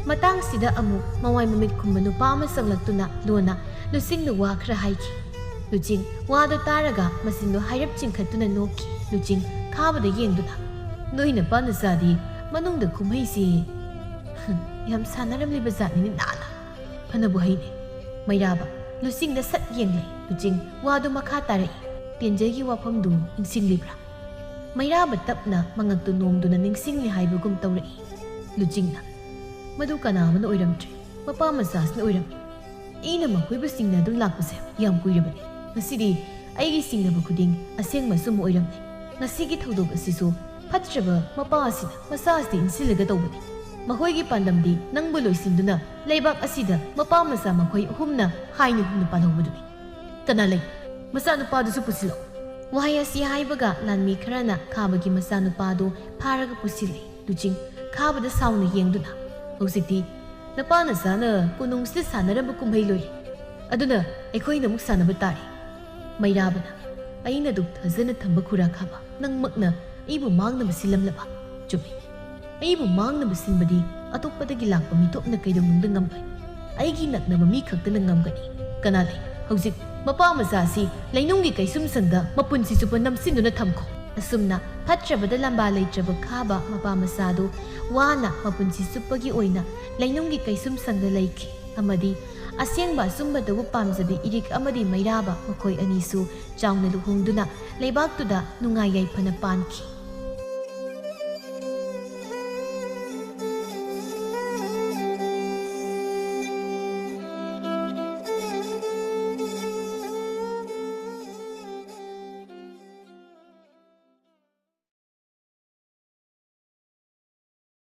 ꯃꯇꯥꯡꯁꯤꯗ ꯑꯃꯨꯛ ꯃꯋꯥꯏ ꯃꯃꯤꯠ ꯈꯨꯝꯕ ꯅꯨꯄꯥ ꯑꯃ ꯆꯪꯂꯛꯇꯨꯅ ꯂꯣꯟꯅ ꯂꯨꯆꯤꯡꯅ ꯋꯥ ꯈꯔ ꯍꯥꯏꯈꯤ ꯂꯨꯆꯤꯡ ꯋꯥꯗꯨ ꯇꯥꯔꯒ ꯃꯆꯤꯟꯗꯨ ꯍꯥꯏꯔꯞ ꯆꯤꯡꯈꯠꯇꯨꯅ ꯅꯣꯛꯈꯤ ꯂꯨꯆꯤꯡ ꯈꯥꯕꯗ ꯌꯦꯡꯗꯨꯅ ꯅꯣꯏ ꯅꯄꯥ ꯅꯆꯥꯗꯤ ꯃꯅꯨꯡꯗ ꯀꯨꯝꯍꯩꯁꯤ ꯌꯥꯝ ꯁꯥꯟꯅꯔꯝꯂꯤꯕ ꯖꯥꯠꯅꯤꯅꯦ ꯅꯥꯅ ꯐꯅꯕꯨ ꯍꯩꯅꯦ ꯃꯩꯔꯥꯕ ꯂꯨꯆꯤꯡꯗ ꯁꯠ ꯌꯦꯡꯂꯩ ꯂꯨꯆꯤꯡ ꯋꯥꯗꯨ ꯃꯈꯥ ꯇꯥꯔꯛꯏ ꯇꯦꯟꯖꯩꯒꯤ ꯋꯥꯐꯝꯗꯨ ꯅꯤꯡꯁꯤꯡꯂꯤꯕ꯭ꯔꯥ ꯃꯩꯔꯥꯕ ꯇꯞꯅ ꯃꯉꯛꯇꯨ ꯅꯣꯝꯗꯨꯅ ꯅꯤꯡꯁꯤꯡꯂꯤ ꯍꯥꯏꯕꯒꯨꯝ ꯇꯧꯔꯛꯏ ꯂꯨꯆꯤꯡꯅ ꯃꯗꯨ ꯀꯅꯥꯃꯅ ꯑꯣꯏꯔꯝꯗ꯭ꯔꯦ ꯃꯄꯥ ꯃꯆꯥꯁꯤꯅ ꯑꯣꯏꯔꯝꯃꯤ ꯑꯩꯅ ꯃꯈꯣꯏꯕꯨ ꯆꯤꯡꯅꯗꯨꯅ ꯂꯥꯛꯄꯁꯦ ꯌꯥꯝ ꯀꯨꯏꯔꯕꯅꯤ ꯉꯁꯤꯗꯤ ꯑꯩꯒꯤ ꯆꯤꯡꯅꯕ ꯈꯨꯗꯤꯡ ꯑꯁꯦꯡꯕ ꯁꯨꯝ ꯑꯣꯏꯔꯝꯂꯦ ꯉꯁꯤꯒꯤ ꯊꯧꯗꯣꯛ ꯑꯁꯤꯁꯨ ꯐꯠꯇ꯭ꯔꯕ ꯃꯄꯥ ꯑꯁꯤꯅ ꯃꯆꯥ ꯑꯁꯤ ꯏꯟꯁꯤꯜꯂꯒ ꯇꯧꯕꯅꯤ ꯃꯈꯣꯏꯒꯤ ꯄꯥꯟꯗꯝꯗꯤ ꯅꯪꯕꯨ ꯂꯣꯏꯁꯤꯟꯗꯨꯅ ꯂꯩꯕꯥꯛ ꯑꯁꯤꯗ ꯃꯄꯥ ꯃꯆꯥ ꯃꯈꯣꯏ ꯑꯍꯨꯝꯅ ꯍꯥꯏꯅ ꯍꯨꯝꯅ ꯄꯥꯜꯍꯧꯕꯗꯨꯅꯤ ꯀꯅꯥ ꯂꯩ ꯃꯆꯥꯅꯨꯄꯥꯗꯨꯁꯨ ꯄꯨꯁꯤꯜꯂꯛꯎ ꯋꯥꯍꯩ ꯑꯁꯤ ꯍꯥꯏꯕꯒ ꯂꯥꯟꯃꯤ ꯈꯔꯅ ꯈꯥꯕꯒꯤ ꯃꯆꯥꯅꯨꯄꯥꯗꯨ ꯐꯥꯔꯒ ꯄꯨꯁꯤꯜꯂꯛꯏ ꯂꯨꯆꯤꯡ ꯈꯥꯕꯗ ꯁꯥꯎꯅ ꯌꯦꯡꯗꯨꯅ ꯍꯧꯖꯤꯛꯇꯤ ꯅꯄꯥ ꯅꯆꯥꯅ ꯀꯣꯅꯨꯡꯁꯤꯗ ꯁꯥꯟꯅꯔꯝꯕ ꯀꯨꯝꯍꯩ ꯂꯣꯏꯔꯦ ꯑꯗꯨꯅ ꯑꯩꯈꯣꯏꯅ ꯑꯃꯨꯛ ꯁꯥꯟꯅꯕ ꯇꯥꯔꯦ ꯃꯩꯔꯥꯕꯅ ꯑꯩꯅ ꯗꯨꯛ ꯊꯥꯖꯅ ꯊꯝꯕ ꯈꯨꯔꯥ ꯈꯥꯕ ꯅꯪꯃꯛꯅ ꯑꯩꯕꯨ ꯃꯥꯡꯅꯕ ꯁꯤꯜꯂꯝꯂꯕ ꯆꯨꯝꯃꯤ ꯑꯩꯕꯨ ꯃꯥꯡꯅꯕ ꯁꯤꯟꯕꯗꯤ ꯑꯇꯣꯞꯄꯗꯒꯤ ꯂꯥꯛꯄ ꯃꯤꯇꯣꯞꯅ ꯀꯩꯗꯧꯅꯨꯡꯗ ꯉꯝꯂꯣꯏ ꯑꯩꯒꯤ ꯅꯛꯅꯕ ꯃꯤ ꯈꯛꯇꯅ ꯉꯝꯒꯅꯤ ꯀꯅꯥ ꯂꯩ ꯍꯧꯖꯤꯛ ꯃꯄꯥ ꯃꯆꯥꯁꯤ ꯂꯩꯅꯨꯡꯒꯤ ꯀꯩꯁꯨꯝꯁꯪꯗ ꯃꯄꯨꯟꯁꯤ ꯆꯨꯞꯄ ꯅꯝꯁꯤꯟꯗꯨꯅ ꯊꯝꯈꯣ ꯑꯁꯨꯝꯅ ꯐꯠꯇ꯭ꯔꯕꯗ ꯂꯝꯕꯥ ꯂꯩꯇ꯭ꯔꯕ ꯈꯥꯕ ꯃꯄꯥ ꯃꯆꯥꯗꯨ ꯋꯥꯅ ꯃꯄꯨꯟꯁꯤ ꯆꯨꯞꯄꯒꯤ ꯑꯣꯏꯅ ꯂꯩꯅꯨꯡꯒꯤ ꯀꯩꯁꯨꯝꯁꯪꯗ ꯂꯩꯈꯤ ꯑꯃꯗꯤ ꯑꯁꯦꯡꯕ ꯑꯆꯨꯝꯕꯗꯕꯨ ꯄꯥꯝꯖꯕꯤ ꯏꯔꯤꯛ ꯑꯃꯗꯤ ꯃꯩꯔꯥꯕ ꯃꯈꯣꯏ ꯑꯅꯤꯁꯨ ꯆꯥꯎꯅ ꯂꯨꯍꯣꯡꯗꯨꯅ ꯂꯩꯕꯥꯛꯇꯨꯗ ꯅꯨꯡꯉꯥꯏ ꯌꯥꯏꯐꯅ ꯄꯥꯟꯈꯤ